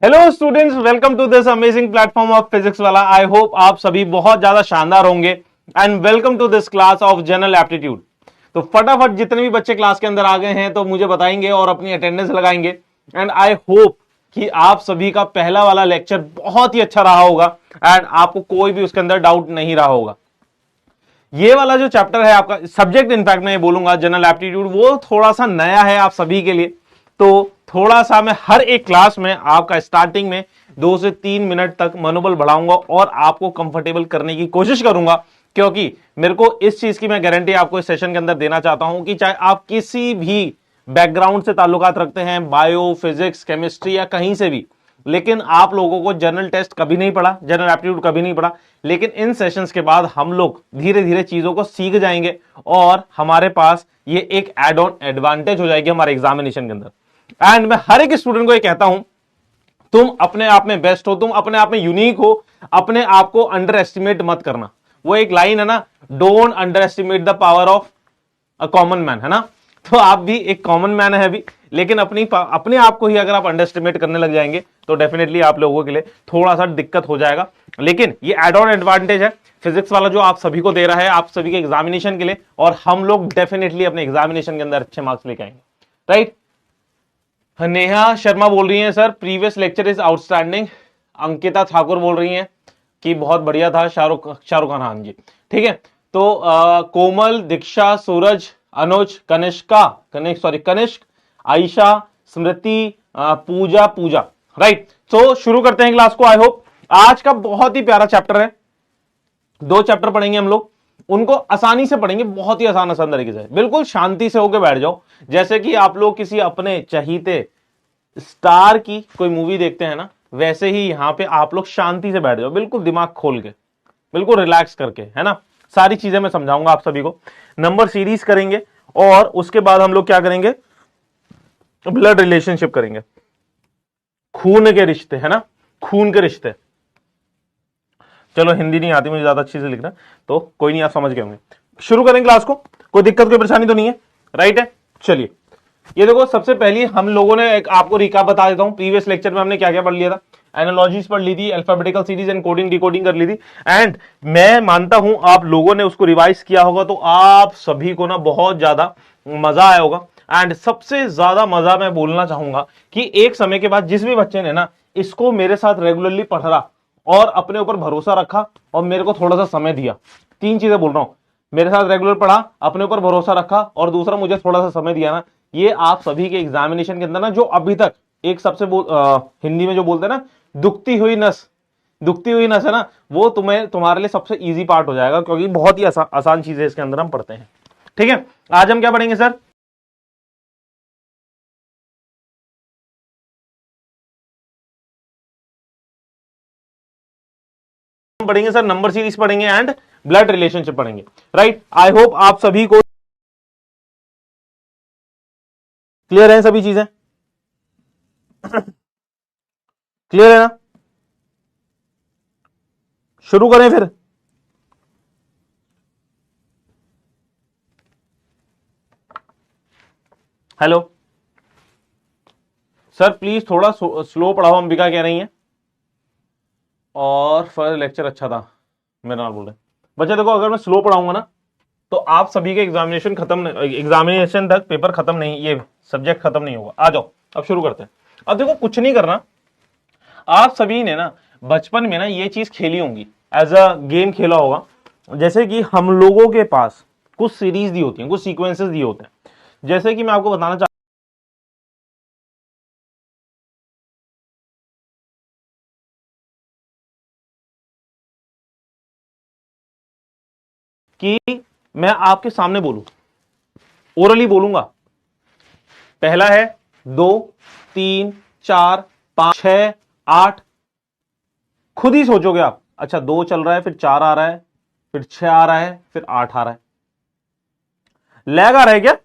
Hello students, welcome to this amazing platform of physics Wallah. I hope आप सभी बहुत ज्यादा शानदार होंगे and welcome to this class of general aptitude. तो फटाफट जितने भी बच्चे क्लास के अंदर आ गए हैं तो मुझे बताएंगे और अपनी अटेंडेंस लगाएंगे। एंड आई होप कि आप सभी का पहला वाला लेक्चर बहुत ही अच्छा रहा होगा एंड आपको कोई भी उसके अंदर डाउट नहीं रहा होगा। ये वाला जो चैप्टर है आपका सब्जेक्ट, इनफैक्ट मैं ये बोलूंगा जनरल एप्टीट्यूड, वो थोड़ा सा नया है आप सभी के लिए। तो थोड़ा सा मैं हर एक क्लास में आपका स्टार्टिंग में 2 से 3 मिनट तक मनोबल बढ़ाऊंगा और आपको कंफर्टेबल करने की कोशिश करूंगा, क्योंकि मेरे को इस चीज की मैं गारंटी आपको इस सेशन के अंदर देना चाहता हूं कि चाहे आप किसी भी बैकग्राउंड से ताल्लुकात रखते हैं, बायो, फिजिक्स, केमिस्ट्री या कहीं से भी, लेकिन आप लोगों को जनरल टेस्ट कभी नहीं पढ़ा, जनरल एप्टीट्यूड कभी नहीं पढ़ा, लेकिन इन सेशंस के बाद हम लोग धीरे धीरे चीजों को सीख जाएंगे और हमारे पास ये एक एड ऑन एडवांटेज हो जाएगी हमारे एग्जामिनेशन के अंदर। एंड मैं हर एक स्टूडेंट को ये कहता हूं, तुम अपने आप में बेस्ट हो, तुम अपने आप में यूनिक हो, अपने आप को अंडर एस्टिमेट मत करना। वो एक लाइन है ना, don't under estimate the power of a common man, है ना। तो आप भी एक कॉमन मैन है अभी, लेकिन अपने आप को ही अगर आप अंडर एस्टिमेट करने लग जाएंगे तो डेफिनेटली आप लोगों के लिए थोड़ा सा दिक्कत हो जाएगा। लेकिन ये एड ऑन एडवांटेज है फिजिक्स वाला जो आप सभी को दे रहा है, आप सभी के एग्जामिनेशन के लिए, और हम लोग डेफिनेटली अपने एग्जामिनेशन के अंदर अच्छे मार्क्स लेके आएंगे। राइट। नेहा शर्मा बोल रही हैं sir previous lecture is outstanding. Ankita Thakur बोल रही हैं कि बहुत बढ़िया था। शाहरुख खान, हाँ जी, ठीक है। तो कोमल, दीक्षा, सूरज, अनुज, कनिष्क, आयशा, स्मृति, पूजा। राइट। तो शुरू करते हैं क्लास को। आई होप आज का बहुत ही प्यारा चैप्टर है। 2 चैप्टर पढ़ेंगे हम लोग, उनको आसानी से पढ़ेंगे, बहुत ही आसान तरीके से। बिल्कुल शांति से होकर बैठ जाओ, जैसे कि आप लोग किसी अपने चहीते स्टार की कोई मूवी देखते हैं ना, वैसे ही यहां पे आप लोग शांति से बैठ जाओ, बिल्कुल दिमाग खोल के, बिल्कुल रिलैक्स करके, है ना। सारी चीजें मैं समझाऊंगा आप सभी को। नंबर सीरीज करेंगे और उसके बाद हम लोग क्या करेंगे, ब्लड रिलेशनशिप करेंगे, खून के रिश्ते, है ना, खून के रिश्ते। चलो हिंदी नहीं आती मुझे ज्यादा अच्छी से लिखना, तो कोई नहीं, आप समझ गए होंगे। शुरू करें क्लास को, कोई दिक्कत कोई परेशानी तो नहीं है, राइट है। चलिए, ये देखो, सबसे पहले हम लोगों ने एक आपको रिकाप बता देता हूं, प्रीवियस लेक्चर में हमने क्या क्या पढ़ लिया था। एनालॉजीज पढ़ ली थी, alphabetical series and coding decoding कर ली थी। एंड मैं मानता हूं आप लोगों ने उसको रिवाइज किया होगा, तो आप सभी को ना बहुत ज्यादा मजा आया होगा। एंड सबसे ज्यादा मजा मैं बोलना चाहूंगा कि एक समय के बाद जिस भी बच्चे ने ना इसको मेरे साथ रेगुलरली पढ़ा और अपने ऊपर भरोसा रखा और मेरे को थोड़ा सा समय दिया, 3 चीजें बोल रहा हूं, मेरे साथ रेगुलर पढ़ा, अपने ऊपर भरोसा रखा और दूसरा मुझे थोड़ा सा समय दिया ना, ये आप सभी के एग्जामिनेशन के अंदर ना, जो अभी तक एक सबसे हिंदी में जो बोलते हैं ना, दुखती हुई नस है ना, वो तुम्हारे लिए सबसे इजी पार्ट हो जाएगा, क्योंकि बहुत ही आसान चीजें इसके अंदर हम पढ़ते हैं। ठीक है, आज हम क्या पढ़ेंगे सर? हम पढ़ेंगे सर नंबर सीरीज पढ़ेंगे एंड ब्लड रिलेशनशिप पढ़ेंगे। राइट। आई होप आप सभी को क्लियर है, सभी चीजें क्लियर है ना। शुरू करें फिर। हेलो सर, प्लीज थोड़ा स्लो पढ़ाओ, अंबिका कह रही हैं। और फर्स्ट लेक्चर अच्छा था, मेरे नाल बोल रहे बच्चे। देखो, अगर मैं स्लो पढ़ाऊंगा ना तो आप सभी के एग्जामिनेशन तक पेपर खत्म नहीं, ये सब्जेक्ट खत्म नहीं होगा। आ जाओ, अब शुरू करते हैं। अब देखो, कुछ नहीं करना, आप सभी ने ना बचपन में ना ये चीज खेली होंगी, एज अ गेम खेला होगा। जैसे कि हम लोगों के पास कुछ सीरीज दी होती हैं, कुछ सीक्वेंसेस दिए होते हैं। जैसे कि मैं आपको बताना चाहता कि मैं आपके सामने बोलूं, ओरली बोलूंगा। पहला है 2, 3, 4, 5, 6, 8। खुद ही सोचोगे आप, अच्छा 2 चल रहा है, फिर 4 आ रहा है, फिर 6 आ रहा है, फिर 8 आ रहा है। लैग आ रहा है क्या?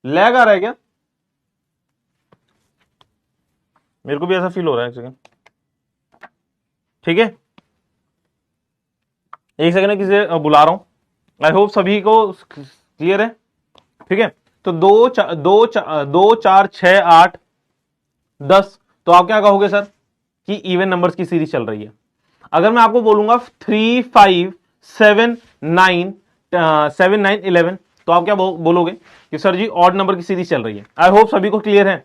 लैग आ रहा है क्या? मेरे को भी ऐसा फील हो रहा है, एक सेकंड। ठीक है, एक सेकंड, किसी बुला रहा हूं। आई होप सभी को क्लियर है। ठीक है, तो 2 4 6 8 10, तो आप क्या कहोगे सर कि इवन नंबर्स की सीरीज चल रही है। अगर मैं आपको बोलूंगा 3 5 7 9 7 9 11, तो आप क्या बोलोगे कि सर जी ऑड नंबर की सीरीज चल रही है। आई होप सभी को क्लियर है।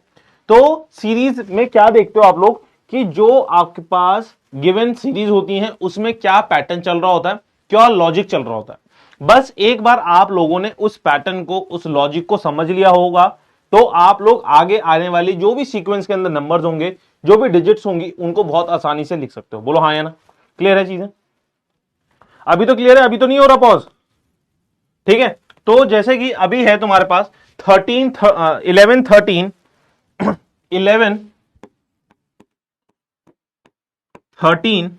तो सीरीज में क्या देखते हो आप लोग कि जो आपके पास गिवन सीरीज होती है उसमें क्या पैटर्न चल रहा होता है, क्या लॉजिक चल रहा होता है। बस एक बार आप लोगों ने उस पैटर्न को, उस लॉजिक को समझ लिया होगा, तो आप लोग आगे आने वाली जो भी सीक्वेंस के अंदर नंबर्स होंगे, जो भी डिजिट्स होंगी, उनको बहुत आसानी से लिख सकते हो। बोलो हाँ या ना, क्लियर है चीजें? अभी तो क्लियर है, अभी तो नहीं हो रहा पॉज, ठीक है। तो जैसे कि अभी है तुम्हारे पास 13 11 13 11 13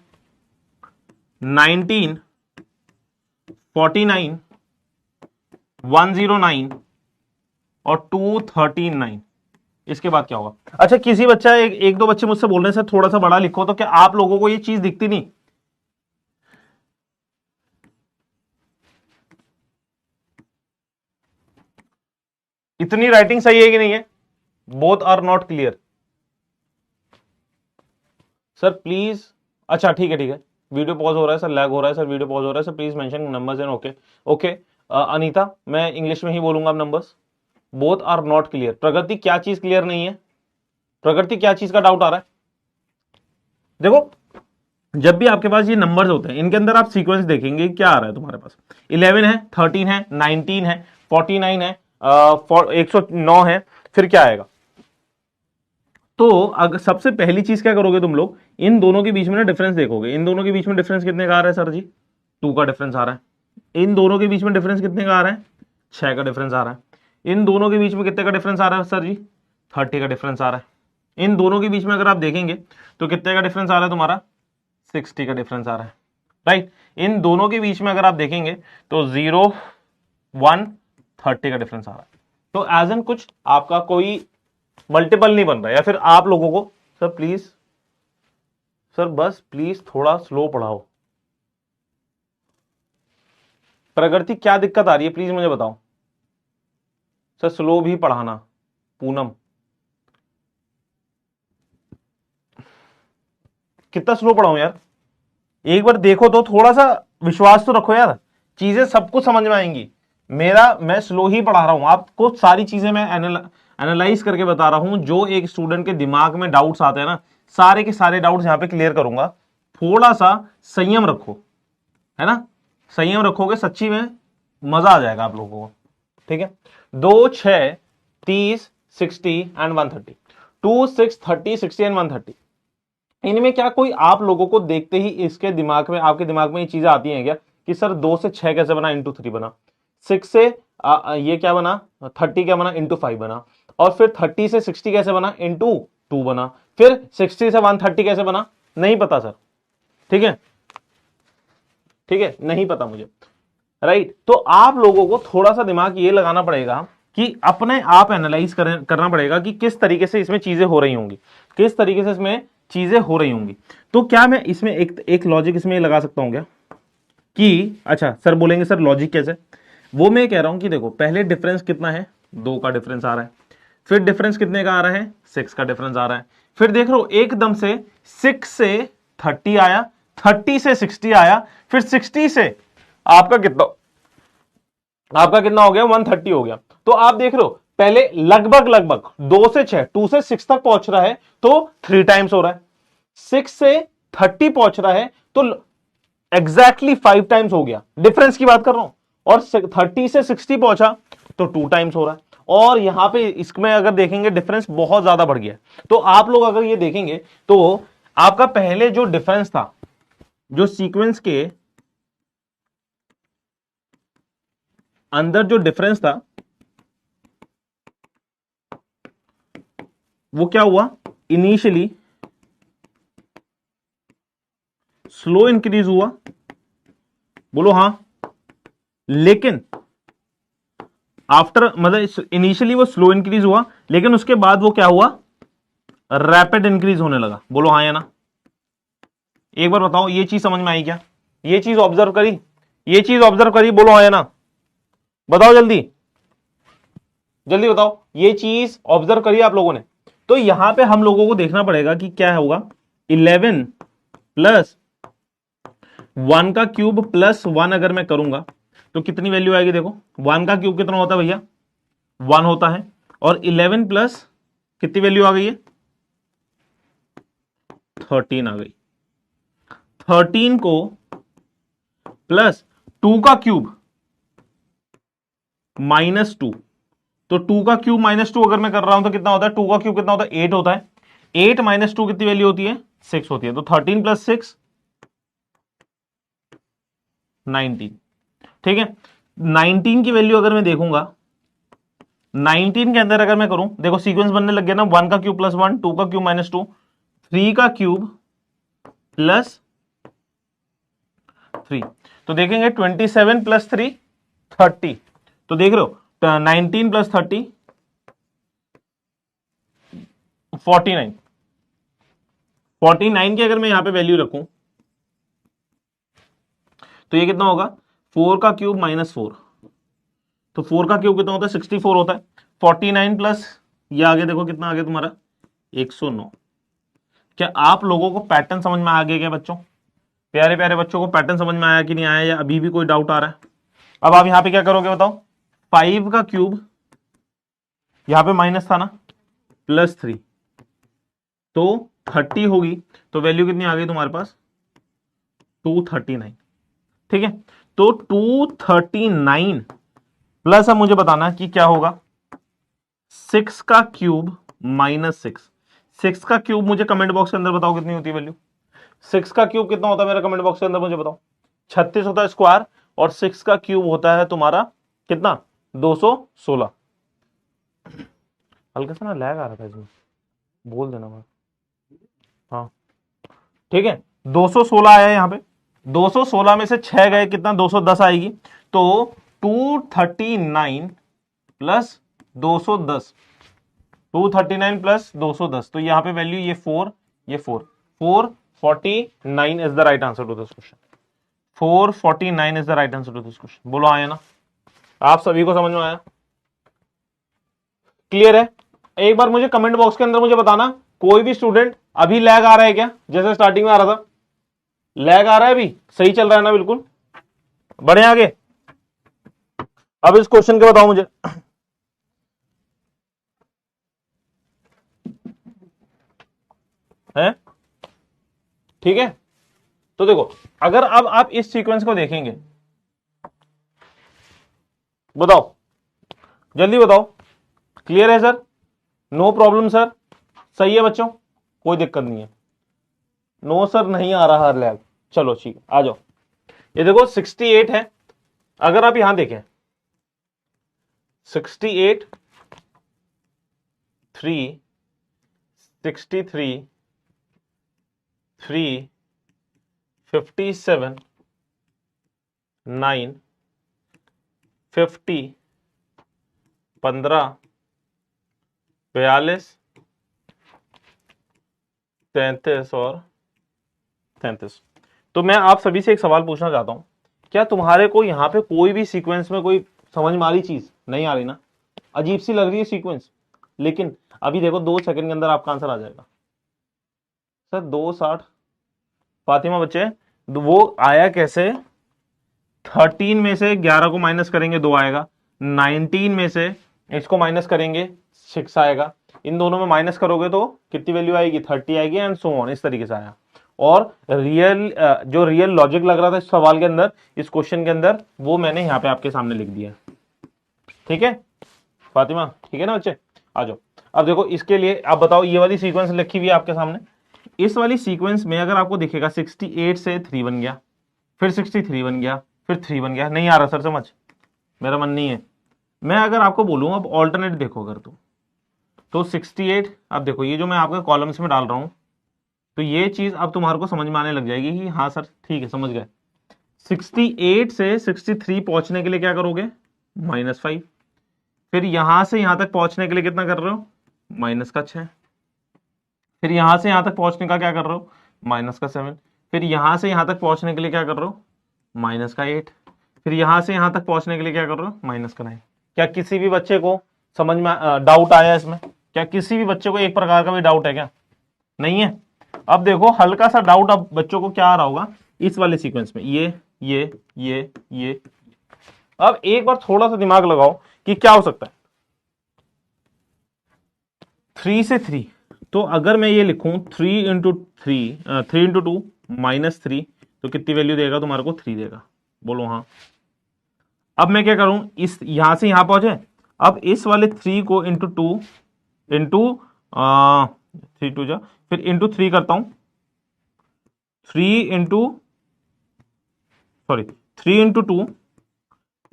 19 49 109 और 239। इसके बाद क्या होगा? अच्छा, किसी बच्चा एक दो बच्चे मुझसे बोल रहे हैं सर थोड़ा सा बड़ा लिखो, तो क्या आप लोगों को ये चीज दिखती नहीं? इतनी राइटिंग सही है कि नहीं है? Both are not clear sir, please. अच्छा ठीक है, ठीक है, वीडियो पॉज हो रहा है सर, लैग हो रहा है सर, वीडियो पॉज हो रहा है sir, please mention numbers in. Okay okay, Anita मैं इंग्लिश में ही बोलूंगा अब numbers. Both are not clear. Pragati क्या चीज क्लियर नहीं है? प्रगति क्या चीज का डाउट आ रहा है? देखो, जब भी आपके पास ये नंबर्स होते हैं, इनके अंदर आप सीक्वेंस देखेंगे क्या आ रहा है तुम्हारे पास। 11 है, 13 है, 19 है, 49 है, 109 है, फिर क्या आएगा? तो अगर सबसे पहली चीज क्या करोगे तुम लोग, इन दोनों के बीच में ना डिफरेंस देखोगे। इन दोनों के बीच में डिफरेंस कितने का आ रहा है सर जी? 2 का डिफरेंस आ रहा है। इन दोनों के बीच में डिफरेंस कितने का आ रहा है? 6 का डिफरेंस आ रहा है। इन दोनों के बीच में कितने का डिफरेंस आ रहा है सर जी? 30 का डिफरेंस आ रहा है। इन दोनों के बीच में अगर आप देखेंगे तो कितने का डिफरेंस आ रहा है तुम्हारा? 60 का डिफरेंस आ रहा है, राइट। इन दोनों के बीच में अगर आप देखेंगे तो 0 1 30 का डिफरेंस आ रहा है। तो एज एन कुछ आपका कोई मल्टीपल नहीं बन रहा है। या फिर आप लोगों को सर प्लीज, सर बस प्लीज थोड़ा स्लो पढ़ाओ। प्रगति क्या दिक्कत आ रही है प्लीज मुझे बताओ सर, स्लो भी पढ़ाना। पूनम कितना स्लो पढ़ाऊं यार? एक बार देखो तो, थोड़ा सा विश्वास तो रखो यार, चीजें सब कुछ समझ में आएंगी। मैं स्लो ही पढ़ा रहा हूं आपको, सारी चीजें मैं एनालाइज करके बता रहा हूं। जो एक स्टूडेंट के दिमाग में डाउट्स आते हैं ना, सारे के सारे डाउट्स यहां पे क्लियर करूंगा। थोड़ा सा संयम रखो, है ना? संयम रखोगे सच्ची में मजा आ जाएगा आप लोगों को, ठीक है। 2 6 30 60 एंड 130, 2 6 30 60 एंड 130। इनमें क्या कोई आप लोगों को देखते ही इसके दिमाग में, आपके दिमाग में ये चीजें आती हैं क्या कि सर 2 से 6 कैसे बना, इंटू 3 बना, 6 से ये क्या बना, 30 क्या बना, इंटू 5 बना, और फिर 30 से 60 कैसे बना, इंटू 2 बना, फिर 60 से 130 कैसे बना? नहीं पता सर, ठीक है, ठीक है, नहीं पता मुझे, राइट। तो आप लोगों को थोड़ा सा दिमाग ये लगाना पड़ेगा कि अपने आप एनालाइज करना पड़ेगा कि किस तरीके से इसमें चीजें हो रही होंगी, किस तरीके से इसमें चीजें हो रही होंगी। तो क्या मैं इसमें एक लॉजिक इसमें लगा सकता हूं क्या कि अच्छा सर बोलेंगे सर लॉजिक कैसे? वो मैं कह रहा हूं कि देखो, पहले डिफरेंस कितना है? 2 का डिफरेंस आ रहा है। फिर डिफरेंस कितने का आ रहा है? 6 का डिफरेंस आ रहा है। फिर देख लो एकदम से 6 से 30 आया, 30 से 60 आया, फिर 60 से आपका कितना हो गया? 130 हो गया। तो आप देख रहे हो पहले लगभग 2 से 6, 2 से 6 तक पहुंच रहा है तो 3 टाइम्स हो रहा है। 6 से 30 पहुंच रहा है तो एग्जैक्टली 5 टाइम्स हो गया। डिफरेंस की बात कर रहा हूं। और 30 से 60 पहुंचा तो 2 टाइम्स हो रहा है। और यहां पे इसमें अगर देखेंगे डिफरेंस बहुत ज्यादा बढ़ गया। तो आप लोग अगर ये देखेंगे तो आपका पहले जो डिफरेंस था, जो सीक्वेंस के अंदर जो डिफरेंस था, वो क्या हुआ? इनिशियली स्लो इंक्रीज हुआ, बोलो हां। लेकिन आफ्टर, मतलब इनिशियली वो स्लो इंक्रीज हुआ, लेकिन उसके बाद वो क्या हुआ? रैपिड इंक्रीज होने लगा। बोलो हाँ या ना? एक बार बताओ, ये चीज समझ में आई क्या? ये चीज ऑब्जर्व करी? ये चीज ऑब्जर्व करी? बोलो हाँ या ना? बताओ जल्दी। जल्दी बताओ, ये चीज ऑब्जर्व करिए आप लोगों ने। तो यहां पे हम लोगों को देखना पड़ेगा कि क्या होगा, 11 प्लस 1 का क्यूब प्लस 1 अगर मैं करूंगा तो कितनी वैल्यू आएगी। देखो 1 का क्यूब कितना होता है भैया, 1 होता है, और 11 प्लस कितनी वैल्यू आ गई है, 13 आ गई। 13 को प्लस 2 का क्यूब -2, तो 2 का क्यूब -2 अगर मैं कर रहा हूं तो कितना होता है, 2 का क्यूब कितना होता है, 8 होता है। 8 - 2 कितनी वैल्यू होती है, 6 होती है। तो 13 + 6 19। ठीक है, 19 की वैल्यू अगर मैं देखूंगा, 19 के अंदर अगर मैं करूं, देखो सीक्वेंस बनने लग गया ना, 1 का क्यूब +1, 2 का क्यूब -2, 3 का क्यूब प्लस 3, तो देखेंगे 27 + 3 30। तो देख रहे हो 19 + 30 49। 49 की अगर मैं यहां पे वैल्यू रखूं तो ये कितना होगा, 4 का क्यूब -4, तो 4 का क्यूब कितना होता है, 64 होता है। 49 प्लस ये आगे देखो कितना आ गया तुम्हारा, 109। क्या आप लोगों को पैटर्न समझ में आ गया क्या बच्चों, प्यारे प्यारे बच्चों को पैटर्न समझ में आया कि नहीं आया, या अभी भी कोई डाउट आ रहा है। अब आप यहां पे क्या करोगे बताओ, 5 का क्यूब यहां पे माइनस था ना, +3, तो 30 होगी, तो वैल्यू कितनी आ गई तुम्हारे पास, 239। ठीक है, तो 239 प्लस अब मुझे बताना कि क्या होगा, 6 का क्यूब -6। 6 का क्यूब मुझे कमेंट बॉक्स के अंदर बताओ कितनी होती है वैल्यू, 6 का क्यूब कितना होता है मेरा कमेंट बॉक्स के अंदर मुझे बताओ। 36 होता है स्क्वायर, और 6 का क्यूब होता है तुम्हारा कितना, 216। हल्का सा ना लैग आ रहा था इसमें, बोल देना मैं। हाँ ठीक है, 216 आया है यहां पे, 216 में से 6 गए कितना, 210 आएगी। तो 239 प्लस 210, 239 प्लस 210, तो यहां पे वैल्यू ये 4, ये 449 is the right answer to this question. 449 is the right answer to this question. बोलो आया ना, आप सभी को समझ में आया, क्लियर है। एक बार मुझे कमेंट बॉक्स के अंदर मुझे बताना, कोई भी स्टूडेंट अभी लैग आ रहा है क्या, जैसे स्टार्टिंग में आ रहा था, लैग आ रहा है, अभी सही चल रहा है ना, बिल्कुल बढ़े आगे। अब इस क्वेश्चन के बताओ मुझे, है ठीक है। तो देखो अगर अब आप इस सीक्वेंस को देखेंगे, बताओ जल्दी बताओ, क्लियर है सर, नो प्रॉब्लम सर, सही है बच्चों, कोई दिक्कत नहीं है, नो सर नहीं आ रहा लैग, चलो ठीक आ जाओ। ये देखो 68 है, अगर आप यहां देखें 68 3 63 3 57 9 50 15 42 33 और 33। तो मैं आप सभी से एक सवाल पूछना चाहता हूं, क्या तुम्हारे को यहां पे कोई भी सीक्वेंस में कोई समझ में आ रही चीज नहीं आ रही ना, अजीब सी लग रही है सीक्वेंस, लेकिन अभी देखो 2 सेकंड के अंदर आपका आंसर आ जाएगा। सर 260 फातिमा बच्चे, वो आया कैसे, 13 में से 11 को माइनस करेंगे 2 आएगा, 19 में से इसको माइनस करेंगे 6 आएगा, इन दोनों में माइनस करोगे तो कितनी वैल्यू आएगी, 30 आएगी, एंड सो ऑन, इस तरीके से आया। और जो रियल लॉजिक लग रहा था इस सवाल के अंदर, इस क्वेश्चन के अंदर, वो मैंने यहां पे आपके सामने लिख दिया। ठीक है फातिमा, ठीक है ना बच्चे, आ जाओ। अब देखो इसके लिए आप बताओ, ये वाली सीक्वेंस लिखी हुई है आपके सामने, इस वाली सीक्वेंस में अगर आपको दिखेगा 68 से 3 बन गया, फिर 63 बन गया, फिर 3 बन गया, नहीं आ रहा सर समझ, मेरा मन नहीं है। मैं अगर आपको बोलूं अब ऑल्टरनेट देखो अगर तो 68, अब देखो ये जो मैं आपके कॉलम्स में डाल रहा हूं, तो ये चीज अब तुम्हारे को समझ में आने लग जाएगी कि हाँ सर ठीक है समझ गए। 68 से 63 पहुंचने के लिए क्या करोगे, -5, फिर यहां से यहां तक पहुंचने के लिए कितना कर रहे हो, -6, फिर यहां से यहां तक पहुंचने का क्या कर रहे हो, -7, फिर यहां से यहां तक पहुंचने के लिए क्या कर रहे हो, -8, फिर यहां से यहां तक पहुंचने के लिए क्या कर रहे हो, -9। क्या किसी भी बच्चे को समझ में डाउट आया इसमें? क्या किसी भी बच्चे को एक प्रकार का भी डाउट है क्या? नहीं है। अब देखो हल्का सा डाउट अब बच्चों को क्या आ रहा होगा इस वाले सीक्वेंस में, ये। अब एक बार थोड़ा सा दिमाग लगाओ कि क्या हो सकता है 3 से 3। तो अगर मैं ये लिखूं 3 इंटू 2 -3, तो कितनी वैल्यू देगा तुम्हारे को? 3 देगा। बोलो हाँ। अब मैं क्या करूं, इस यहां से यहां पहुंचे, अब इस वाले 3 को इंटू 2 इंटू 3 2 जा, फिर इंटू 3 करता हूं, 3 इंटू 2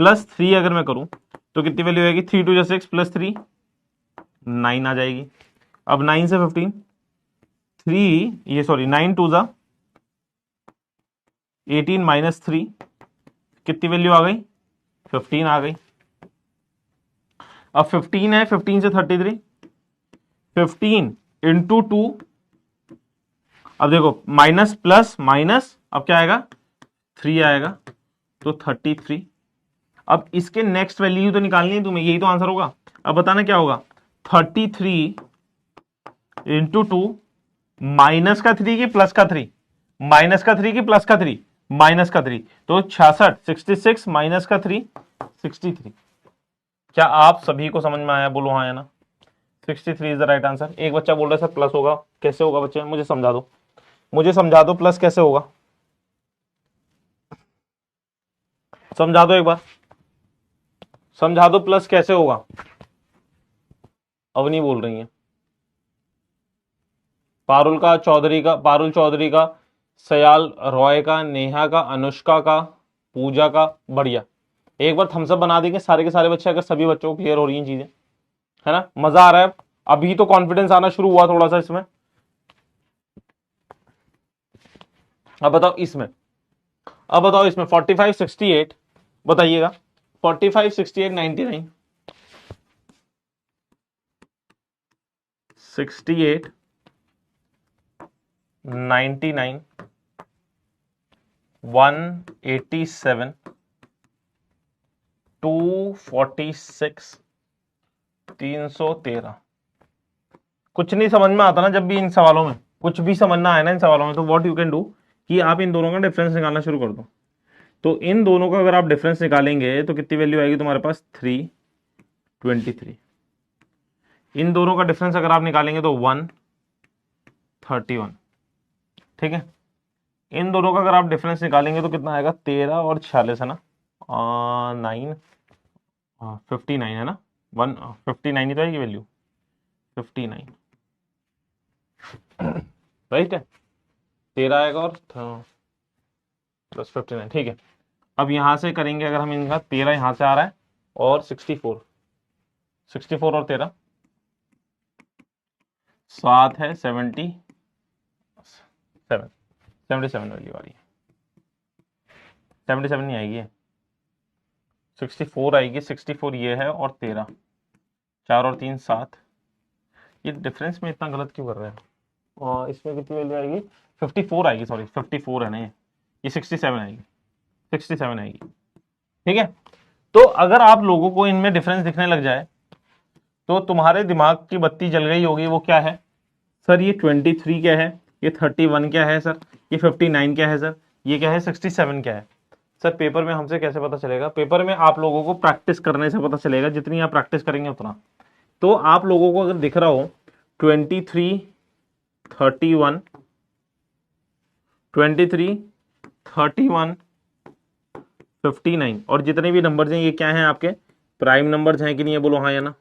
प्लस 3 अगर मैं करूं तो कितनी वैल्यू आएगी? 3 2 जा 6 प्लस 3 9 आ जाएगी। अब 9 से 15, 9 2 जा 18 -3, कितनी वैल्यू आ गई? 15 आ गई। अब 15 है, 15 से 33, 15 इंटू 2, अब देखो माइनस प्लस माइनस, अब क्या आएगा? 3 आएगा, तो 33। अब इसके नेक्स्ट वैल्यू तो निकालनी है तुम्हें, यही तो आंसर होगा। अब बताना क्या होगा? 33 इंटू 2 माइनस का 3 की प्लस का 3, माइनस का 3 की प्लस का 3, माइनस का 3, तो 66, 66 माइनस का 3 63। क्या आप सभी को समझ में आया? बोलो हाँ या ना। 63 इज द राइट आंसर। एक बच्चा बोल रहा है सर प्लस होगा, कैसे होगा बच्चे? मुझे समझा दो, मुझे समझा दो प्लस कैसे होगा, समझा दो एक बार, समझा दो प्लस कैसे होगा। अवनी बोल रही है। पारुल चौधरी का, सयाल रॉय का, नेहा का, अनुष्का का, पूजा का, बढ़िया। एक बार थम्सअप बना देंगे सारे के सारे बच्चे, अगर सभी बच्चों को क्लियर हो रही हैं चीजें, है ना? मजा आ रहा है? अभी तो कॉन्फिडेंस आना शुरू हुआ थोड़ा सा इसमें। अब बताओ इसमें, 45 68 बताइएगा। 45 68 99 68 99 187 246 313। कुछ नहीं समझ में आता ना जब भी इन सवालों में, कुछ भी समझ ना आए ना इन सवालों में, तो व्हाट यू कैन डू कि आप इन दोनों का डिफरेंस निकालना शुरू कर दो। तो इन दोनों का अगर आप डिफरेंस निकालेंगे तो कितनी वैल्यू आएगी तुम्हारे पास? 323। इन दोनों का डिफरेंस अगर आप निकालेंगे तो 131। ठीक है, इन दोनों का अगर आप डिफरेंस निकालेंगे तो कितना आएगा? 13 और 46 है ना, 9 59 है ना, 159 ही तो आएगी वैल्यू, 59 राइट है। 13 आएगा और प्लस 59। ठीक है, अब यहां से करेंगे अगर हम इनका, 13 यहां से आ रहा है और 64 और 13 7 है 77 वैल्यू आ रही है। 77 नहीं आएगी, 64 आएगी। 64 ये है और 13, 4 और 3 7। ये डिफरेंस में इतना गलत क्यों कर रहे हैं? और इसमें कितनी वैल्यू आएगी? 54 आएगी, सॉरी 54 है ना, ये 67 आएगी, 67 आएगी। ठीक है, तो अगर आप लोगों को इनमें डिफरेंस दिखने लग जाए तो तुम्हारे दिमाग की बत्ती जल गई होगी। वो क्या है सर? ये 23 क्या है? ये 31 क्या है सर? ये 59 क्या है सर? ये क्या है? 67 क्या है सर? पेपर में हमसे कैसे पता चलेगा? पेपर में आप लोगों को प्रैक्टिस करने से पता चलेगा, जितनी आप प्रैक्टिस करेंगे उतना। तो आप लोगों को अगर दिख रहा हो 23 31 23 31 59 और जितने भी नंबर्स हैं ये क्या हैं? आपके प्राइम नंबर्स हैं कि नहीं है? बोलो हाँ या ना।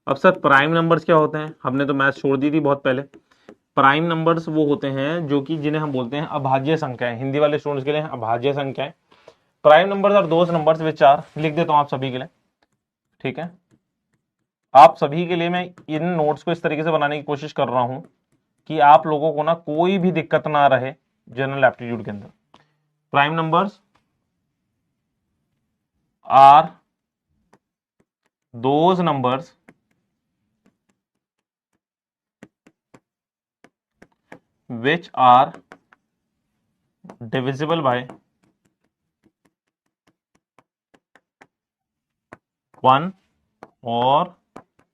अब सर प्राइम नंबर्स क्या होते हैं? हमने तो मैथ छोड़ दी थी बहुत पहले। प्राइम नंबर्स वो होते हैं जो कि जिन्हें हम बोलते हैं अभाज्य संख्याएं। हिंदी वाले स्टूडेंट्स के लिए अभाज्य संख्याएं। Prime numbers are those numbers which are, लिख देता हूं आप सभी के लिए। ठीक है, आप सभी के लिए मैं इन नोट्स को इस तरीके से बनाने की कोशिश कर रहा हूं कि आप लोगों को ना कोई भी दिक्कत ना रहे जनरल एप्टीट्यूड के अंदर। Prime numbers are those numbers which are divisible by 1 और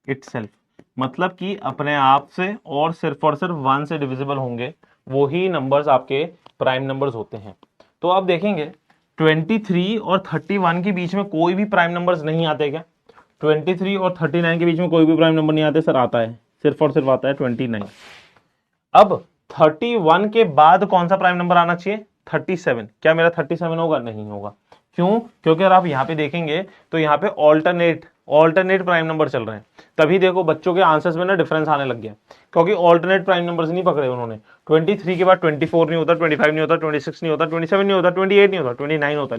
इटसेल्फ, मतलब कि अपने आप से और सिर्फ 1 से डिविजिबल होंगे वो ही नंबर्स आपके प्राइम नंबर्स होते हैं। तो आप देखेंगे 23 और 31 के बीच में कोई भी प्राइम नंबर्स नहीं आते क्या? 23 और 39 के बीच में कोई भी प्राइम नंबर नहीं आते सर? आता है, सिर्फ और सिर्फ आता है 29। अब 31 के बाद कौन सा प्राइम नंबर आना चाहिए? 37। क्या मेरा 37 होगा? नहीं होगा। क्यों? क्योंकि अगर आप यहां पे देखेंगे तो यहां पे ऑल्टरनेट प्राइम नंबर चल रहे हैं, तभी देखो बच्चों के आंसर्स में ना डिफरेंस आने लग गया, क्योंकि ऑल्टरनेट प्राइम नंबर्स नहीं पकड़े उन्होंने। 23 के बाद 24 नहीं होता, 25 नहीं होता, 26 नहीं होता, 27 नहीं होता, 28 नहीं होता, 29 होता।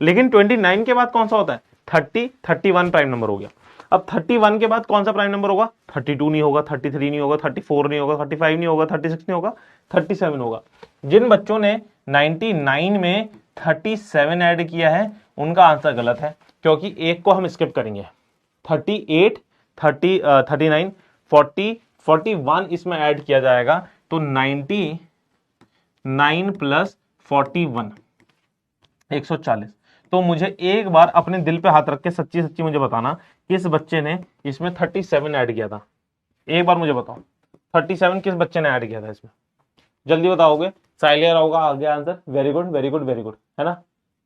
लेकिन 29 के बाद कौन सा होता है? 31 प्राइम नंबर हो गया। अब 31 के बाद कौन सा प्राइम नंबर होगा? 32 नहीं होगा, 33 नहीं होगा, 34 नहीं होगा, 35 नहीं होगा, 36 नहीं होगा, 37 होगा। जिन बच्चों ने 99 में 37 ऐड किया है उनका आंसर गलत है, क्योंकि एक को हम स्किप करेंगे। 38, 39, 40, 41 इसमें ऐड किया जाएगा, तो 99 प्लस 41 140। तो मुझे एक बार अपने दिल पे हाथ रख के सच्ची सच्ची मुझे बताना, किस बच्चे ने इसमें 37 ऐड किया था? एक बार मुझे बताओ, 37 किस बच्चे ने ऐड किया था इसमें? जल्दी बताओगे? साइलियर होगा आगे answer. Very good, very good, very good, है ना?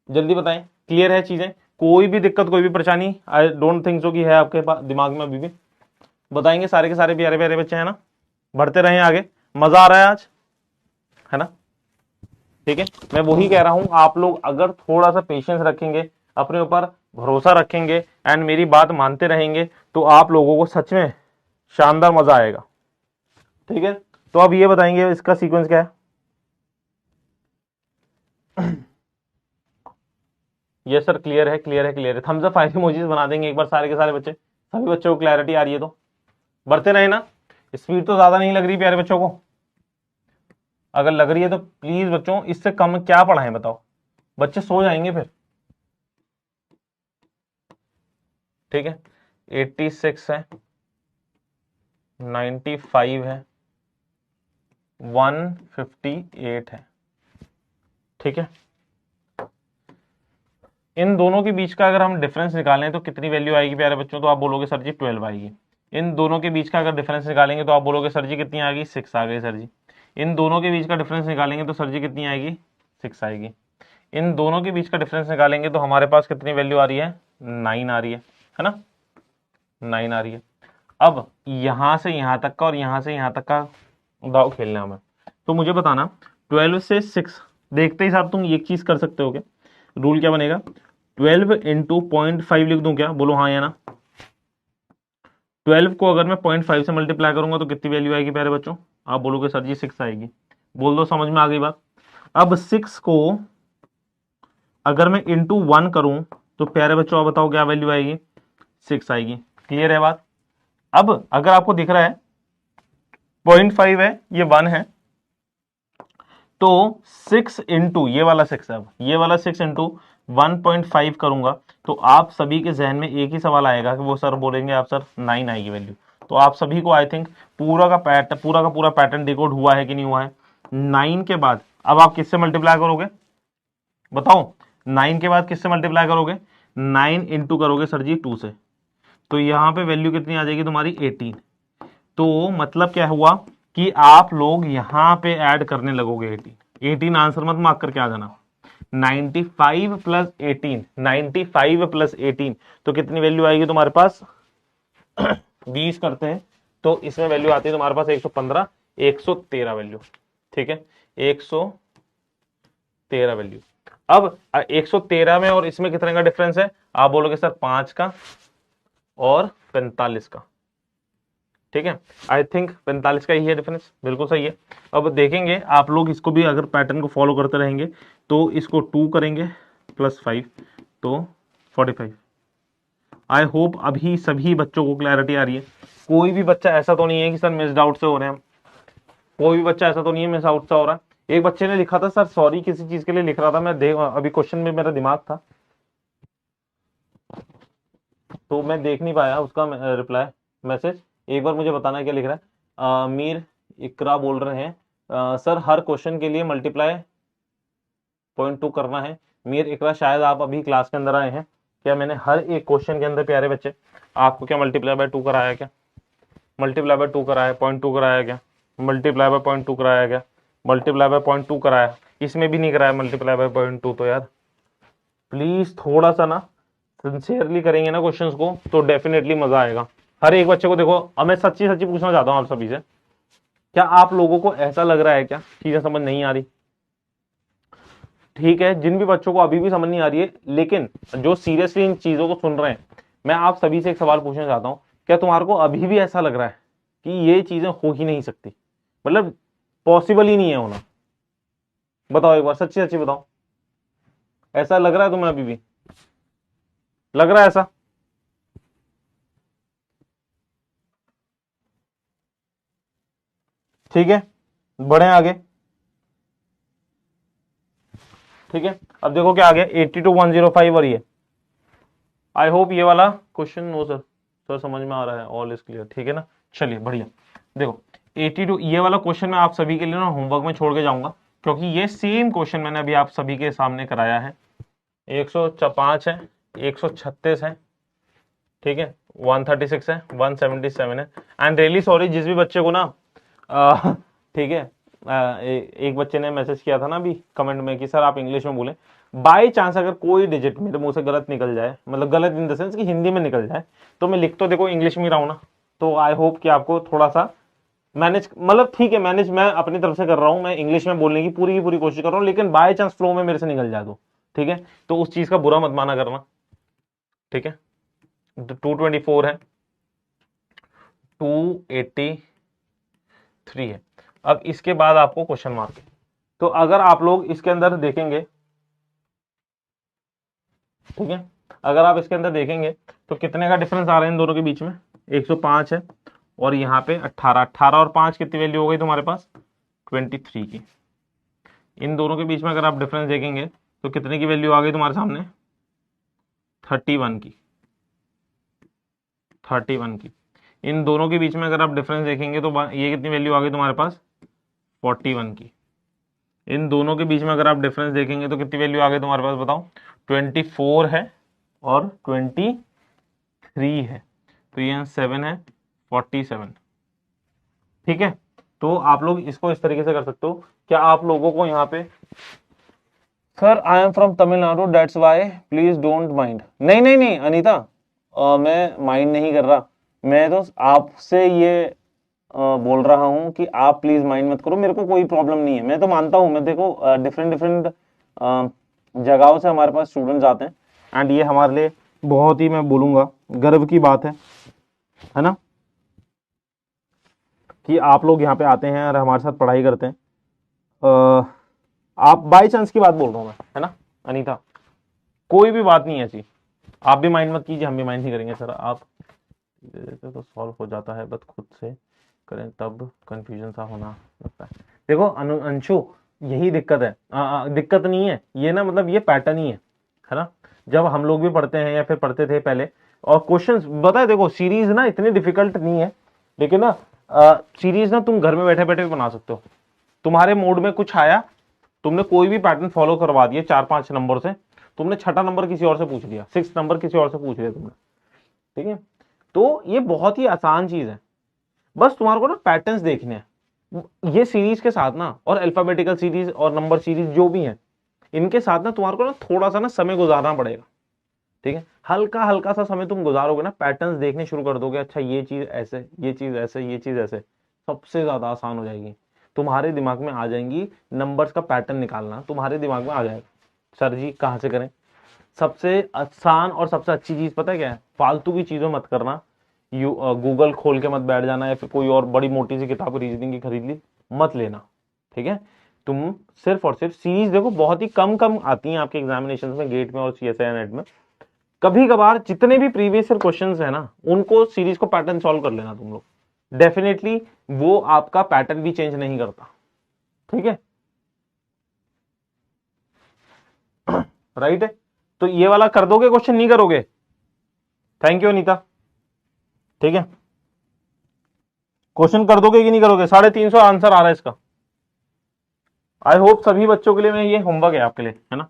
जल्दी बताएं। क्लियर है चीजें? कोई भी दिक्कत, कोई भी परेशानी? आई डोंट थिंक सो कि है आपके दिमाग में अभी भी। बताएंगे सारे के सारे प्यारे प्यारे बच्चे, है ना? बढ़ते रहे आगे, मजा आ रहा है आज, है ना? ठीक है, मैं वही कह रहा हूं, आप लोग अगर थोड़ा सा पेशेंस रखेंगे, अपने ऊपर भरोसा रखेंगे एंड मेरी बात मानते रहेंगे, तो आप लोगों को सच में शानदार मजा आएगा। ठीक है, तो अब ये बताएंगे इसका सीक्वेंस क्या है? ये सर क्लियर है, क्लियर है, क्लियर है। थम्स अप फाइव इमोजीज बना देंगे एक बार सारे के सारे बच्चे, सभी बच्चों को क्लैरिटी आ रही है तो बढ़ते रहे ना। स्पीड तो ज्यादा नहीं लग रही प्यारे बच्चों को? अगर लग रही है तो प्लीज बच्चों इससे कम क्या पढ़ाएं बताओ, बच्चे सो जाएंगे फिर। ठीक है, 86 है, 95 है, 158 है। ठीक है, इन दोनों के बीच का अगर हम डिफरेंस निकालें तो कितनी वैल्यू आएगी प्यारे बच्चों? तो आप बोलोगे सर जी 12 आएगी। इन दोनों के बीच का अगर डिफरेंस निकालेंगे तो आप बोलोगे सर जी कितनी आ गई? 6 आ गई सर जी। इन दोनों के बीच का डिफरेंस निकालेंगे तो सर जी कितनी आएगी? 6 आएगी। इन दोनों के बीच का डिफरेंस निकालेंगे तो हमारे पास कितनी वैल्यू आ रही है? 9 आ रही है ना? 9 आ रही है। अब यहां से यहां तक का और यहां से यहां तक का दाव खेलना हमें, तो मुझे बताना 12 से 6 देखते ही साहब तुम एक चीज कर सकते हो क्या? रूल क्या बनेगा? 12 इंटू 0.5 लिख दूं क्या? बोलो हाँ या ना। 12 को अगर मैं 0.5 से मल्टीप्लाई करूंगा तो कितनी वैल्यू आएगी प्यारे बच्चों? आप बोलोगे सर जी 6 आएगी। बोल दो, समझ में आ गई बात? अब 6 को अगर मैं इंटू 1 करूं तो प्यारे बच्चों आप बताओ क्या वैल्यू आएगी? 6 आएगी। क्लियर है बात? अब अगर आपको दिख रहा है 0.5 है, ये 1 है, तो 6 इंटू ये वाला 6 है, अब ये वाला 6 इंटू 1.5 करूंगा तो आप सभी के जहन में एक ही सवाल आएगा कि वो सर बोलेंगे आप सर 9 आएगी वैल्यू। तो आप सभी को आई थिंक पूरा का पूरा पैटर्न डिकोड हुआ है कि नहीं हुआ है? 9 के बाद अब आप किससे मल्टीप्लाई करोगे बताओ? 9 के बाद किससे मल्टीप्लाई करोगे? 9 इंटू करोगे सर जी 2 से, तो यहां पे वैल्यू कितनी आ जाएगी तुम्हारी? 18। तो मतलब क्या हुआ कि आप लोग यहां पे ऐड करने लगोगे 18 आंसर मत मार्क करके आ जाना। 95 प्लस 18, 95 प्लस 18 तो कितनी वैल्यू आएगी तुम्हारे पास? 20 करते हैं तो इसमें वैल्यू आती है तुम्हारे पास 115, 113 वैल्यू। ठीक है, 113 वैल्यू। अब 113 में और इसमें कितने का डिफरेंस है? आप बोलोगे सर 5 का और 45 का। ठीक है, आई थिंक 45 का ही है डिफरेंस, बिल्कुल सही है। अब देखेंगे आप लोग इसको भी अगर पैटर्न को फॉलो करते रहेंगे तो इसको 2 करेंगे प्लस 5 तो 45। आई होप अभी सभी बच्चों को क्लैरिटी आ रही है। कोई भी बच्चा ऐसा तो नहीं है कि सर मिस डाउट से हो रहे हैं, कोई भी बच्चा ऐसा तो नहीं है मिस आउट से हो रहा है। एक बच्चे ने लिखा था सर सॉरी किसी चीज के लिए लिख रहा था, मैं देख अभी क्वेश्चन में मेरा दिमाग था तो मैं देख नहीं पाया उसका रिप्लाई मैसेज। एक बार मुझे बताना क्या लिख रहा है? मीर इकरा बोल रहे हैं सर हर क्वेश्चन के लिए मल्टीप्लाई 0.2 करना है। मीर इकरा शायद आप अभी क्लास के अंदर आए हैं क्या मैंने हर एक क्वेश्चन के अंदर प्यारे बच्चे आपको क्या मल्टीप्लाई बाय 2 कराया, क्या मल्टीप्लाई बाय 2 कराया, 0.2 कराया, क्या मल्टीप्लाई बाय 0.2 कराया, क्या मल्टीप्लाई बाय 0.2 कराया, इसमें भी नहीं कराया मल्टीप्लाई बाय 0.2। तो यार प्लीज थोड़ा सा ना सिंसियरली करेंगे ना क्वेश्चंस को तो डेफिनेटली मजा आएगा। हर एक बच्चे को देखो, अब मैं सच्ची सच्ची पूछना चाहता हूं आप सभी से, क्या आप लोगों को ऐसा लग रहा है क्या चीजें समझ नहीं आ रही? ठीक है, जिन भी बच्चों को अभी भी समझ नहीं आ रही है, लेकिन जो सीरियसली इन चीजों को सुन रहे हैं, मैं आप सभी से एक सवाल पूछना चाहता हूं, क्या तुम्हारे को अभी भी ऐसा लग रहा है कि ये चीजें हो ही नहीं सकती, मतलब पॉसिबल ही नहीं है होना? बताओ एक बार, सच्ची सच्ची बताओ, ऐसा लग रहा है तुम्हें अभी भी? लग रहा है ऐसा? ठीक है, बढ़े आगे। ठीक है, अब देखो क्या आ गया, 82,105 और ये आई होप ये वाला क्वेश्चन नो सर, सर समझ में आ रहा है, ऑल इज क्लियर, ठीक है ना? चलिए बढ़िया। देखो 82 ये वाला क्वेश्चन मैं आप सभी के लिए ना होमवर्क में छोड़ के जाऊंगा, क्योंकि ये सेम क्वेश्चन मैंने अभी आप सभी के सामने कराया है। 105 है, 136 है, ठीक है, 136 है, 177 है। एंड रियली सॉरी जिस भी बच्चे को ना ठीक है, एक बच्चे ने मैसेज किया था ना अभी कमेंट में कि सर आप इंग्लिश में बोलें, बाय चांस अगर कोई डिजिट मेरे मुंह से गलत निकल जाए, मतलब गलत इन द सेंस कि हिंदी में निकल जाए, तो मैं लिख तो देखो इंग्लिश में ही रहा हूं ना, तो आई होप कि आपको थोड़ा सा मैनेज, मतलब ठीक है मैनेज मैं अपनी तरफ से कर रहा हूं, मैं इंग्लिश में बोलने की पूरी कोशिश कर रहा हूं, लेकिन बाय चांस फ्लो में मेरे से निकल जाए तो ठीक है, तो उस चीज का बुरा मत माना करना, ठीक है? 224 है, 283 है। अब इसके बाद आपको क्वेश्चन मार्क है, तो अगर आप लोग इसके अंदर देखेंगे, ठीक है, अगर आप इसके अंदर देखेंगे तो कितने का डिफरेंस आ रहा है इन दोनों के बीच में? 105 है और यहाँ पे 18, 18 और 5 कितनी वैल्यू हो गई तुम्हारे पास? 23 की। इन दोनों के बीच में अगर आप डिफरेंस देखेंगे तो कितने की वैल्यू आ गई तुम्हारे सामने? 31 की, 31 की। इन दोनों के बीच में अगर आप डिफरेंस देखेंगे तो ये कितनी वैल्यू आ गई तुम्हारे पास? 41 की। इन दोनों के बीच में अगर आप डिफरेंस देखेंगे तो कितनी वैल्यू आ गई तुम्हारे पास बताओ? 24 है और 23 है, तो ये 7 है, 47। ठीक है, तो आप लोग इसको इस तरीके से कर सकते हो। क्या आप लोगों को यहाँ पे, sir I am from Tamil Nadu that's why please don't mind, नहीं नहीं नहीं अनीता, मैं माइंड नहीं कर रहा, मैं तो आपसे ये बोल रहा हूं कि आप प्लीज माइंड मत करो, मेरे को कोई प्रॉब्लम नहीं है, मैं तो मानता हूं, मैं देखो डिफरेंट डिफरेंट जगहों से हमारे पास स्टूडेंट्स आते हैं, एंड ये हमारे लिए बहुत ही, मैं बोलूंगा, गर्व की बात है ना, कि आप लोग यहाँ पे आते हैं और हमारे साथ पढ़ाई करते हैं। आप बाई चांस की बात बोल रहा हूं मैं, है ना अनीता, कोई भी बात नहीं है ऐसी, आप भी माइंड मत कीजिए, हम भी माइंड नहीं करेंगे सर, आप तो सॉल्व हो जाता है, बस खुद से करें तब कंफ्यूजन सा होना लगता है। देखो अंशु, यही दिक्कत है, दिक्कत नहीं है ये ना, मतलब ये पैटर्न ही है ना, जब हम लोग भी पढ़ते हैं या फिर पढ़ते थे पहले, और क्वेश्चंस बताए, देखो सीरीज ना इतनी डिफिकल्ट नहीं है, लेकिन ना सीरीज ना तुम घर में बैठे बैठे भी बना सकते हो, तुम्हारे मूड में कुछ आया, तुमने कोई भी पैटर्न फॉलो करवा दिए 4-5 नंबर से, तुमने छठा नंबर किसी और से पूछ लिया, 6 नंबर किसी और से पूछ लिया तुमने, ठीक है, तो ये बहुत ही आसान चीज है, बस तुम्हारे को ना पैटर्न्स देखने हैं, ये सीरीज के साथ ना, और अल्फाबेटिकल सीरीज और नंबर सीरीज जो भी है, इनके साथ ना तुम्हारे को ना थोड़ा सा ना समय गुजारना पड़ेगा, ठीक है, हल्का हल्का सा समय तुम गुजारोगे ना, पैटर्न्स देखने शुरू कर दोगे, अच्छा ये चीज ऐसे, ये चीज ऐसे, ये चीज ऐसे, सबसे ज्यादा आसान हो जाएगी, तुम्हारे दिमाग में आ जाएंगी, नंबर्स का पैटर्न निकालना तुम्हारे दिमाग में आ जाएगा। सर जी कहां से करें? सबसे आसान और सबसे अच्छी चीज पता है क्या है? फालतू की चीजों मत करना, गूगल खोल के मत बैठ जाना, या फिर कोई और बड़ी मोटी सी किताब रीजनिंग की खरीद ली मत लेना, ठीक है, तुम सिर्फ और सिर्फ सीरीज देखो, बहुत ही कम कम आती हैं आपके एग्जामिनेशन में, गेट में और CSIR नेट में, कभी कभार जितने भी प्रीवियस ईयर क्वेश्चंस है ना, उनको सीरीज को पैटर्न सॉल्व कर लेना तुम लोग, डेफिनेटली वो आपका पैटर्न भी चेंज नहीं करता, ठीक है, राइट है, तो ये वाला कर दोगे क्वेश्चन, नहीं करोगे? थैंक यू अनीता, ठीक है, क्वेश्चन कर दोगे कि नहीं करोगे? 350 आंसर आ रहा है इसका, आई होप सभी बच्चों के लिए मैं, ये होमवर्क है आपके लिए, है ना,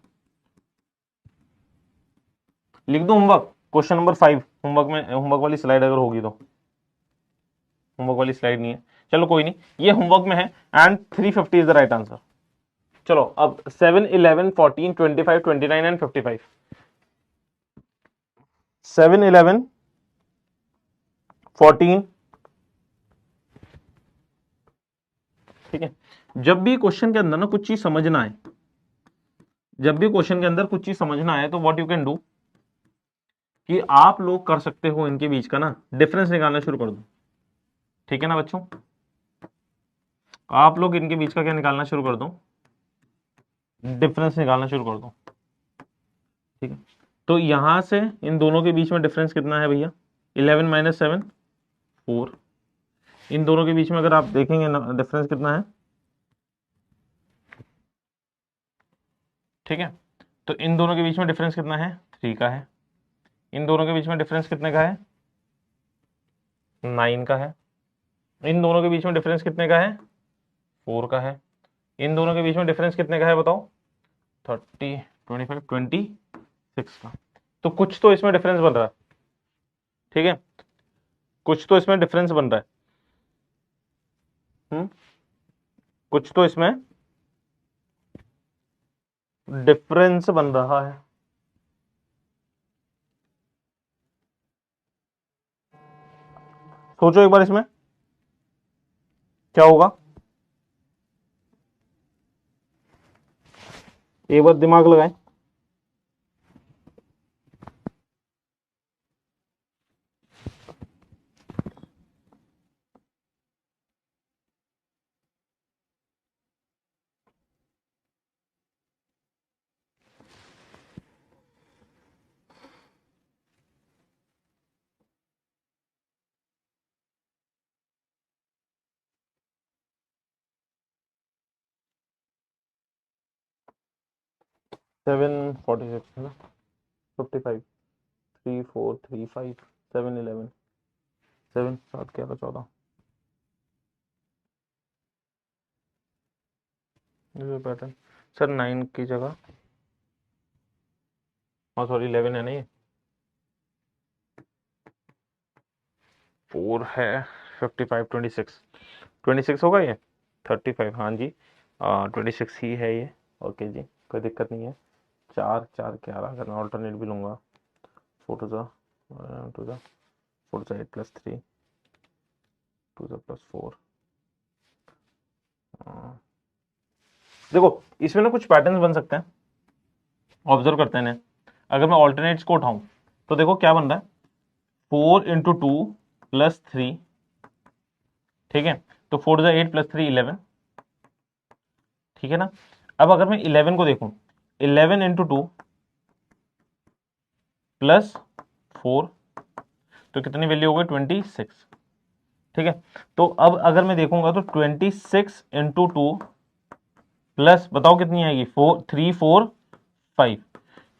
लिख दो होमवर्क, क्वेश्चन नंबर 5 होमवर्क में, होमवर्क वाली स्लाइड अगर होगी तो, होमवर्क वाली स्लाइड नहीं है, चलो कोई नहीं, ये होमवर्क में है। And 350 is the right answer. चलो अब 7, 11, 14, 25, 29 एंड 55। 7, 11, 14, ठीक है। जब भी क्वेश्चन के अंदर ना कुछ चीज समझना है, जब भी क्वेश्चन के अंदर कुछ चीज समझना है, तो व्हाट यू कैन डू कि आप लोग कर सकते हो इनके बीच का ना डिफरेंस निकालना शुरू कर दो। ठीक है ना बच्चों, आप लोग इनके बीच का क्या निकालना शुरू कर दो, डिफरेंस निकालना शुरू कर दो। ठीक है, तो यहां से इन दोनों के बीच में डिफरेंस कितना है भैया, 11 माइनस 7 4। इन दोनों के बीच में अगर आप देखेंगे डिफरेंस कितना है, ठीक है, तो इन दोनों के बीच में डिफरेंस कितना है, 3 का है। इन दोनों के बीच में डिफरेंस कितने का है, 9 का है। इन दोनों के बीच में डिफरेंस कितने का है, 4 का है। इन दोनों के बीच में डिफरेंस कितने का है बताओ, 30, 25, 26 का। तो कुछ तो इसमें डिफरेंस बन रहा है, ठीक है, कुछ तो इसमें डिफरेंस बन रहा है। कुछ तो इसमें डिफरेंस बन रहा है। सोचो एक बार इसमें क्या होगा, एक बार दिमाग लगाएं। सेवन 46 है ना, 55, 3 4 3 5 7 11 7 7 11 14 पैटर्न सर 9 की जगह, हाँ सॉरी 11 है ना, ये 4 है, 55 26 होगा ये, 35 हाँ जी, 26 ही है ये। ओके जी, कोई दिक्कत नहीं है। 4 4 11 अगर मैं ऑल्टरनेट भी लूँगा, 4 टू ज़ा 4 टू 8 प्लस 3 2 ज़ा प्लस 4। देखो इसमें ना कुछ पैटर्न्स बन सकते हैं, ऑब्जर्व करते हैं। अगर मैं ऑल्टरनेट्स को उठाऊं तो देखो क्या बन रहा है, 4 इंटू 2 प्लस 3, ठीक है, तो 4 ज़ा 8 प्लस 3 11, ठीक है ना। अब अगर मैं 11 को देखूं, 11 इंटू 2 प्लस 4, तो कितनी वैल्यू हो गई, 26, ठीक है। तो अब अगर मैं देखूंगा तो 26 इंटू 2 प्लस बताओ कितनी आएगी, 4 3 4 5,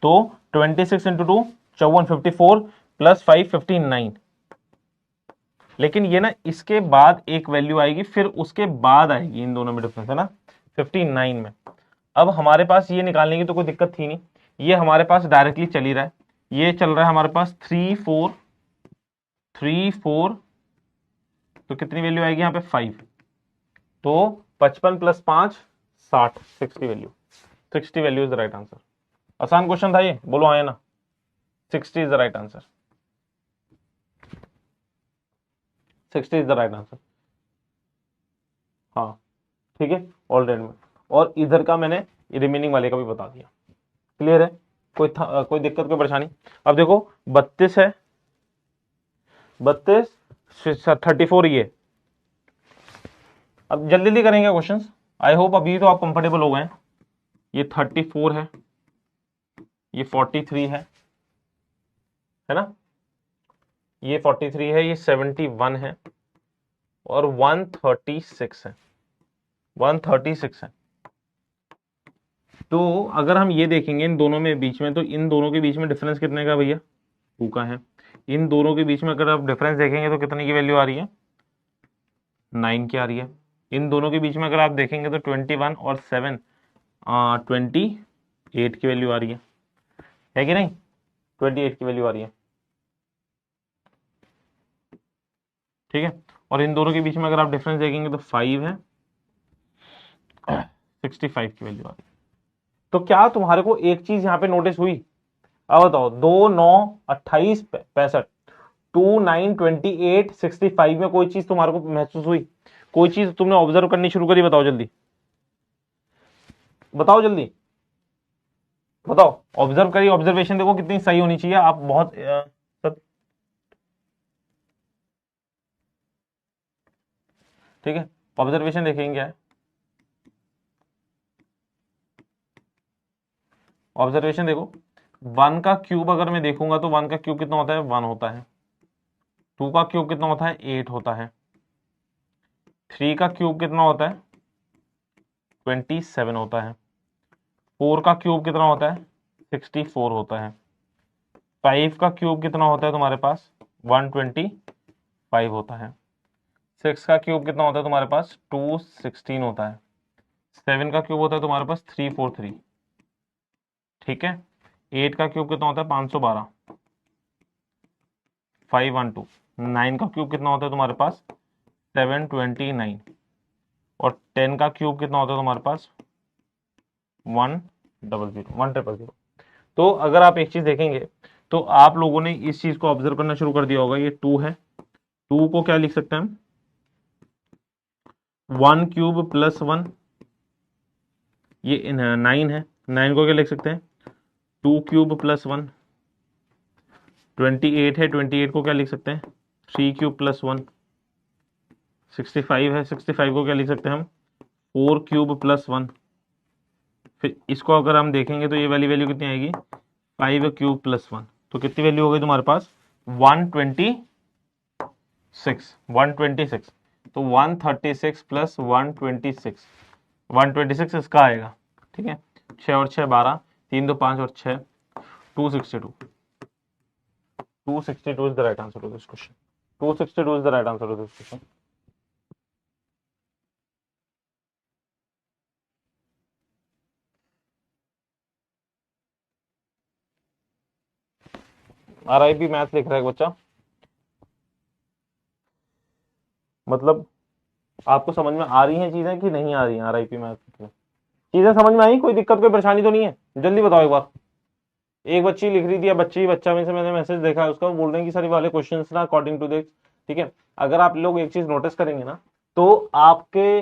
तो 26 इंटू 2 54, 54 प्लस 5 59। लेकिन ये ना इसके बाद एक वैल्यू आएगी, फिर उसके बाद आएगी, इन दोनों में डिफरेंस है ना 59 में। अब हमारे पास ये निकालने की तो कोई दिक्कत थी नहीं, ये हमारे पास डायरेक्टली चल ही रहा है। ये चल रहा है हमारे पास 3 4 3 4, तो कितनी वैल्यू आएगी यहाँ पे 5, तो 55 plus 5 60, 60 value, 60 value is the right answer. आसान क्वेश्चन था ये, बोलो आए ना, 60 is the right answer, 60 is the right answer. हाँ ठीक है, ऑलरेडी में, और इधर का मैंने रिमेनिंग वाले का भी बता दिया। क्लियर है, कोई दिक्कत कोई परेशानी। अब देखो 32 है, 32 34 ये। अब जल्दी जल्दी करेंगे क्वेश्चंस, आई होप अभी तो आप कंफर्टेबल हो गए हैं। ये 34 है, ये 43 है ना, ये 43 है, ये 71 है, और 136 है, 136 है। तो अगर हम ये देखेंगे इन दोनों में बीच में, तो इन दोनों के बीच में डिफरेंस कितने का भैया, 2 का है। इन दोनों के बीच में अगर आप डिफरेंस देखेंगे तो कितने की वैल्यू आ रही है, 9 की आ रही है। इन दोनों के बीच में अगर आप देखेंगे तो 21 और 7 28 की वैल्यू आ रही है कि नहीं। 28 की वैल्यू आ रही है, ठीक है। और इन दोनों के बीच में अगर आप डिफरेंस देखेंगे तो 5 है, 65 की वैल्यू आ रही है। तो क्या तुम्हारे को एक चीज यहां पे नोटिस हुई? अब बताओ, 2 9 28 65, 2 9 28 65 में कोई चीज तुम्हारे को महसूस हुई? कोई चीज तुमने ऑब्जर्व करनी शुरू करी? बताओ जल्दी, बताओ जल्दी, बताओ। ऑब्जर्व करिए, ऑब्जर्वेशन देखो कितनी सही होनी चाहिए। आप बहुत ठीक है, ऑब्जर्वेशन देखेंगे क्या है? ऑब्जर्वेशन देखो, 1 का क्यूब अगर मैं देखूंगा तो 1 का क्यूब कितना होता है? 1 होता है। 2 का क्यूब कितना होता है? 8 होता है। 3 का क्यूब कितना होता है? 27 होता है। 4 का क्यूब कितना होता है? 64 होता है। 5 का क्यूब कितना होता है तुम्हारे पास? 125 होता है। 6 का क्यूब कितना होता है तुम्हारे पास? 216 होता है। 7 का क्यूब होता है तुम्हारे पास? 343, ठीक है। 8 का क्यूब कितना होता है? 512, 512। 9 का क्यूब कितना होता है तुम्हारे पास? 729। और 10 का क्यूब कितना होता है तुम्हारे पास? 100, तो अगर आप एक चीज देखेंगे तो आप लोगों ने इस चीज को ऑब्जर्व करना शुरू कर दिया होगा। ये 2 है, 2 को क्या लिख सकते हैं हम? 1 क्यूब प्लस 1, ये 9 है। 9 को क्या लिख सकते हैं? 2 क्यूब प्लस 1। 28 है, 28 को क्या लिख सकते हैं? 3 क्यूब प्लस 1। 65 है, 65 को क्या लिख सकते हैं हम? 4 क्यूब प्लस 1। फिर इसको अगर हम देखेंगे तो ये वाली वैल्यू कितनी आएगी? 5 क्यूब प्लस 1। तो कितनी वैल्यू हो गई तुम्हारे पास? 126, 126। तो 136 प्लस 126, 126 इसका आएगा, ठीक है। 6 और 6 12, 3 2 5 और 6, 262। 262 is the right answer to this question. 262 is the right answer to this question. RIP math लिख रहा है बच्चा, मतलब आपको समझ में आ रही हैं चीजें कि नहीं आ रही हैं? आरआईपी मैथ चीजें समझ में आई? कोई दिक्कत, कोई परेशानी तो नहीं है? जल्दी बताओ एक बार। एक बच्ची लिख रही थी, या बच्ची बच्चा में से मैंने मैसेज देखा है उसका, बोल रहे हैं कि सर वाले क्वेश्चंस ना अकॉर्डिंग टू दिस, ठीक है। अगर आप लोग एक चीज नोटिस करेंगे ना, तो आपके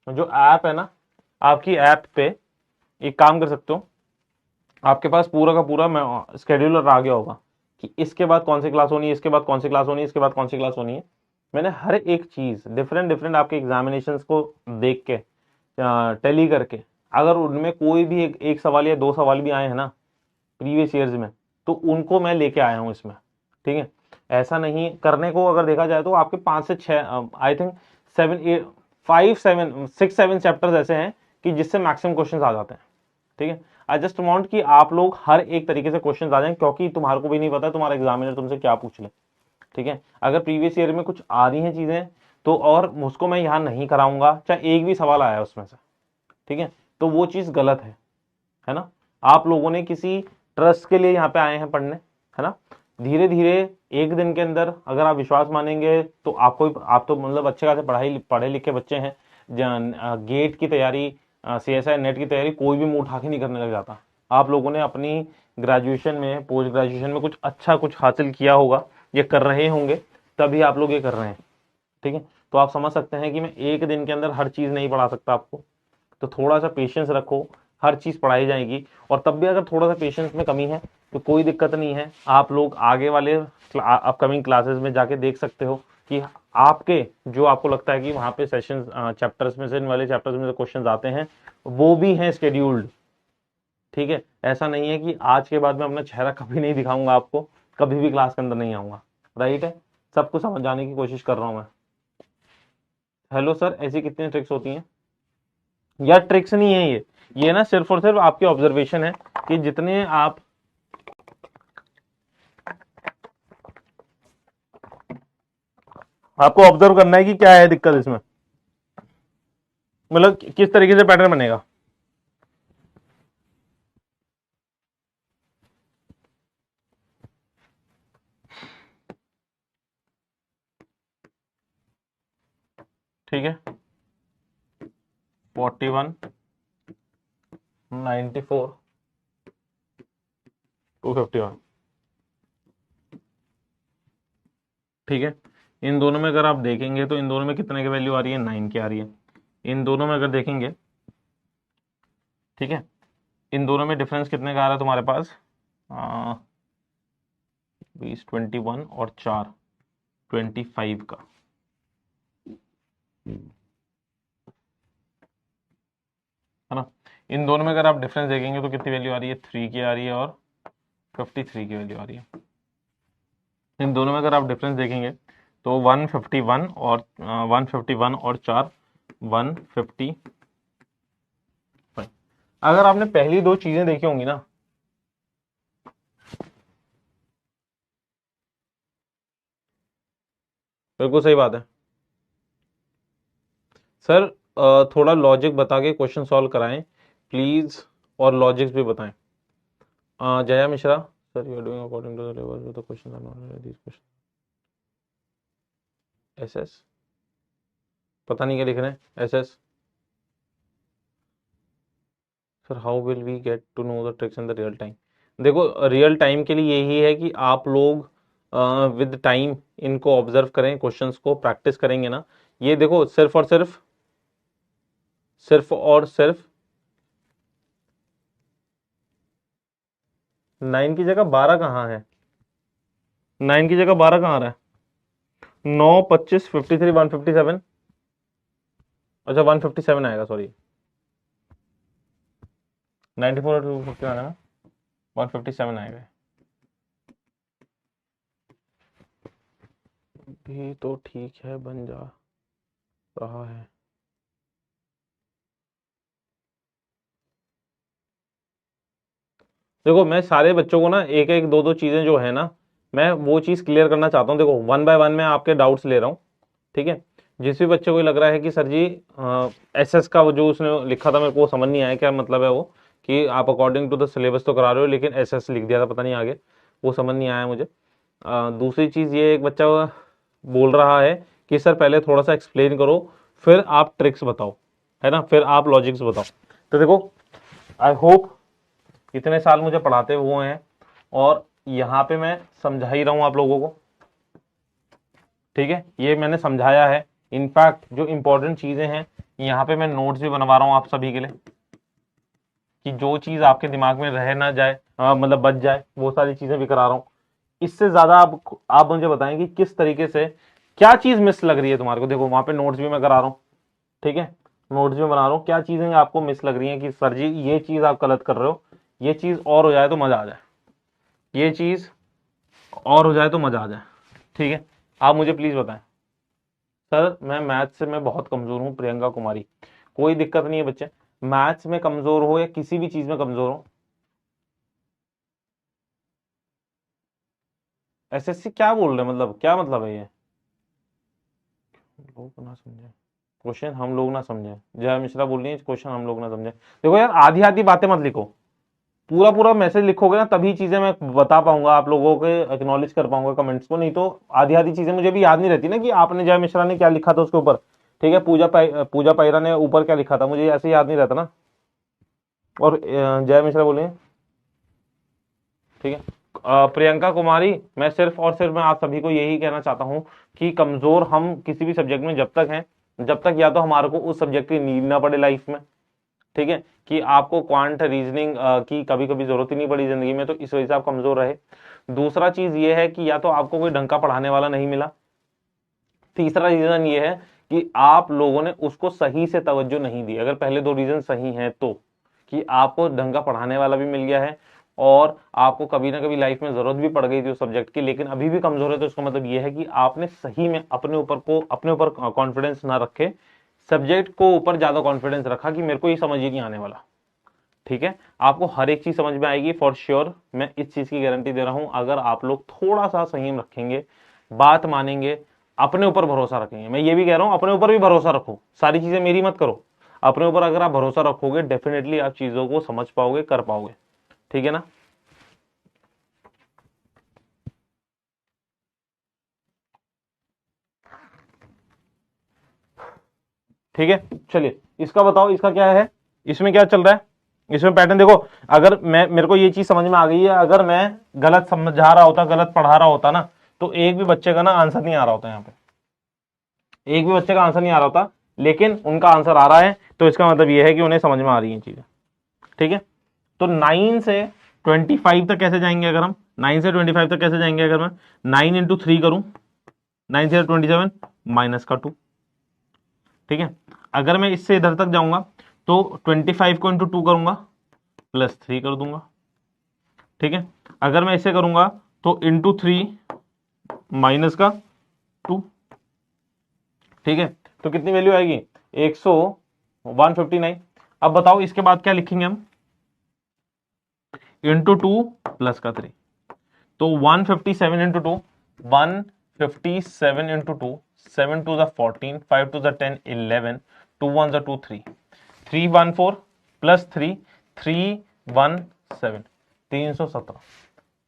जो ऐप है ना, आपकी ऐप पे एक काम कर सकते हो, आपके पास पूरा का पूरा स्केड्यूलर आ गया होगा कि इसके बाद कौन सी क्लास होनी है, इसके बाद कौन सी क्लास होनी है, इसके बाद कौन सी क्लास होनी है। मैंने हर एक चीज डिफरेंट डिफरेंट आपके एग्जामिनेशंस को देख के टैली करके, अगर उनमें कोई भी एक सवाल या 2 सवाल भी आए हैं ना प्रीवियस ईयर्स में, तो उनको मैं लेके आया हूं इसमें, ठीक है। ऐसा नहीं करने को अगर देखा जाए तो आपके 5 से 6, आई थिंक 7 8 5 7 6 7 चैप्टर्स ऐसे हैं कि जिससे मैक्सिमम क्वेश्चंस आ जाते हैं, ठीक है। आई जस्ट वांट कि आप लोग हर एक तरीके से क्वेश्चंस आ जाएं, क्योंकि तुम्हारे को भी नहीं पता तुम्हारा एग्जामिनर तुमसे क्या पूछ ले, ठीक है। अगर प्रीवियस ईयर में कुछ आ रही हैं चीजें तो, और उसको मैं यहां नहीं कराऊंगा, चाहे एक भी सवाल आया उसमें से, ठीक है, तो वो चीज गलत है ना। आप लोगों ने किसी ट्रस्ट के लिए यहाँ पे आए हैं पढ़ने, है ना। धीरे धीरे एक दिन के अंदर अगर आप विश्वास मानेंगे तो आप तो मतलब अच्छे खासे पढ़े लिखे बच्चे हैं। गेट की तैयारी, सीएसआई नेट की तैयारी कोई भी मुंह उठा के नहीं करने लग जाता। आप लोगों ने अपनी ग्रेजुएशन में, पोस्ट ग्रेजुएशन में कुछ अच्छा कुछ हासिल किया होगा, ये कर रहे होंगे, तभी आप लोग ये कर रहे हैं, ठीक है। तो आप समझ सकते हैं कि मैं एक दिन के अंदर हर चीज नहीं पढ़ा सकता आपको, तो थोड़ा सा पेशेंस रखो, हर चीज पढ़ाई जाएगी। और तब भी अगर थोड़ा सा पेशेंस में कमी है तो कोई दिक्कत नहीं है, आप लोग आगे वाले अपकमिंग क्लासेस में जाके देख सकते हो कि आपके जो आपको लगता है कि वहां पे सेशन चैप्टर्स में से, इन वाले चैप्टर्स में से क्वेश्चन आते हैं, वो भी हैं शेड्यूल्ड, ठीक है। ऐसा नहीं है कि आज के बाद मैं अपना चेहरा कभी नहीं दिखाऊंगा आपको, कभी भी क्लास के अंदर नहीं आऊंगा, राइट है। सबको समझाने की कोशिश कर रहा हूं मैं। हेलो सर, ऐसी कितनी ट्रिक्स होती हैं? या ट्रिक्स नहीं है ये ना सिर्फ और सिर्फ आपकी ऑब्जर्वेशन है कि जितने आपको ऑब्जर्व करना है कि क्या है दिक्कत इसमें, मतलब किस तरीके से पैटर्न बनेगा। ठीक है, 41, 94, 251। ठीक है, इन दोनों में अगर आप देखेंगे तो इन दोनों में कितने की वैल्यू आ रही है, 9 की आ रही है। इन दोनों में अगर देखेंगे, ठीक है, इन दोनों में डिफरेंस कितने का आ रहा है तुम्हारे पास, 20, 21 और 4, 25 का। है ना, इन दोनों में अगर आप डिफरेंस देखेंगे तो कितनी वैल्यू आ रही है, 3 की आ रही है और 53 की वैल्यू आ रही है। इन दोनों में अगर आप डिफरेंस देखेंगे तो 151 और 151 और 4, 150। अगर आपने पहली दो चीजें देखी होंगी ना, बिल्कुल सही बात है सर। थोड़ा लॉजिक बता के क्वेश्चन सॉल्व कराएं प्लीज, और लॉजिक्स भी बताएं। Jaya Mishra, sir you are doing according to the level the question are not this question. SS, पता नहीं क्या लिख रहे हैं SS. Sir how will we get to know the tricks in the real time. देखो रियल टाइम के लिए यही है कि आप लोग विद टाइम इनको ऑब्जर्व करें, क्वेश्चंस को प्रैक्टिस करेंगे ना। ये देखो सिर्फ और सिर्फ, सिर्फ और सिर्फ 9 की जगह 12 कहाँ है, 9 की जगह 12 कहाँ आ रहा है, 9, 25, 53, 157। अच्छा 157 आएगा, सॉरी 94 और 250 आएगा ना, 157 आएगा। भी तो ठीक है, बन जा रहा है। देखो मैं सारे बच्चों को ना एक एक दो दो चीजें जो है ना, मैं वो चीज क्लियर करना चाहता हूँ। देखो वन बाय वन मैं आपके डाउट्स ले रहा हूँ, ठीक है। जिस भी बच्चे को लग रहा है कि सर जी एसएस का वो जो उसने लिखा था मेरे को समझ नहीं आया क्या मतलब है वो, कि आप अकॉर्डिंग टू द सिलेबस तो करा रहे हो लेकिन एसएस लिख दिया था पता नहीं आगे, वो समझ नहीं आया मुझे। दूसरी चीज ये, एक बच्चा बोल रहा है कि सर पहले थोड़ा सा एक्सप्लेन करो फिर आप ट्रिक्स बताओ, है ना, फिर आप लॉजिक्स बताओ। तो देखो आई होप इतने साल मुझे पढ़ाते हुए हैं और यहाँ पे मैं समझा ही रहा हूं आप लोगों को, ठीक है, ये मैंने समझाया है। इनफैक्ट जो इंपॉर्टेंट चीजें हैं यहाँ पे मैं नोट्स भी बनवा रहा हूं आप सभी के लिए, कि जो चीज आपके दिमाग में रह ना जाए, मतलब बच जाए, वो सारी चीजें भी करा रहा हूं। इससे ज्यादा आप मुझे बताएं कि किस तरीके से क्या चीज मिस लग रही है तुम्हारे को। देखो वहां पे नोट्स भी मैं करा रहा हूँ, ठीक है, नोट्स भी बना रहा हूँ। क्या चीजें आपको मिस लग रही हैं कि सर जी ये चीज आप गलत कर रहे हो, ये चीज और हो जाए तो मजा आ जाए, ये चीज और हो जाए तो मजा आ जाए, ठीक है, आप मुझे प्लीज बताएं। सर मैं मैथ्स से मैं बहुत कमजोर हूं प्रियंका कुमारी। कोई दिक्कत नहीं है बच्चे, मैथ्स में कमजोर हो या किसी भी चीज में कमजोर हो, एसएससी क्या बोल रहे हैं, मतलब क्या मतलब है ये, लोग ना समझे क्वेश्चन, हम लोग ना समझे। जया मिश्रा बोल रही है क्वेश्चन हम लोग ना समझे। देखो यार आधी आधी बातें मत लिखो, पूरा पूरा मैसेज लिखोगे ना तभी चीजें मैं बता पाऊंगा आप लोगों के, एक्नॉलेज कर पाऊंगा कमेंट्स को। नहीं तो आधी आधी चीजें मुझे भी याद नहीं रहती ना, कि आपने जय मिश्रा ने क्या लिखा था उसके ऊपर, ठीक है, पूजा पायरा ने ऊपर क्या लिखा था, मुझे ऐसे याद नहीं रहता ना। और जय मिश्रा बोले, ठीक है, प्रियंका कुमारी, मैं सिर्फ और सिर्फ मैं आप सभी को यही कहना चाहता हूं कि कमजोर हम किसी भी सब्जेक्ट में जब तक हैं, जब तक या तो हमारे को उस सब्जेक्ट की नीड ना पड़े लाइफ में, ठीक है, कि आपको क्वांट रीजनिंग की कभी कभी जरूरत ही नहीं पड़ी जिंदगी में, तो इस वजह से आप कमजोर रहे। दूसरा चीज ये है कि या तो आपको कोई ढंग का पढ़ाने वाला नहीं मिला। तीसरा रीजन ये है कि आप लोगों ने उसको सही से तवज्जो नहीं दी। अगर पहले दो रीजन सही हैं तो, कि आपको ढंग का पढ़ाने वाला भी मिल गया है और आपको कभी ना कभी लाइफ में जरूरत भी पड़ गई थी उस सब्जेक्ट की, लेकिन अभी भी कमजोर है, तो इसका मतलब यह है कि आपने सही में अपने ऊपर कॉन्फिडेंस ना रखे, सब्जेक्ट को ऊपर ज्यादा कॉन्फिडेंस रखा कि मेरे को ये समझ ही नहीं आने वाला, ठीक है। आपको हर एक चीज समझ में आएगी फॉर श्योर, मैं इस चीज की गारंटी दे रहा हूं। अगर आप लोग थोड़ा सा संयम रखेंगे, बात मानेंगे, अपने ऊपर भरोसा रखेंगे, मैं ये भी कह रहा हूं अपने ऊपर भी भरोसा रखो, सारी चीजें मेरी मत करो, अपने ऊपर अगर आप भरोसा रखोगे डेफिनेटली आप चीजों को समझ पाओगे, कर पाओगे, ठीक है ना। ठीक है, चलिए इसका बताओ, इसका क्या है, इसमें क्या चल रहा है, इसमें पैटर्न देखो। अगर मैं, मेरे को ये चीज समझ में आ गई है, अगर मैं गलत समझा रहा होता, गलत पढ़ा रहा होता ना, तो एक भी बच्चे का ना आंसर नहीं आ रहा होता, यहाँ पे एक भी बच्चे का आंसर नहीं आ रहा होता, लेकिन उनका आंसर आ रहा है, तो इसका मतलब ये है कि उन्हें समझ में आ रही है चीजें। ठीक है, तो 9 से 25 तक कैसे जाएंगे, अगर हम 9 से 25 तक कैसे जाएंगे, अगर मैं 9 इंटू 3 करूं, 9 से 27 माइनस का 2। ठीक है, अगर मैं इससे इधर तक जाऊंगा तो 25 को इंटू 2 करूंगा, प्लस 3 कर दूंगा। ठीक है, अगर मैं इसे करूंगा तो इंटू 3 माइनस का 2। ठीक है, तो कितनी वैल्यू आएगी, 159। अब बताओ इसके बाद क्या लिखेंगे हम, इंटू 2 प्लस का 3, तो 157 into 2, 157 into 2, 7 to the 14, 5 to the 10, 11, 2 1 the 2 3, 314 plus 3, 317, 317,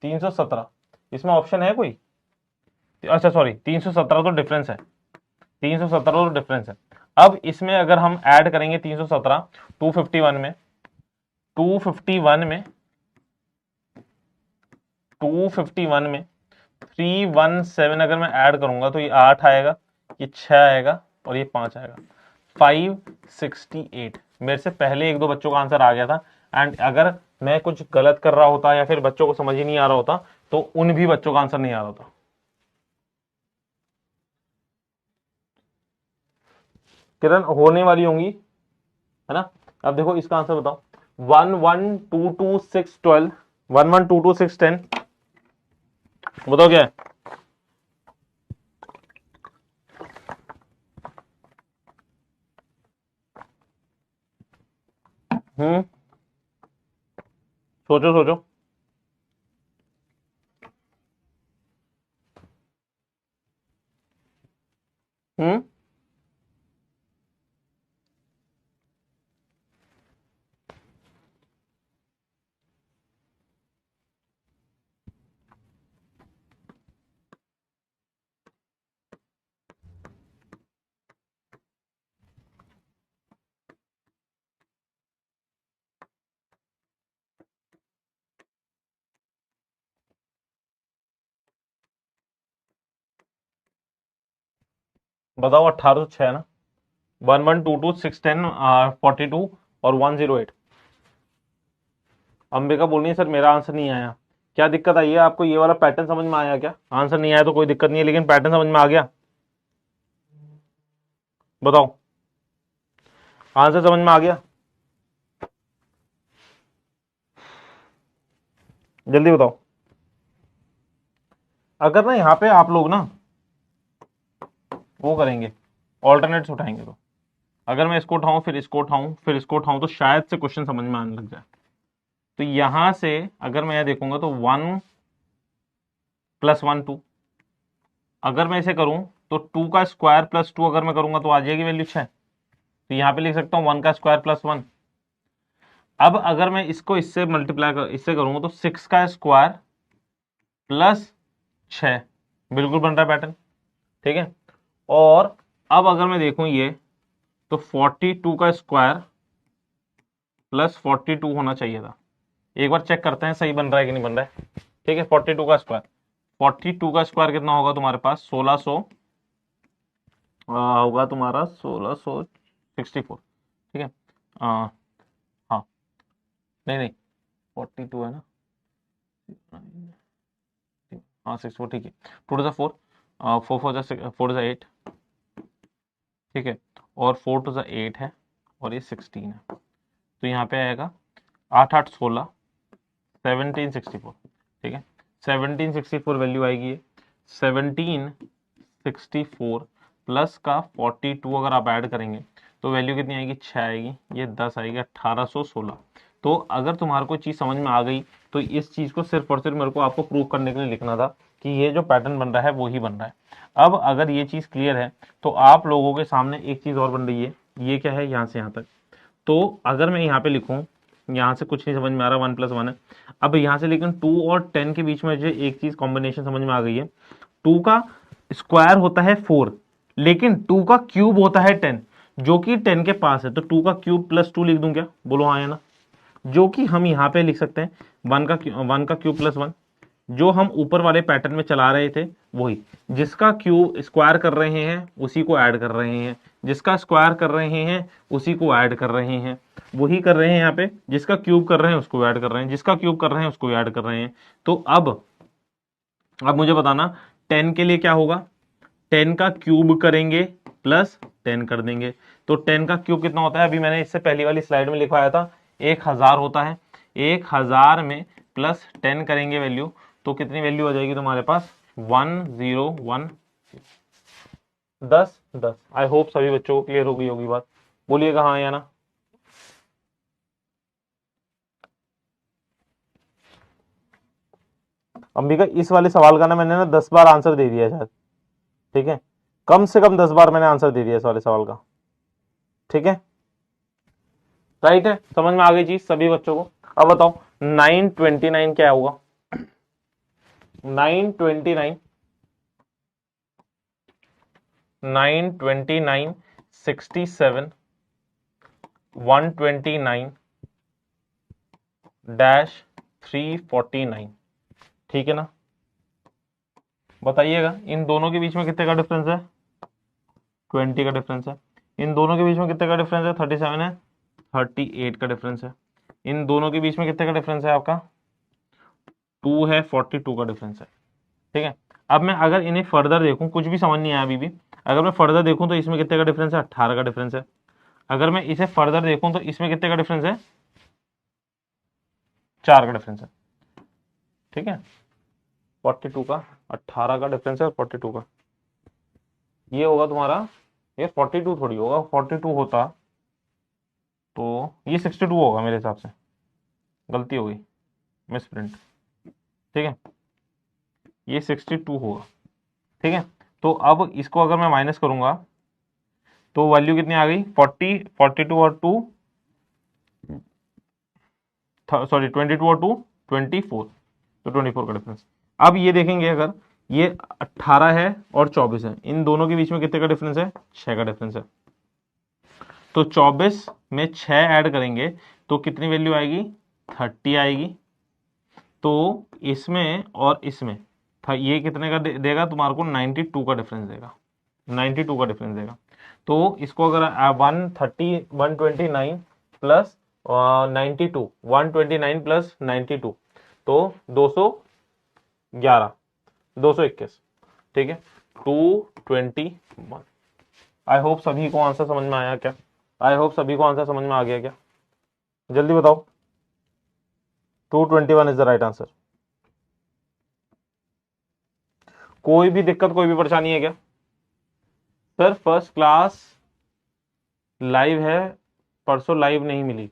317। इसमें ऑप्शन है कोई, अच्छा सॉरी 317 तो डिफरेंस है, 317 तो डिफरेंस है। अब इसमें अगर हम ऐड करेंगे 317 251 में, 251 में 251 में 317 अगर मैं ऐड करूंगा तो ये 8 आएगा, ये 6 आएगा और ये 5 आएगा, 568। मेरे से पहले एक दो बच्चों का आंसर आ गया था, एंड अगर मैं कुछ गलत कर रहा होता या फिर बच्चों को समझ ही नहीं आ रहा होता तो उन भी बच्चों का आंसर नहीं आ रहा होता। किरण होने वाली होंगी, है ना। अब देखो इसका आंसर बताओ, 1122 6 12, 1122 6 10, बताओ क्या है। सोचो सोचो, हम्म, बताओ 1806 है ना, 1122 6 10 42 और 108। अंबिका बोल रही है सर मेरा आंसर नहीं आया, क्या दिक्कत आई है आपको, ये वाला पैटर्न समझ में आया क्या, आंसर नहीं आया तो कोई दिक्कत नहीं है, लेकिन पैटर्न समझ में आ गया, बताओ आंसर समझ में आ गया, जल्दी बताओ। अगर ना यहाँ पे आप लोग ना वो करेंगे, ऑल्टरनेट्स उठाएंगे, तो अगर मैं इसको उठाऊं फिर इसको उठाऊं फिर इसको उठाऊं तो शायद से क्वेश्चन समझ में आने लग जाए। तो यहां से अगर मैं देखूंगा तो 1 प्लस 1 2, अगर मैं इसे करूं तो 2 का स्क्वायर प्लस 2 अगर मैं करूंगा तो आ जाएगी वैल्यू 6, तो यहां पे लिख सकता हूं 1 का स्क्वायर प्लस 1। अब अगर मैं इसको इससे मल्टीप्लाई इससे करूंगा तो 6 का स्क्वायर प्लस 6, बिल्कुल बन रहा है पैटर्न। ठीक है, और अब अगर मैं देखूं ये तो 42 का स्क्वायर प्लस 42 होना चाहिए था, एक बार चेक करते हैं सही बन रहा है कि नहीं बन रहा है। ठीक है, 42 का स्क्वायर, 42 का स्क्वायर कितना होगा तुम्हारे पास, 1600 होगा तुम्हारा 1664। ठीक है, हाँ नहीं नहीं 42 है ना, हाँ 64, ठीक है, 2 टू द 4, 4 4 4 टू द 8, ठीक है, और 4 टू द 8 है और ये 16 है, तो यहाँ पे आएगा 8 8 16 1764। ठीक है, 1764 वैल्यू आएगी ये, 1764 प्लस का 42 अगर आप ऐड करेंगे तो वैल्यू कितनी आएगी, 6 आएगी, ये 10 आएगी, 1816। तो अगर तुम्हारे को चीज समझ में आ गई तो इस चीज को सिर्फ और सिर्फ मेरे को आपको प्रूव करने के लिए लिखना था कि ये जो पैटर्न बन रहा है वो ही बन रहा है। अब अगर ये चीज क्लियर है तो आप लोगों के सामने एक चीज और बन रही है, ये क्या है, यहाँ से यहाँ तक। तो अगर मैं यहाँ पे लिखूं, यहाँ से कुछ नहीं समझ में आ रहा, 1 प्लस 1 है। अब यहाँ से लेकिन 2 और 10 के बीच में जो एक चीज कॉम्बिनेशन समझ में आ गई है, 2 का स्क्वायर होता है 4, लेकिन 2 का क्यूब होता है 10। जो कि 10 के पास है, तो 2 का क्यूब प्लस 2 लिख दूं क्या, बोलो हाँ या ना। जो कि हम यहाँ पे लिख सकते हैं 1 का क्यूब प्लस 1, जो हम ऊपर वाले पैटर्न में चला रहे थे वही, जिसका क्यूब स्क्वायर कर रहे हैं उसी को ऐड कर रहे हैं, जिसका स्क्वायर कर रहे हैं उसी को ऐड कर रहे हैं, वही कर रहे हैं यहाँ पे, जिसका क्यूब कर रहे हैं उसको ऐड कर रहे हैं, जिसका क्यूब कर रहे हैं उसको ऐड कर रहे हैं। तो अब मुझे बताना 10 के लिए क्या होगा, 10 का क्यूब करेंगे प्लस 10 कर देंगे, तो 10 का क्यूब कितना होता है, अभी मैंने इससे पहली वाली स्लाइड में लिखवाया था 1000 होता है, 1000 में प्लस 10 करेंगे वैल्यू, तो कितनी वैल्यू आ जाएगी तुम्हारे पास 1010। 10 आई होप सभी बच्चों को क्लियर हो गई होगी बात, बोलिएगा हाँ या ना। अंबिका इस वाले सवाल का ना मैंने ना 10 बार आंसर दे दिया शायद, ठीक है, कम से कम 10 बार मैंने आंसर दे दिया इस वाले सवाल का, ठीक है, राइट है, समझ में आ गई चीज सभी बच्चों को। अब बताओ 929 क्या होगा, 929 67 129 डैश 349, ठीक है ना। बताइएगा इन दोनों के बीच में कितने का डिफरेंस है, 20 का डिफरेंस है। इन दोनों के बीच में कितने का डिफरेंस है, 37 है, 38 का डिफरेंस है। इन दोनों के बीच में कितने का डिफरेंस है आपका, 2 है, 42 का डिफरेंस है, ठीक है। अब मैं अगर इन्हें फर्दर देखूं, कुछ भी समझ नहीं आया अभी भी, अगर मैं फर्दर देखूं तो इसमें कितने का डिफरेंस है, 18 का डिफरेंस है। अगर मैं इसे फर्दर देखूं तो इसमें कितने का डिफरेंस है, 4 का डिफरेंस है, ठीक है। 42 का 18 का डिफरेंस है, 42 का ये होगा तुम्हारा, ये 42 थोड़ी होगा, 42 होता तो ये 62 होगा मेरे हिसाब से, गलती हो गई, मिस प्रिंट, ठीक है, ये 62 होगा, ठीक है। तो अब इसको अगर मैं माइनस करूंगा तो वैल्यू कितनी आ गई, 40, 42 और 2, सॉरी 22 और 2 24, तो 24 का डिफरेंस। अब ये देखेंगे अगर ये 18 है और 24 है, इन दोनों के बीच में कितने का डिफरेंस है, 6 का डिफरेंस है। तो 24 में 6 ऐड करेंगे तो कितनी वैल्यू आएगी, 30 आएगी। तो इसमें और इसमें था, ये कितने का देगा तुम्हारे को, 92 का डिफरेंस देगा, 92 का डिफरेंस देगा। तो इसको अगर 129 प्लस 92, 129 प्लस 92 तो 211, 221, ठीक है, 221। आई होप सभी को आंसर समझ में आया क्या, आई होप सभी को आंसर समझ में आ गया क्या, जल्दी बताओ। 221 इज द राइट आंसर। कोई भी दिक्कत, कोई भी परेशानी है क्या, सर फर्स्ट क्लास लाइव है, परसों लाइव नहीं मिली,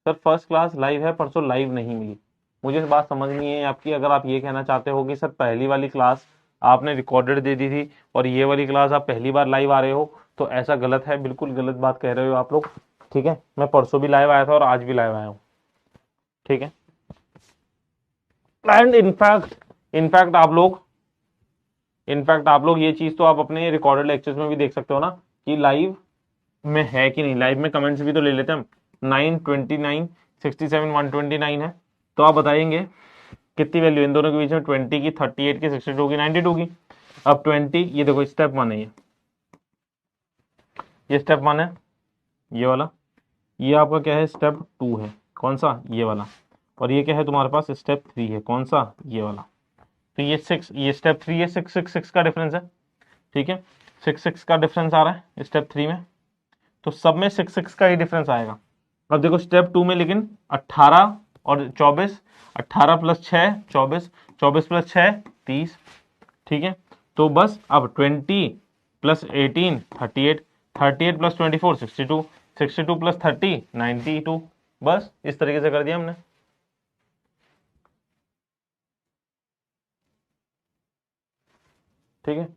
सर फर्स्ट क्लास लाइव है, परसों लाइव नहीं मिली, मुझे इस बात समझ नहीं है आपकी। अगर आप ये कहना चाहते हो कि सर पहली वाली क्लास आपने रिकॉर्डेड दे दी थी और ये वाली क्लास आप पहली बार लाइव आ रहे हो, तो ऐसा गलत है, बिल्कुल गलत बात कह रहे हो आप लोग, ठीक है। मैं परसों भी लाइव आया था और आज भी लाइव आया हूं, ठीक है। एंड इनफैक्ट आप लोग ये चीज तो आप अपने रिकॉर्डेड लेक्चर्स में भी देख सकते हो ना कि लाइव में है कि नहीं, लाइव में कमेंट्स भी तो ले लेते हैं हम। 929 67 129 है, तो आप बताएंगे कितनी वैल्यू इन दोनों के बीच में, 20 की, 38 की, 62 की, 92 की। अब 20, ये देखो स्टेप 1 है, ये स्टेप 1 है, ये वाला, ये आपका क्या है, स्टेप 2 है, कौन सा, ये वाला, और ये क्या है तुम्हारे पास, स्टेप 3 है, कौन सा, ये वाला। तो ये 6, ये स्टेप 3 है, 6 6 6 का डिफरेंस है, ठीक है, 6 6 का डिफरेंस आ रहा है स्टेप 3 में, तो सब में 6 6 का ही डिफरेंस आएगा। अब देखो स्टेप 2 में लेकिन 18 और 24, 18 प्लस 6 24, 24 प्लस 6 30, ठीक है। तो बस अब 20 प्लस 18 38, 38 प्लस 24 62, 62 प्लस 30 92, बस इस तरीके से कर दिया हमने। ठीक है,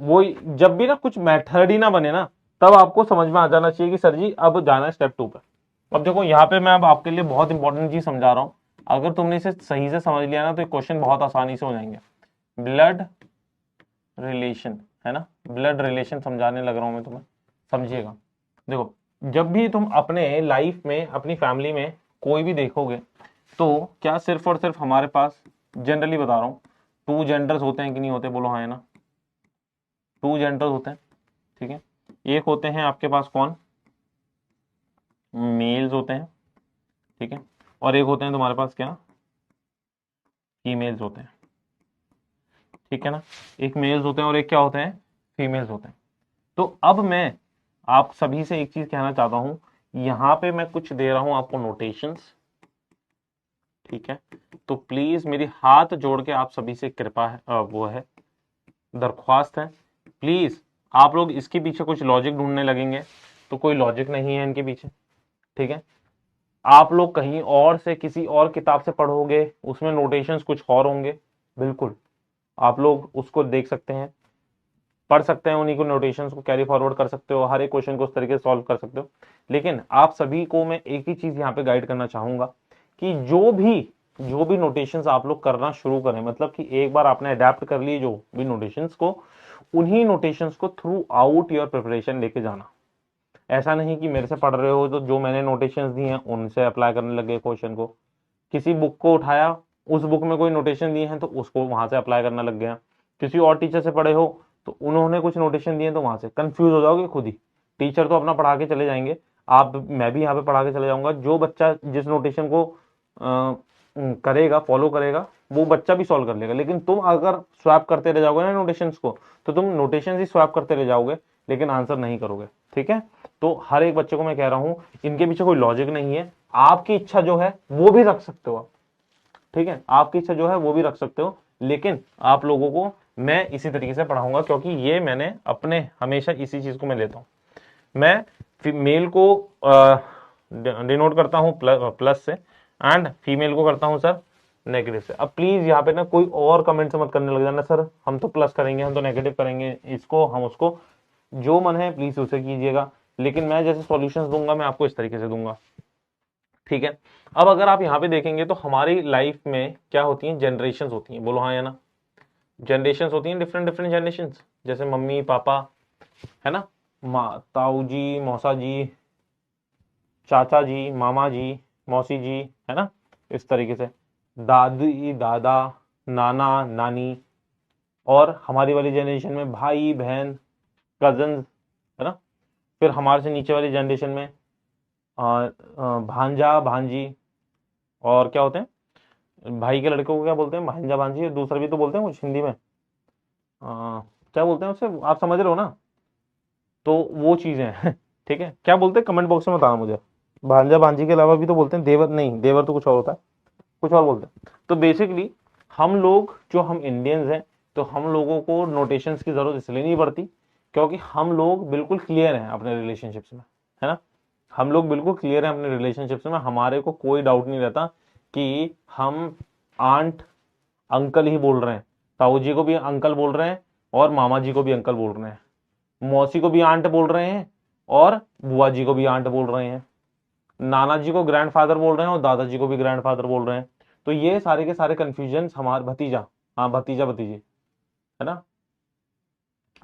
वो जब भी ना कुछ मेथड ही ना बने ना, तब आपको समझ में आ जाना चाहिए कि सर जी अब जाना है स्टेप 2 पे। अब देखो यहाँ पे मैं अब आपके लिए बहुत इंपॉर्टेंट चीज समझा रहा हूँ, अगर तुमने इसे सही से समझ लिया ना तो क्वेश्चन बहुत आसानी से हो जाएंगे। ब्लड रिलेशन है ना, ब्लड रिलेशन समझाने लग रहा हूं मैं तुम्हें, समझिएगा। देखो, जब भी तुम अपने लाइफ में, अपनी फैमिली में कोई भी देखोगे, तो क्या सिर्फ और सिर्फ हमारे पास, जनरली बता रहा हूँ, 2 जेंडर्स होते हैं कि नहीं होते? बोलो हाँ है ना? 2 जेंडर्स होते हैं, ठीक है। एक होते हैं आपके पास कौन? मेल्स होते हैं, ठीक है। और एक होते हैं तुम्हारे पास क्या? फीमेल्स होते हैं, ठीक है ना। एक मेल्स होते हैं और एक क्या होते हैं? फीमेल्स होते हैं। तो अब मैं आप सभी से एक चीज कहना चाहता हूं, यहां पे मैं कुछ दे रहा हूं आपको नोटेशंस, ठीक है। तो प्लीज मेरी हाथ जोड़ के आप सभी से कृपा है, वो है, दरख्वास्त है, प्लीज आप लोग इसके पीछे कुछ लॉजिक ढूंढने लगेंगे तो कोई लॉजिक नहीं है इनके पीछे, ठीक है। आप लोग कहीं और से, किसी और किताब से पढ़ोगे, उसमें नोटेशंस कुछ और होंगे, बिल्कुल आप लोग उसको देख सकते हैं, पढ़ सकते हैं, उन्हीं को नोटेशंस को कैरी फॉरवर्ड कर सकते हो, हर एक क्वेश्चन को उस तरीके से सॉल्व कर सकते हो। लेकिन आप सभी को मैं एक ही चीज यहाँ पे गाइड करना चाहूंगा कि जो भी नोटेशंस आप लोग करना शुरू करें, मतलब कि एक बार आपने अडेप्ट कर लिए जो भी नोटेशंस को, उन्हीं नोटेशंस को थ्रू आउट योर प्रिपरेशन लेके जाना। ऐसा नहीं कि मेरे से पढ़ रहे हो तो जो मैंने नोटेशंस दी हैं उनसे अप्लाई करने लगे क्वेश्चन को, किसी बुक को उठाया, उस बुक में कोई नोटेशन दिए हैं तो उसको वहां से अप्लाई करना लग गया, किसी और टीचर से पढ़े हो तो उन्होंने कुछ नोटेशन दिए तो वहां से कंफ्यूज हो जाओगे खुद ही। टीचर तो अपना पढ़ा के चले जाएंगे, आप, मैं भी यहाँ पे पढ़ा के चले जाऊंगा, जो बच्चा जिस नोटेशन को करेगा, फॉलो करेगा, वो बच्चा भी सॉल्व कर लेगा। लेकिन तुम अगर स्वैप करते रह जाओगे ना नोटेशंस को, तो तुम नोटेशन ही स्वैप करते रह जाओगे लेकिन आंसर नहीं करोगे, ठीक है। तो हर एक बच्चे को मैं कह रहा हूं, इनके पीछे कोई लॉजिक नहीं है, आपकी इच्छा जो है वो भी रख सकते हो आप, ठीक है, आपकी इच्छा जो है वो भी रख सकते हो। लेकिन आप लोगों को मैं इसी तरीके से पढ़ाऊंगा क्योंकि ये मैंने अपने हमेशा इसी चीज को मैं लेता हूं। मैं मेल को डिनोट करता हूं प्लस से एंड फीमेल को करता हूं सर नेगेटिव से। अब प्लीज यहाँ पे ना कोई और कमेंट से मत करने लग जाना, सर हम तो प्लस करेंगे, हम तो नेगेटिव करेंगे, इसको हम उसको, जो मन है प्लीज उसे कीजिएगा। लेकिन मैं जैसे सॉल्यूशंस दूंगा मैं आपको इस तरीके से दूंगा, ठीक है। अब अगर आप यहाँ पे देखेंगे तो हमारी लाइफ में क्या होती हैं? जनरेशंस होती हैं, बोलो हाँ या ना? जनरेशंस होती हैं, डिफरेंट डिफरेंट जनरेशंस, जैसे मम्मी पापा, है ना, ताऊ जी, मौसा जी, चाचा जी, मामा जी, मौसी जी, है ना, इस तरीके से दादी दादा, नाना नानी, और हमारी वाली जनरेशन में भाई बहन, कजन, है ना। फिर हमारे से नीचे वाली जनरेशन में भांजा भांजी, और क्या होते हैं भाई के लड़कों को क्या बोलते हैं? भांजा भांजी, और दूसरा भी तो बोलते हैं कुछ हिंदी में, क्या बोलते हैं उसे, आप समझ रहे हो ना? तो वो चीजें हैं ठीक है, क्या बोलते हैं कमेंट बॉक्स में बताना मुझे। भांजा भांजी के अलावा भी तो बोलते हैं देवर, नहीं देवर तो कुछ और होता है, कुछ और बोलते हैं। तो बेसिकली हम लोग, जो हम इंडियंस हैं, तो हम लोगों को नोटेशंस की जरूरत इसलिए नहीं पड़ती क्योंकि हम लोग बिल्कुल क्लियर हैं अपने रिलेशनशिप्स में, है ना। हम लोग बिल्कुल क्लियर हैं अपने रिलेशनशिप्स में, हमारे को कोई डाउट नहीं रहता कि हम आंट अंकल ही बोल रहे हैं, ताऊ जी को भी अंकल बोल रहे हैं और मामा जी को भी अंकल बोल रहे हैं, मौसी को भी आंट बोल रहे हैं और बुआ जी को भी आंट बोल रहे हैं, नाना जी को ग्रैंडफादर बोल रहे हैं और दादाजी को भी ग्रैंडफादर बोल रहे हैं। तो ये सारे के सारे कंफ्यूजन हमारे भतीजा, हाँ भतीजा भतीजी, है ना,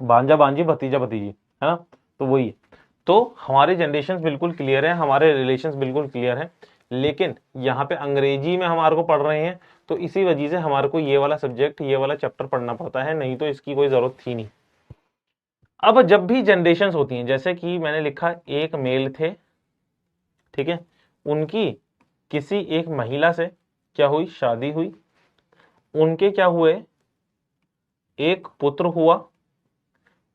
भांजा भांजी भतीजा भतीजी, है ना, तो वही है। तो हमारे जनरेशन बिल्कुल क्लियर है, हमारे रिलेशंस बिल्कुल क्लियर है, लेकिन यहाँ पे अंग्रेजी में हमारे को पढ़ रहे हैं तो इसी वजह से हमारे को ये वाला सब्जेक्ट, ये वाला चैप्टर पढ़ना पड़ता है, नहीं तो इसकी कोई जरूरत थी नहीं। अब जब भी जनरेशन होती हैं, जैसे कि मैंने लिखा एक मेल थे, ठीक है, उनकी किसी एक महिला से क्या हुई? शादी हुई, उनके क्या हुए? एक पुत्र हुआ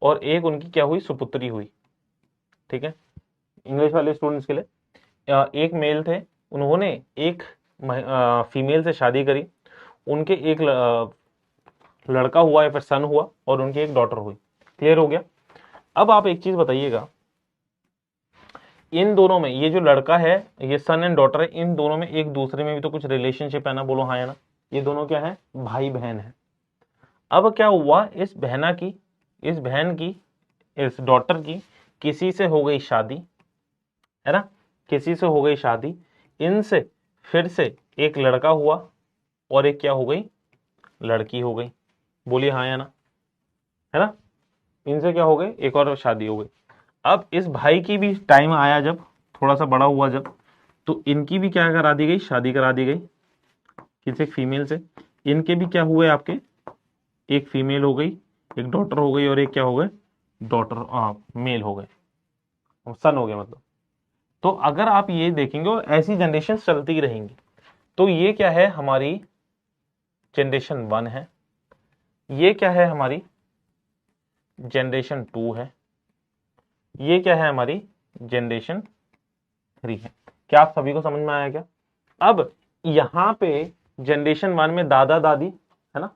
और एक उनकी क्या हुई? सुपुत्री हुई, ठीक है। इंग्लिश वाले स्टूडेंट्स के लिए, एक मेल थे, उन्होंने एक फीमेल से शादी करी, उनके एक लड़का हुआ या फिर सन हुआ और उनकी एक डॉटर हुई। क्लियर हो गया? अब आप एक चीज बताइएगा, इन दोनों में, ये जो लड़का है, ये सन एंड डॉटर है, इन दोनों में एक दूसरे में भी तो कुछ रिलेशनशिप है ना? बोलो हाँ या ना? ये दोनों क्या है? भाई बहन है। अब क्या हुआ? इस बहन की, इस डॉटर की किसी से हो गई शादी, है ना, किसी से हो गई शादी, इनसे फिर से एक लड़का हुआ और एक क्या हो गई? लड़की हो गई। बोलिए हाँ या ना? है ना, इनसे क्या हो गई? एक और शादी हो गई। अब इस भाई की भी टाइम आया जब थोड़ा सा बड़ा हुआ जब, तो इनकी भी क्या करा दी गई, शादी करा दी गई किसी फीमेल से। इनके भी क्या हुए आपके, एक फीमेल हो गई, एक डॉटर हो गई और एक क्या हो गए, डॉटर मेल हो गए, सन हो गए मतलब। तो अगर आप ये देखेंगे और ऐसी जनरेशन चलती रहेंगी, तो ये क्या है हमारी जनरेशन 1 है, ये क्या है हमारी जनरेशन 2 है, ये क्या है हमारी जनरेशन 3 है। क्या आप सभी को समझ में आया क्या? अब यहां पे जनरेशन 1 में दादा दादी है ना,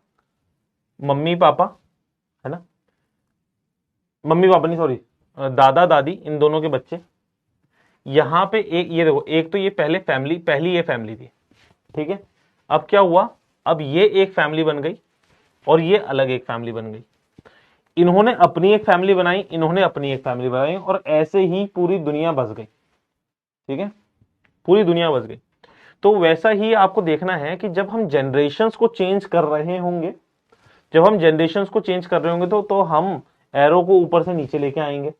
मम्मी पापा है ना, मम्मी पापा नहीं सॉरी, दादा दादी, इन दोनों के बच्चे। यहां पे एक ये देखो, एक तो ये पहली ये फैमिली थी, ठीक है। अब क्या हुआ, अब ये एक फैमिली बन गई और ये अलग एक फैमिली बन गई। इन्होंने अपनी एक फैमिली बनाई, इन्होंने अपनी एक फैमिली बनाई और ऐसे ही पूरी दुनिया बस गई, ठीक है, पूरी दुनिया बस गई। तो वैसा ही आपको देखना है कि जब हम जनरेशंस को चेंज कर रहे होंगे, जब हम जनरेशंस को चेंज कर रहे होंगे तो हम एरो को ऊपर से नीचे लेके आएंगे,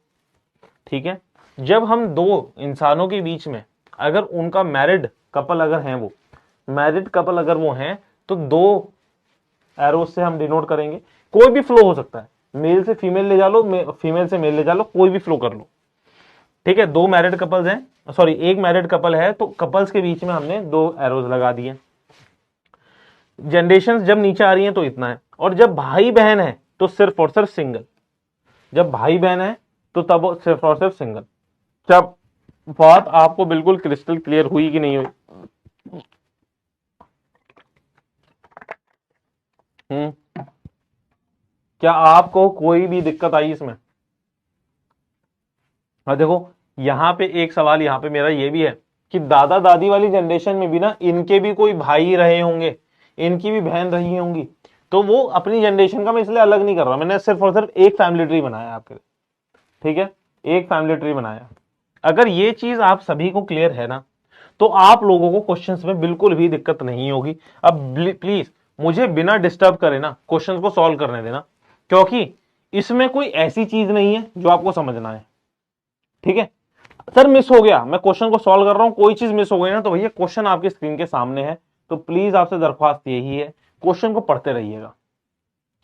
ठीक है। जब हम दो इंसानों के बीच में अगर उनका मैरिड कपल अगर हैं, वो मैरिड कपल अगर वो हैं, तो दो एरो से हम डिनोट करेंगे। कोई भी फ्लो हो सकता है, मेल से फीमेल ले जा लो, फीमेल से मेल ले जा लो, कोई भी फ्लो कर लो, ठीक है। दो मैरिड कपल्स हैं, सॉरी एक मैरिड कपल है, तो कपल्स के बीच में हमने दो एरोज लगा दिए। जनरेशन जब नीचे आ रही हैं तो इतना है, और जब भाई बहन है तो सिर्फ और सिर्फ सिंगल। जब भाई बहन है तो तब सिर्फ और सिर्फ सिंगल। जब बात आपको बिल्कुल क्रिस्टल क्लियर हुई कि नहीं हुई? क्या आपको कोई भी दिक्कत आई इसमें? हाँ देखो, यहां पे एक सवाल यहां पे मेरा ये भी है कि दादा दादी वाली जनरेशन में भी ना इनके भी कोई भाई रहे होंगे, इनकी भी बहन रही होंगी, तो वो अपनी जनरेशन का मैं इसलिए अलग नहीं कर रहा, मैंने सिर्फ और सिर्फ एक फैमिली ट्री बनाया आपके लिए, ठीक है, एक फैमिली ट्री बनाया। अगर ये चीज आप सभी को क्लियर है ना, तो आप लोगों को क्वेश्चंस में बिल्कुल भी दिक्कत नहीं होगी। अब प्लीज मुझे बिना डिस्टर्ब करे ना क्वेश्चंस को सॉल्व करने देना, क्योंकि इसमें कोई ऐसी चीज नहीं है जो आपको समझना है, ठीक है। सर मिस हो गया, मैं क्वेश्चन को सॉल्व कर रहा हूं, कोई चीज मिस हो गई ना, तो भैया क्वेश्चन आपकी स्क्रीन के सामने है, तो प्लीज आपसे दरख्वास्त यही है, क्वेश्चन को पढ़ते रहिएगा।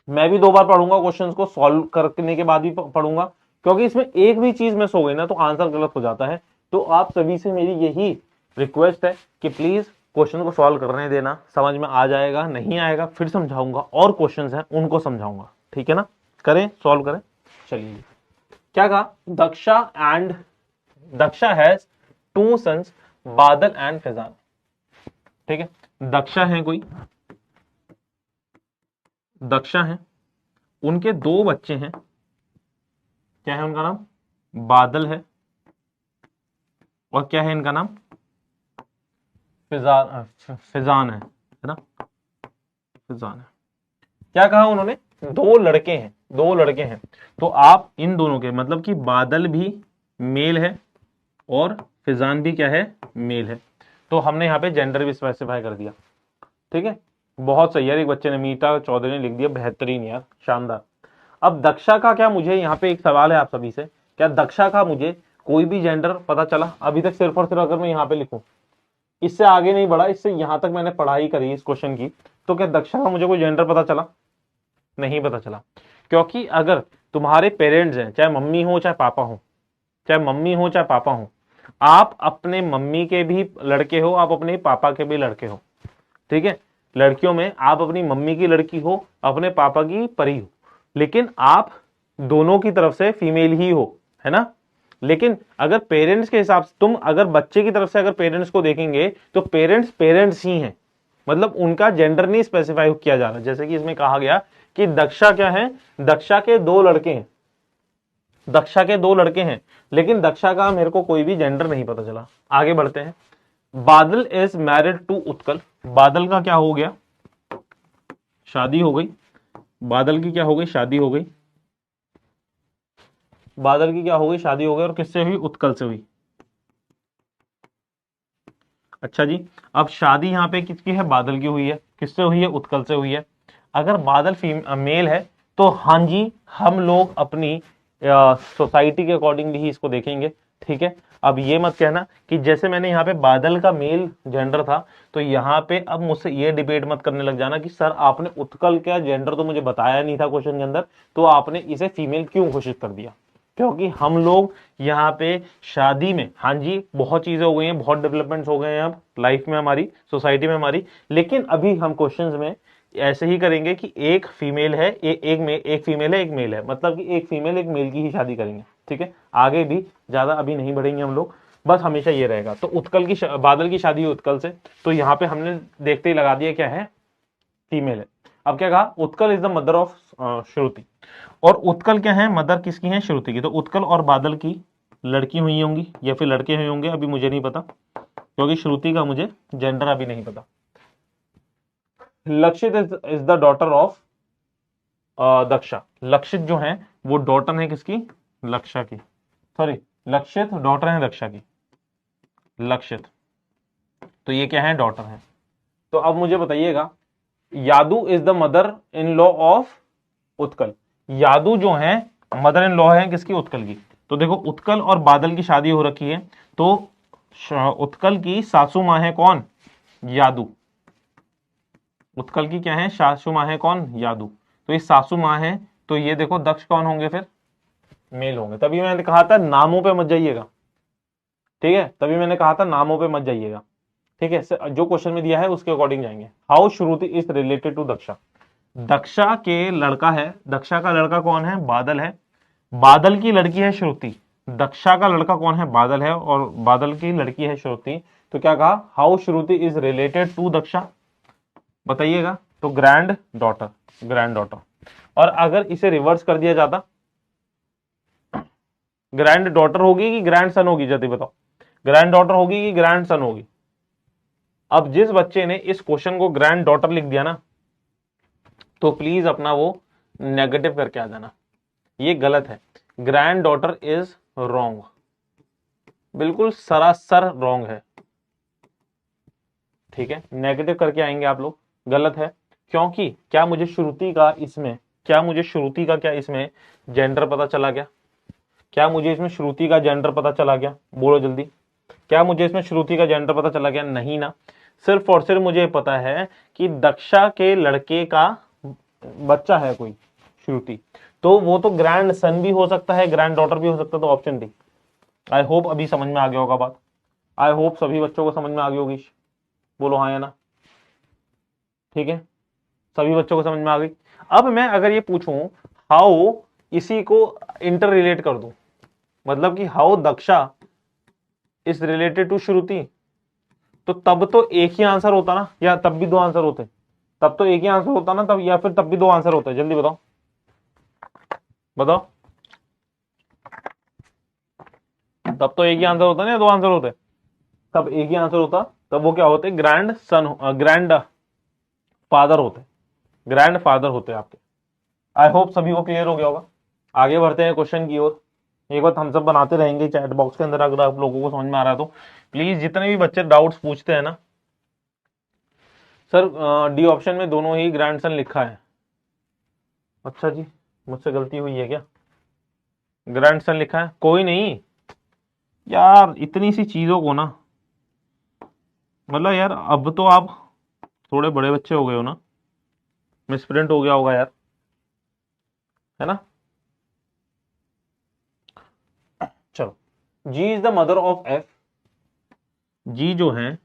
मैं भी 2 बार पढ़ूंगा, क्वेश्चन को सॉल्व करने के बाद भी पढ़ूंगा, क्योंकि इसमें एक भी चीज मिस हो गई ना तो आंसर गलत हो जाता है। तो आप सभी से मेरी यही रिक्वेस्ट है कि प्लीज क्वेश्चन को सॉल्व करने देना, समझ में आ जाएगा, नहीं आएगा फिर समझाऊंगा, और क्वेश्चन हैं उनको समझाऊंगा, ठीक है ना। करें, सॉल्व करें। चलिए, क्या कहा, दक्षा हैज 2 सन्स, बादल एंड फैजान, ठीक है। दक्षा है कोई, दक्षा है, उनके 2 बच्चे हैं, क्या है उनका नाम, बादल है, और क्या है इनका नाम, फिजान है ना, फिजान है। क्या कहा उन्होंने, 2 लड़के हैं, 2 लड़के हैं, तो आप इन दोनों के मतलब कि बादल भी मेल है और फिजान भी क्या है, मेल है। तो हमने यहाँ पे जेंडर भी स्पेसिफाई कर दिया, ठीक है। बहुत सही यार, एक बच्चे ने, मीता चौधरी ने लिख दिया, बेहतरीन यार, शानदार। अब दक्षा का क्या, मुझे यहाँ पे एक सवाल है आप सभी से, क्या दक्षा का मुझे कोई भी जेंडर पता चला अभी तक? सिर्फ और सिर्फ अगर मैं यहाँ पे लिखूं, इससे आगे नहीं बढ़ा, इससे यहां तक मैंने पढ़ाई करी इस क्वेश्चन की, तो क्या दक्षा का मुझे कोई जेंडर पता चला? नहीं पता चला, क्योंकि अगर तुम्हारे पेरेंट्स हैं, चाहे मम्मी हो चाहे पापा हो, चाहे मम्मी हो चाहे पापा हो, आप अपने मम्मी के भी लड़के हो, आप अपने पापा के भी लड़के हो, ठीक है। लड़कियों में आप अपनी मम्मी की लड़की हो, अपने पापा की परी हो, लेकिन आप दोनों की तरफ से फीमेल ही हो, है ना। लेकिन अगर पेरेंट्स के हिसाब से, तुम अगर बच्चे की तरफ से अगर पेरेंट्स को देखेंगे तो पेरेंट्स पेरेंट्स ही हैं, मतलब उनका जेंडर नहीं स्पेसिफाई किया जा रहा। जैसे कि इसमें कहा गया कि दक्षा क्या है, दक्षा के 2 लड़के हैं, दक्षा के 2 लड़के हैं, लेकिन दक्षा का मेरे को कोई भी जेंडर नहीं पता चला। आगे बढ़ते हैं। बादल इज मैरिड टू उत्कल, बादल का क्या हो गया, शादी हो गई, बादल की क्या हो गई, शादी हो गई, बादल की क्या हो गई, शादी हो गई, और किससे हुई, उत्कल से हुई। अच्छा जी, अब शादी यहां पे किसकी है, बादल की हुई है, किससे हुई है, उत्कल से हुई है। अगर बादल मेल है तो हाँ जी, हम लोग अपनी सोसाइटी के अकॉर्डिंगली ही इसको देखेंगे, ठीक है। अब ये मत कहना कि जैसे मैंने यहाँ पे बादल का मेल जेंडर था, तो यहाँ पे अब मुझसे ये डिबेट मत करने लग जाना कि सर आपने उत्कल का जेंडर तो मुझे बताया नहीं था क्वेश्चन के अंदर, तो आपने इसे फीमेल क्यों घोषित कर दिया। क्योंकि हम लोग यहाँ पे शादी में, हाँ जी बहुत चीजें हो गई हैं, बहुत डेवलपमेंट्स हो गए हैं अब लाइफ में हमारी, सोसाइटी में हमारी, लेकिन अभी हम क्वेश्चंस में ऐसे ही करेंगे कि एक फीमेल है, एक फीमेल है, एक मेल है, मतलब कि एक फीमेल एक मेल की ही शादी करेंगे, ठीक है। आगे भी ज्यादा अभी नहीं बढ़ेंगे हम लोग, बस हमेशा ये रहेगा। तो उत्कल की बादल की शादी उत्कल से, तो यहाँ पे हमने देखते ही लगा दिया क्या है, फीमेल है। अब क्या कहा, Utkal is the mother of Shruti, और उत्कल क्या है, मदर किसकी है, श्रुति की। तो उत्कल और बादल की लड़की हुई होंगी या फिर लड़के हुए होंगे, अभी मुझे नहीं पता, क्योंकि श्रुति का मुझे जेंडर अभी नहीं पता। लक्षित is the daughter of Daksha, लक्षित जो है वो डॉटर है किसकी, लक्षा की, सॉरी लक्षित डॉटर है दक्षा की, लक्षित, तो ये क्या है, डॉटर है। तो अब मुझे बताइएगा, Yadu is the mother in law of Utkal, Yadu जो है मदर इन लॉ है किसकी, उत्कल की। तो देखो उत्कल और बादल की शादी हो रखी है, तो उत्कल की सासू मां है कौन, यादू, उत्कल की क्या है, सासू मां है कौन, यादू। तो ये सासू मां है, तो ये देखो दक्ष कौन होंगे, फिर मेल होंगे। तभी मैंने कहा था नामों पे मत जाइएगा, ठीक है, तभी मैंने कहा था नामों पे मत जाइएगा, ठीक है, जो क्वेश्चन में दिया है उसके अकॉर्डिंग जाएंगे। How Shruti is related to Daksha, Daksha के लड़का है, दक्षा का लड़का कौन है, बादल है, बादल की लड़की है श्रुति, दक्षा का लड़का कौन है, बादल है, और बादल की लड़की है श्रुति। तो क्या कहा, how Shruti is related to Daksha, बताइएगा। तो ग्रैंड डॉटर, ग्रैंड डॉटर। और अगर इसे रिवर्स कर दिया जाता, ग्रैंड डॉटर होगी कि ग्रैंड सन होगी, जल्दी बताओ, ग्रैंड डॉटर होगी कि ग्रैंड सन होगी। अब जिस बच्चे ने इस क्वेश्चन को ग्रैंड डॉटर लिख दिया ना, तो प्लीज अपना वो नेगेटिव करके आ जाना, ये गलत है, ग्रैंड डॉटर इज रॉन्ग, बिल्कुल सरासर रॉन्ग है, ठीक है, नेगेटिव करके आएंगे आप लोग, गलत है। क्योंकि क्या मुझे श्रुति का इसमें, क्या मुझे श्रुति का क्या इसमें जेंडर पता चला गया, क्या मुझे इसमें श्रुति का जेंडर पता चला गया, बोलो जल्दी, क्या मुझे इसमें श्रुति का जेंडर पता चला गया, नहीं ना। सिर्फ और सिर्फ मुझे पता है कि दक्षा के लड़के का बच्चा है कोई, श्रुति, तो वो तो ग्रैंड सन भी हो सकता है, ग्रैंड डॉटर भी हो सकता है, तो ऑप्शन डी। आई होप अभी समझ में आ गया होगा बात, आई होप सभी बच्चों को समझ में आ गई होगी, बोलो हाँ या ना, ठीक है, सभी बच्चों को समझ में आ गई। अब मैं अगर ये पूछूं हाउ इसी को इंटर रिलेट कर दूं, मतलब कि how Daksha is related to Shruti, तो तब तो एक ही आंसर होता ना, या तब भी दो आंसर होते, तब तो एक ही आंसर होता ना तब, या फिर तब भी दो आंसर होते, जल्दी बताओ, बताओ, तब तो एक ही आंसर होता ना, या दो आंसर होते, तब एक ही आंसर होता, तब वो क्या होते, ग्रैंड सन, ग्रैंड फादर होते, ग्रैंड फादर होते आपके। आई होप सभी को क्लियर हो गया होगा। आगे बढ़ते हैं क्वेश्चन की ओर, एक बात हम सब बनाते रहेंगे चैट बॉक्स के अंदर, अगर आप लोगों को समझ में आ रहा है तो प्लीज, जितने भी बच्चे डाउट्स पूछते हैं ना, सर डी ऑप्शन में दोनों ही ग्रैंडसन लिखा है, अच्छा जी मुझसे गलती हुई है क्या, ग्रैंडसन लिखा है, कोई नहीं यार, इतनी सी चीजों को ना, मतलब यार अब तो आप थोड़े बड़े बच्चे हो गए हो ना, मिसप्रिंट हो गया होगा यार, है ना। चलो, G is the mother of F, G जो है,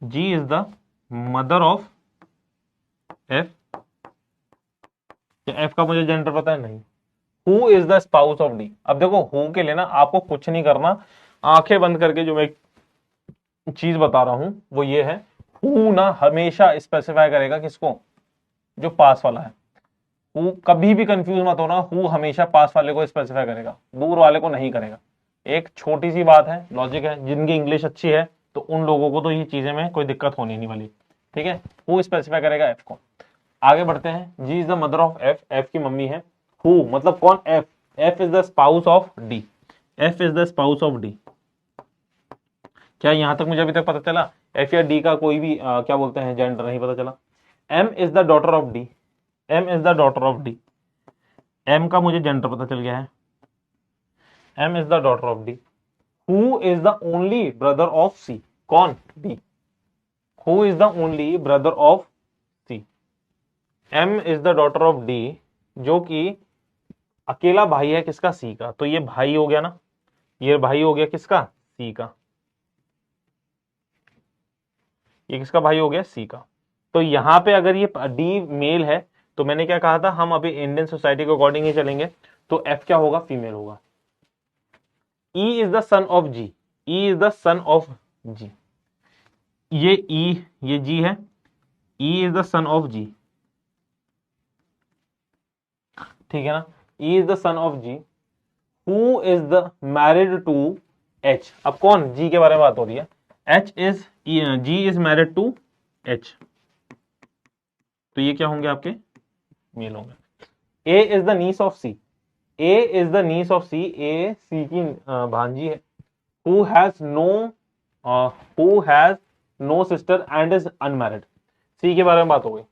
G is the mother of F, F का मुझे जेंडर पता है नहीं। Who is the spouse of D, अब देखो हु के लिए ना आपको कुछ नहीं करना, आंखें बंद करके जो मैं चीज बता रहा हूं वो ये है, हु ना हमेशा स्पेसिफाई करेगा किसको, जो पास वाला है, हु कभी भी कंफ्यूज मत होना, हु हमेशा पास वाले को स्पेसिफाई करेगा, दूर वाले को नहीं करेगा। एक छोटी सी बात है, लॉजिक है, जिनकी इंग्लिश अच्छी है तो उन लोगों को तो ये चीजें में कोई दिक्कत होने नहीं वाली, ठीक है, हु स्पेसिफाई करेगा एफ को। आगे बढ़ते हैं, G is the mother of F, F की मम्मी है, हु मतलब कौन, F, F is the spouse of D, F is the spouse of D. क्या यहां तक मुझे अभी तक पता चला, एफ या डी का कोई भी क्या बोलते हैं जेंडर नहीं पता चला। M is the daughter of D, M is the daughter of D, M का मुझे जेंडर पता चल गया है, M is the daughter of D. Who is the only brother of C, कौन? D. Who is the only brother of C, M is the daughter of D, जो कि अकेला भाई है किसका? सी का। तो ये भाई हो गया ना, ये भाई हो गया किसका? सी का। ये किसका भाई हो गया? सी का। तो यहां पे अगर ये डी मेल है तो मैंने क्या कहा था, हम अभी इंडियन सोसाइटी के अकॉर्डिंग ही चलेंगे, तो एफ क्या होगा? फीमेल होगा। E is the son of G, E is the son of G, ये ई, ये जी है, E is the son of G, ठीक है ना? E is the son of G. Who is the married to H, अब कौन? जी के बारे में बात हो रही है। H is, G is married to H, तो ये क्या होंगे आपके? मेल होंगे। A is the niece of C, A is the niece of C, A C की भांजी है। Who has no sister and is unmarried, C के बारे में बात हो गई।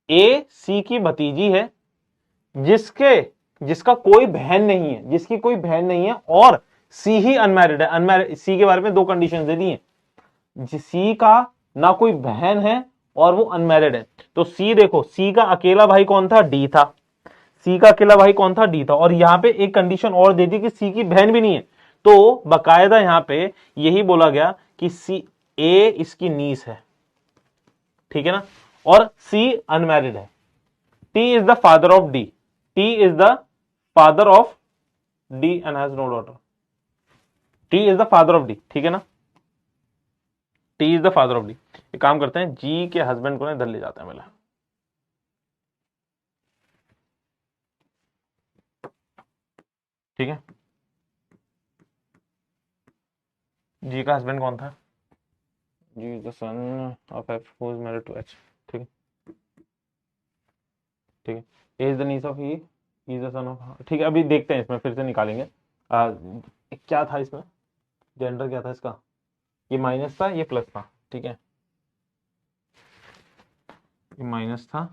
ए सी की भतीजी है जिसका कोई बहन नहीं है, जिसकी कोई बहन नहीं है, और सी ही अनमैरिड है। अनमैरिड सी के बारे में दो कंडीशन दे दी है, सी का ना कोई बहन है और वो अनमैरिड है। तो सी देखो, सी का अकेला भाई कौन था? डी था। सी का अकेला भाई कौन था? डी था। और यहां पे एक कंडीशन और दे दी कि सी की बहन भी नहीं है, तो बकायदा यहां पे यही बोला गया कि सी, ए इसकी नीस है, ठीक है ना, और सी अनमैरिड है। T is the father of D, T is the father of D and has no daughter, T is the father of D, ठीक है ना, T is the father of D. एक काम करते हैं, जी के हस्बैंड को ना इधर ले जाते हैं पहले, ठीक है। जी का हस्बैंड कौन था? G is the son of F who is married to H, ठीक है, ठीक है। A is the niece of E is the son of, ठीक है। अभी देखते हैं, इसमें फिर से निकालेंगे। क्या था इसमें? जेंडर क्या था इसका? ये माइनस था, ये प्लस था, ठीक है, ये माइनस था,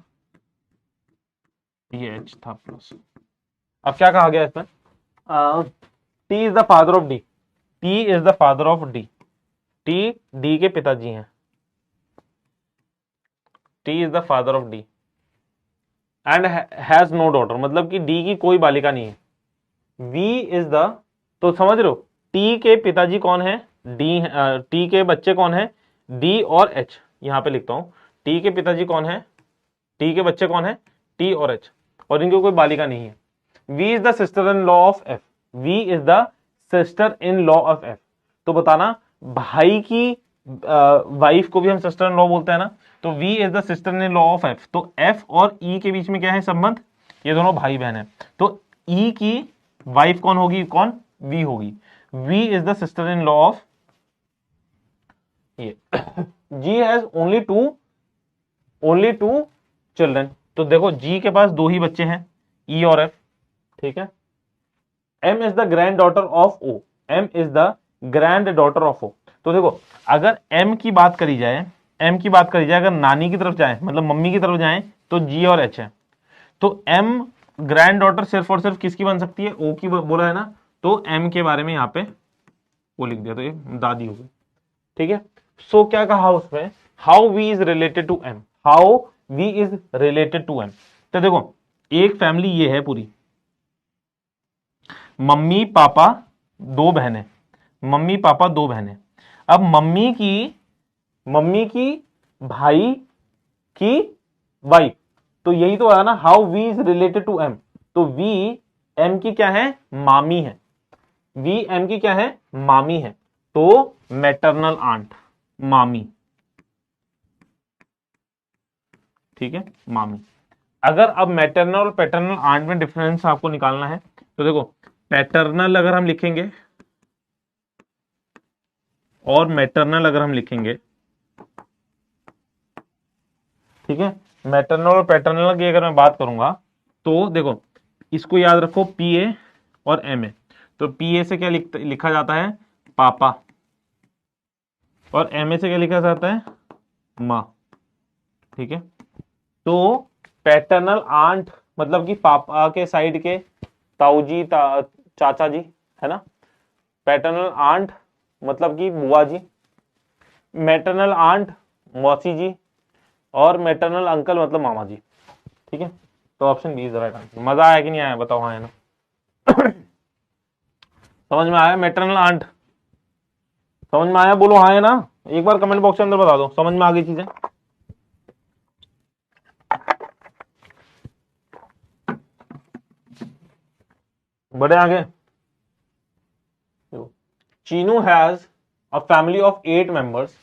ये एच था प्लस। अब क्या कहा गया इसमें? T is the father of D, T is the father of D, T D के पिताजी हैं, T is the father of D and has no daughter, मतलब कि डी की कोई बालिका नहीं है। वी इज द, तो समझ रहे हो, टी के पिताजी कौन है? डी। टी के बच्चे कौन है? डी और एच। यहां पे लिखता हूं, टी के पिताजी कौन है? टी के बच्चे कौन है? टी और एच, और इनकी कोई बालिका नहीं है। V is the sister in law of F, V is the sister in law of F. तो बताना, भाई की वाइफ को भी हम सिस्टर इन लॉ बोलते हैं ना, तो V is the sister in law of F. तो एफ और ई के बीच में क्या है संबंध? ये दोनों भाई बहन है। तो ई की वाइफ कौन होगी? कौन? वी होगी। V is the sister in law of ये। G has only two children, तो देखो जी के पास दो ही बच्चे हैं, ई और एफ, ठीक है। M is the granddaughter of O, M is the granddaughter of O. तो देखो, अगर एम की बात करी जाए, एम की बात करी जाए, अगर नानी की तरफ जाए, मतलब मम्मी की तरफ जाए, तो जी और एच है। तो एम ग्रैंड डॉटर सिर्फ और सिर्फ किसकी बन सकती है? ओ की बोला है ना, तो एम के बारे में यहां पे वो लिख दिया, तो ये दादी हो गई, ठीक है। सो क्या कहा उसमें? How V is related to M, how V is related to M. तो देखो, एक फैमिली ये है पूरी, मम्मी पापा दो बहनें, मम्मी पापा दो बहनें। अब मम्मी की भाई की वाइफ, तो यही तो है ना, how V is related to M. तो वी एम की क्या है? मामी है, वी एम की क्या है? मामी है, तो मैटरनल आंट, मामी, ठीक है, मामी। अगर अब मैटरनल और पैटर्नल आंट में डिफरेंस आपको निकालना है, तो देखो, पैटर्नल अगर हम लिखेंगे और मैटरनल अगर हम लिखेंगे, ठीक है, मैटरनल और पैटर्नल की अगर मैं बात करूंगा, तो देखो, इसको याद रखो, पी ए और एम ए। तो पी ए से क्या लिखा जाता है? पापा, और एम ए से क्या लिखा जाता है? माँ, ठीक है। तो पैटर्नल आंट मतलब कि पापा के साइड के ताऊ जी, चाचा जी, है ना। पैटर्नल आंट मतलब कि बुआ जी, मैटरनल आंट मौसी जी, और मैटरनल अंकल मतलब मामा जी। ठीक है, तो option B is the right answer. मजा आया कि नहीं आया बताओ, हाँ है ना। समझ में आया मैटरनल आंट? समझ में आया? बोलो हाँ है ना। एक बार कमेंट बॉक्स के अंदर बता दो समझ में आ गई चीजें। बड़े आगे। Chinu has a family of 8 members,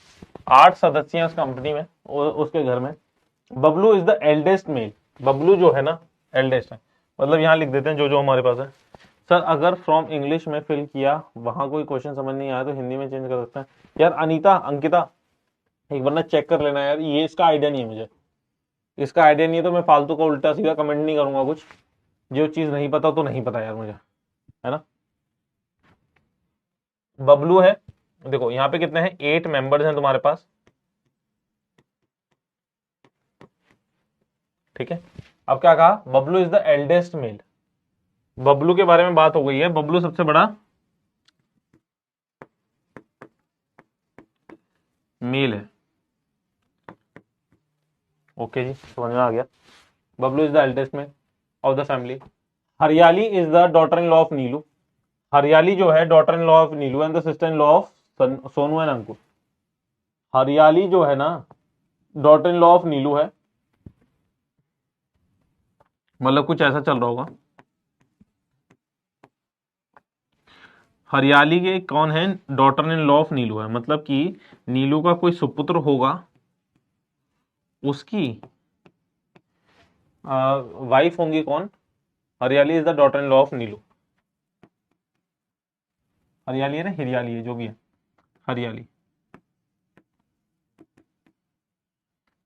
8 सदस्य हैं उस कंपनी में, उसके घर में। Bablu is the eldest male. Bablu जो है ना एल्डेस्ट है, मतलब यहां लिख देते हैं जो जो हमारे पास है। सर अगर फ्रॉम इंग्लिश में फिल किया, वहां कोई क्वेश्चन समझ नहीं आया तो हिंदी में चेंज कर सकते हैं। यार अनीता, अंकिता, एक बार ना चेक कर लेना यार, ये इसका आइडिया नहीं है मुझे। इसका आइडिया नहीं है तो मैं फालतू का उल्टा सीधा कमेंट नहीं करूंगा कुछ। जो चीज नहीं पता तो नहीं पता यार मुझे, है ना। बबलू है, देखो यहाँ पे कितने हैं, 8 मेंबर्स हैं तुम्हारे पास। ठीक है, अब क्या कहा, Bablu is the eldest male. Bablu के बारे में बात हो गई है, बबलू सबसे बड़ा मेल है। ओके जी, समझ में आ गया। Bablu is the eldest male of the family. Hariyali is the daughter in law of Neelu. Hariyali जो है daughter in law of Neelu and the sister in law of Sonu and Ankur. Hariyali जो है ना daughter in law of Neelu है, मतलब कुछ ऐसा चल रहा होगा। हरियाली के कौन है, daughter in law of Neelu है, मतलब कि नीलू का कोई सुपुत्र होगा, उसकी वाइफ होंगी कौन, Hariyali is the daughter in law of Neelu. Hariyali है ना, हरियाली है जो भी है, हरियाली।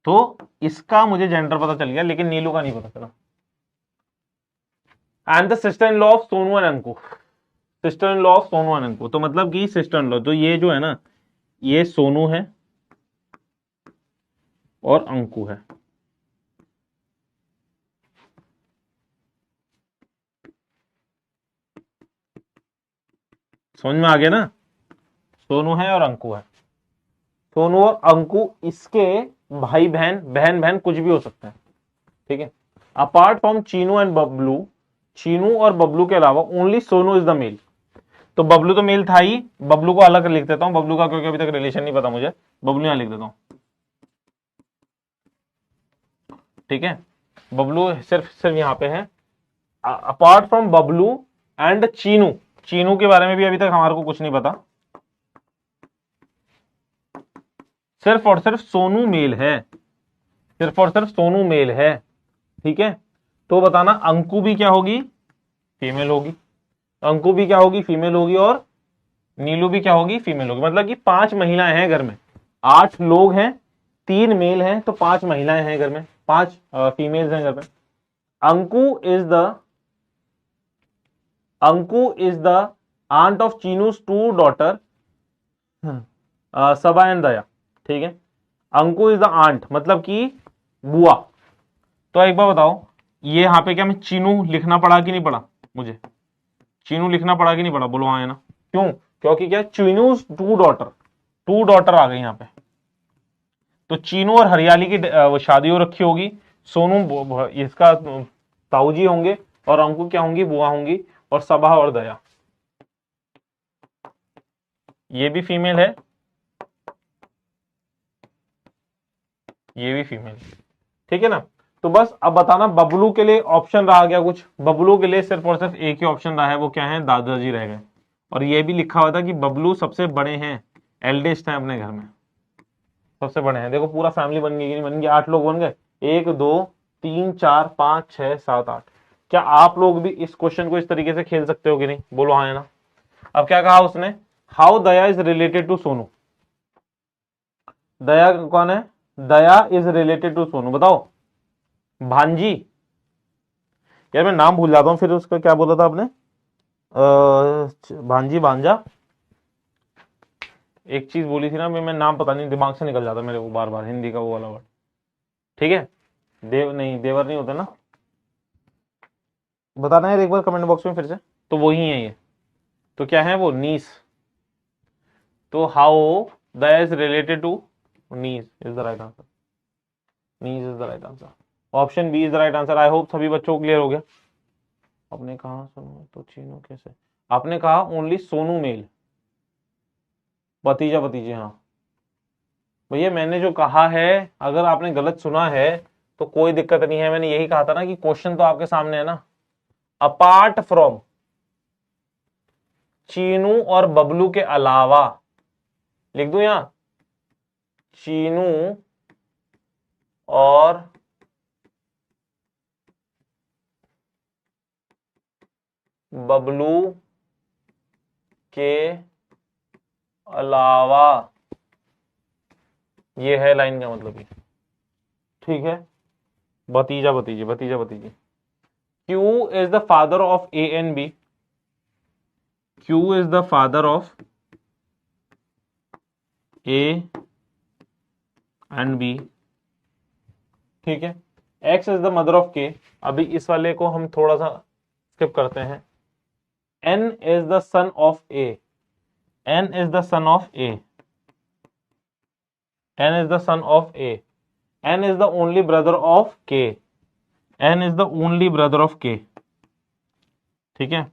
तो इसका मुझे जेंडर पता चल गया, लेकिन नीलू का नहीं पता चला। And the sister in law of Sonu and Anku. Sister in law of Sonu and Anku, तो मतलब कि सिस्टर इन लॉ, तो ये जो है ना, ये सोनू है और अंकु है। समझ में आ गया ना, सोनू है और अंकु है। सोनू और अंकु इसके भाई बहन, बहन बहन कुछ भी हो सकता है। ठीक है, apart from Chinu and Bablu, Chinu और बबलू के अलावा only Sonu is the male. तो बबलू तो मेल था ही, बबलू को अलग लिख देता हूं बबलू का, क्योंकि अभी तक रिलेशन नहीं पता मुझे, बबलू यहां लिख देता हूं। ठीक है, बबलू सिर्फ सिर्फ यहां पे है। Apart from Bablu and Chinu, Chinu के बारे में भी अभी तक हमारे को कुछ नहीं पता, सिर्फ और सिर्फ सोनू मेल है, सिर्फ और सिर्फ सोनू मेल है। ठीक है, तो बताना अंकु भी क्या होगी, फीमेल होगी। अंकु भी क्या होगी, फीमेल होगी, और नीलू भी क्या होगी, फीमेल होगी। मतलब कि 5 महिलाएं हैं घर में, 8 लोग हैं, 3 मेल हैं, तो 5 महिलाएं हैं घर में, 5 फीमेल्स हैं घर में। Anku is the, Anku is the aunt of Chinu's 2 daughter Saba and Daya. ठीक है, अंकु इज द आंट मतलब कि बुआ। तो एक बार बताओ, ये यहां पे क्या मैं चीनू लिखना पड़ा कि नहीं पड़ा, मुझे चीनू लिखना पड़ा कि नहीं पड़ा, बोलो हाँ है ना। क्यों, क्योंकि क्या, चीनूज 2 डॉटर, 2 डॉटर आ गई यहां पे। तो चीनू और हरियाली की वो शादी हो रखी होगी, सोनू इसका ताऊ जी होंगे, और अंकु क्या होंगी, बुआ होंगी, और सबा और दया ये भी फीमेल है, ये भी फीमेल। ठीक है ना। तो बस अब बताना बबलू के लिए ऑप्शन रहा गया कुछ, बबलू के लिए सिर्फ और सिर्फ एक ही ऑप्शन रहा है, वो क्या है, दादाजी रह गए। और ये भी लिखा हुआ था कि बबलू सबसे बड़े हैं, एल्डेस्ट हैं अपने घर में, सबसे बड़े हैं। देखो पूरा फैमिली बन गई कि नहीं बन गई, 8 लोग बन गए, 1 2 3 4 5 6 7 8। क्या आप लोग भी इस क्वेश्चन को इस तरीके से खेल सकते हो कि नहीं, बोलो हाँ है ना। अब क्या कहा उसने, how Daya is related to Sonu. Daya कौन है, Daya is related to Sonu, बताओ। भांजी, यार मैं नाम भूल जाता हूं, फिर उसका क्या बोला था आपने, भांजी, भांजा, एक चीज बोली थी ना, मैं नाम पता नहीं, दिमाग से निकल जाता मेरे को बार बार हिंदी का वो वाला वर्ड। ठीक है, देव नहीं, देवर नहीं होते ना, बताना है एक बार कमेंट बॉक्स में फिर से। तो वही है ये, तो क्या है वो, नीस। तो how the is related to niece is the right answer. Niece is the right answer. Option B is the right answer. I hope सभी बच्चों को क्लियर हो गया। आपने कहा सोनू तो चीनू कैसे, आपने कहा ओनली सोनू मेल, भतीजा भतीजे, हाँ भैया मैंने जो कहा है, अगर आपने गलत सुना है तो कोई दिक्कत नहीं है। मैंने यही कहा था ना कि क्वेश्चन तो आपके सामने है ना। अपार्ट फ्रॉम चीनू और बबलू के अलावा, लिख दूं यहां, चीनू और बबलू के अलावा, ये है लाइन का मतलब ये, ठीक है। भतीजा भतीजे, भतीजा भतीजे। Q is the father of A and B. Q is the father of A and B, ठीक है। X is the mother of K. अभी इस वाले को हम थोड़ा सा स्किप करते हैं। N is the son of A. N is the son of A. N is the son of A. N is the only brother of K. N is the only brother of K, ठीक है।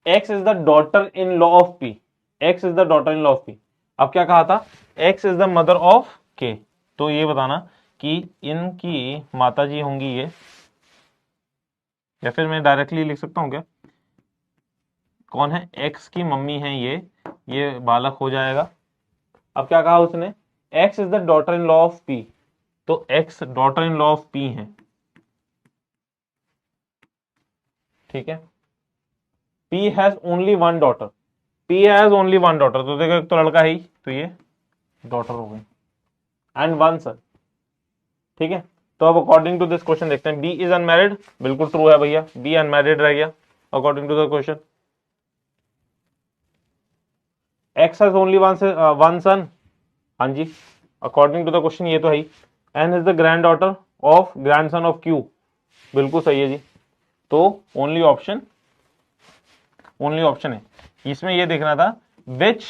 X is the daughter in law of P. X is the daughter in law of P. अब क्या कहा था, X is the mother of K. तो ये बताना कि इनकी माता जी होंगी ये, या फिर मैं डायरेक्टली लिख सकता हूं क्या, कौन है, एक्स की मम्मी है ये बालक हो जाएगा। अब क्या कहा उसने, X is the daughter in law of P. तो X daughter in law of P है, ठीक है। P has only one daughter. P has only one daughter, तो देखो एक तो लड़का ही, तो ये डॉटर हो गई, एंड वन सन, ठीक है। तो अब अकॉर्डिंग टू दिस क्वेश्चन देखते हैं, बी इज अनमैरिड, बिल्कुल ट्रू है भैया, बी अनमैरिड रह गया according to the question. X has only one son, हाँ जी अकॉर्डिंग टू द क्वेश्चन ये तो है ही। N is the granddaughter of grandson of Q, बिल्कुल सही है जी। तो ओनली ऑप्शन है। इसमें ये देखना था which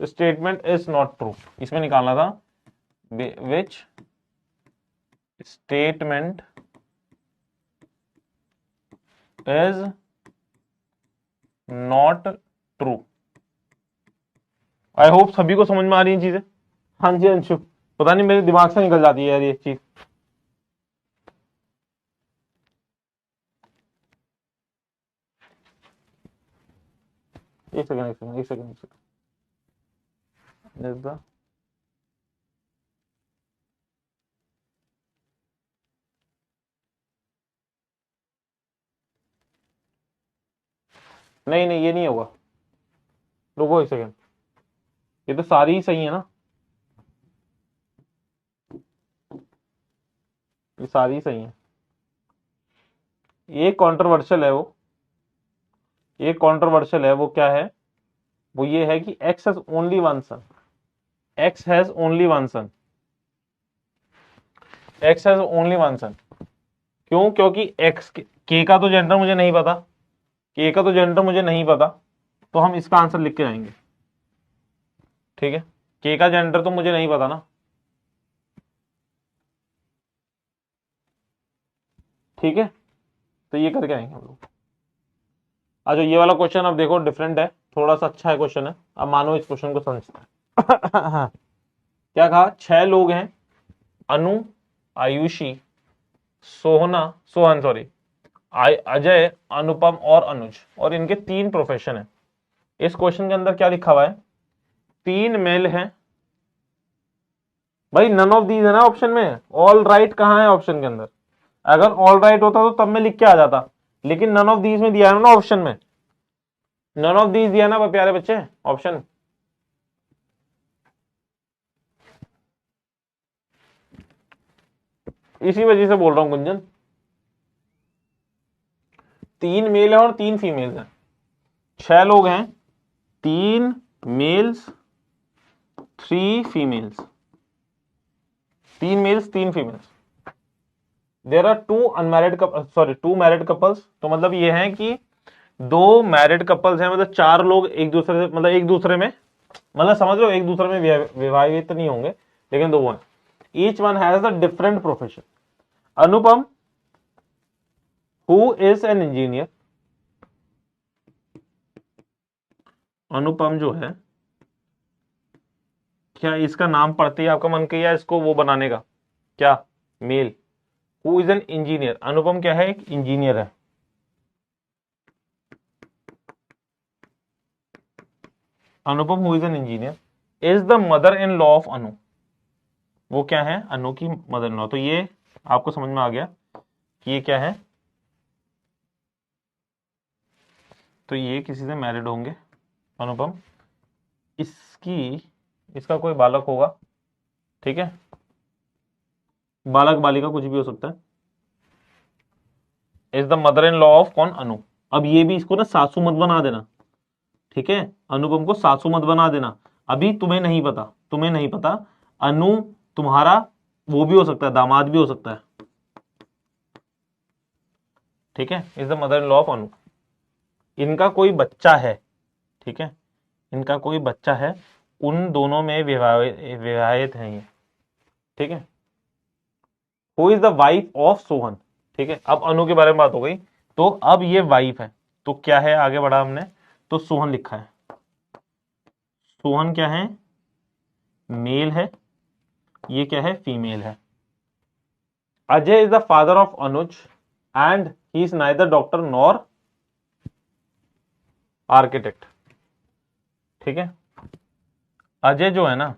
statement is not true, इसमें निकालना था which statement is not true. I hope सभी को समझ में आ रही है चीजें। हाँ जी अंशु, पता नहीं मेरे दिमाग से निकल जाती है यार ये चीज। एक सेकंड एक सेकंड एक सेकंड एक सेकंड। नहीं नहीं ये नहीं होगा, रुको एक सेकंड, ये तो सारी ही सही है ना, ये सारी ही सही है। ये कंट्रोवर्शियल है वो, ये कंट्रोवर्शियल है वो, क्या है वो, ये है कि X has only one son. X has only one son. X has only one son. क्यों, क्योंकि एक्स के का तो जेंडर मुझे नहीं पता, के का तो जेंडर मुझे नहीं पता, तो हम इसका आंसर लिख के जाएंगे, ठीक है। के का जेंडर तो मुझे नहीं पता ना, ठीक है। तो ये करके आएंगे हम लोग। अच्छा ये वाला क्वेश्चन अब देखो डिफरेंट है, थोड़ा सा अच्छा है क्वेश्चन है, अब मानो इस क्वेश्चन को समझते हैं। क्या कहा, 6 लोग हैं, अनु, आयुषी, सोहन सॉरी, अजय, अनुपम और अनुज, और इनके 3 प्रोफेशन है। इस क्वेश्चन के अंदर क्या लिखा हुआ है, 3 मेल हैं भाई, नन ऑफ दीज है ना ऑप्शन में, ऑल राइट कहाँ है ऑप्शन के अंदर, अगर ऑल राइट होता तो तब मैं लिख के आ जाता, लेकिन नन ऑफ दीज में दिया है ना ऑप्शन में, नन ऑफ दीज दिया ना प्यारे बच्चे ऑप्शन। इसी वजह से बोल रहा हूं गुंजन, 3 मेल है और 3 फीमेल हैं, 6 लोग हैं, 3 males 3 females, 3 males 3 females, there are two unmarried sorry two married couples, तो मतलब ये है कि दो मैरिड कपल्स हैं, मतलब चार लोग एक दूसरे से, मतलब एक दूसरे में, मतलब समझ लो एक दूसरे में विवाहित नहीं होंगे, लेकिन दो हैं। Each one has a different profession. Anupam who is an engineer, Anupam जो है, क्या इसका नाम पढ़ते ही आपका मन किया इसको वो बनाने का, क्या male. Who is an engineer, Anupam क्या है, एक इंजीनियर है। Anupam who is an engineer is the mother in law of Anu, वो क्या है, अनु की मदर इन लॉ। तो ये आपको समझ में आ गया कि ये क्या है, तो ये किसी से मैरिड होंगे अनुपम, इसकी इसका कोई बालक होगा, ठीक है, बालक बालिका कुछ भी हो सकता है। Is the mother in law of कौन, अनु। अब ये भी इसको ना सासू मत बना देना, ठीक है, अनुपम को सासू मत बना देना। अभी तुम्हें नहीं पता, तुम्हें नहीं पता, अनु तुम्हारा वो भी हो सकता है, दामाद भी हो सकता है, ठीक है। Is the mother in law of Anu, इनका कोई बच्चा है, ठीक है, इनका कोई बच्चा है, उन दोनों में विवाहित हैं ये, ठीक है। Who is the wife of Sohan, ठीक है। अब अनु के बारे में बात हो गई, तो अब ये वाइफ है, तो क्या है, आगे बढ़ा हमने तो सोहन लिखा है। सोहन क्या है, मेल है, ये क्या है, फीमेल है। Ajay is the father of Anuj and he is neither doctor nor architect, ठीक है। अजय जो है ना,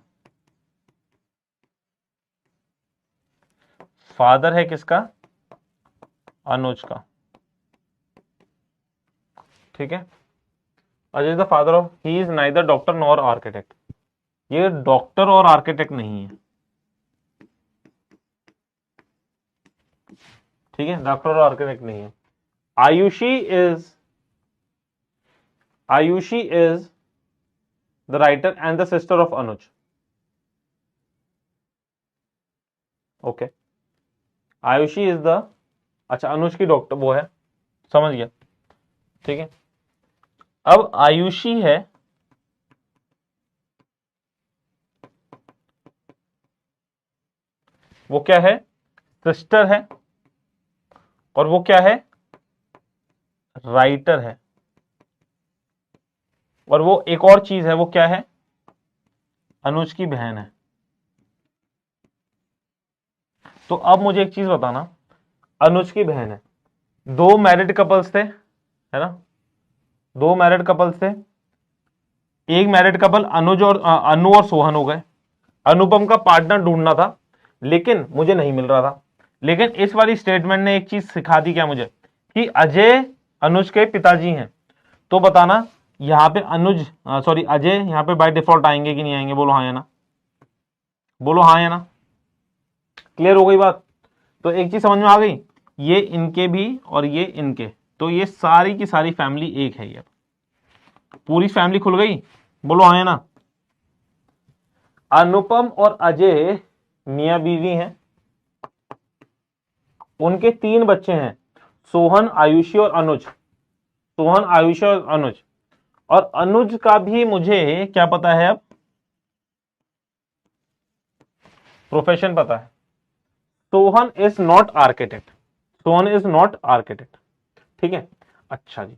फादर है किसका, अनुज का, ठीक है। Ajay is the father of, he is neither doctor nor architect, ये डॉक्टर और आर्किटेक्ट नहीं है, ठीक है, डॉक्टर और आर्किटेक्ट नहीं है। Ayushi is the writer and the sister of Anuj, okay. Ayushi is the, अच्छा अनुज की डॉक्टर वो है, समझ गया, ठीक है। अब आयुषी है, वो क्या है, सिस्टर है, और वो क्या है, राइटर है, और वो एक और चीज है, वो क्या है, अनुज की बहन है। तो अब मुझे एक चीज बताना, अनुज की बहन है, दो मैरिड कपल्स थे, है ना, दो मैरिड कपल्स थे, एक मैरिड कपल अनुज और अनु और सोहन हो गए। अनुपम का पार्टनर ढूंढना था, लेकिन मुझे नहीं मिल रहा था। लेकिन इस वाली स्टेटमेंट ने एक चीज सिखा दी क्या मुझे, कि अजय अनुज के पिताजी हैं। तो बताना यहां पे अनुज सॉरी अजय यहां पे बाय डिफॉल्ट आएंगे कि नहीं आएंगे, बोलो हाँ या ना, बोलो हाँ या ना। क्लियर हो गई बात। तो एक चीज समझ में आ गई, ये इनके भी और ये इनके, तो ये सारी की सारी फैमिली एक है, ये पूरी फैमिली खुल गई, बोलो हाँ या ना। अनुपम और अजय मियां बीवी हैं, उनके तीन बच्चे हैं, सोहन, आयुषी और अनुज, सोहन, आयुषी और अनुज। और अनुज का भी मुझे क्या पता है, अब प्रोफेशन पता है, Sohan is not architect, Sohan is not architect, ठीक है। अच्छा जी,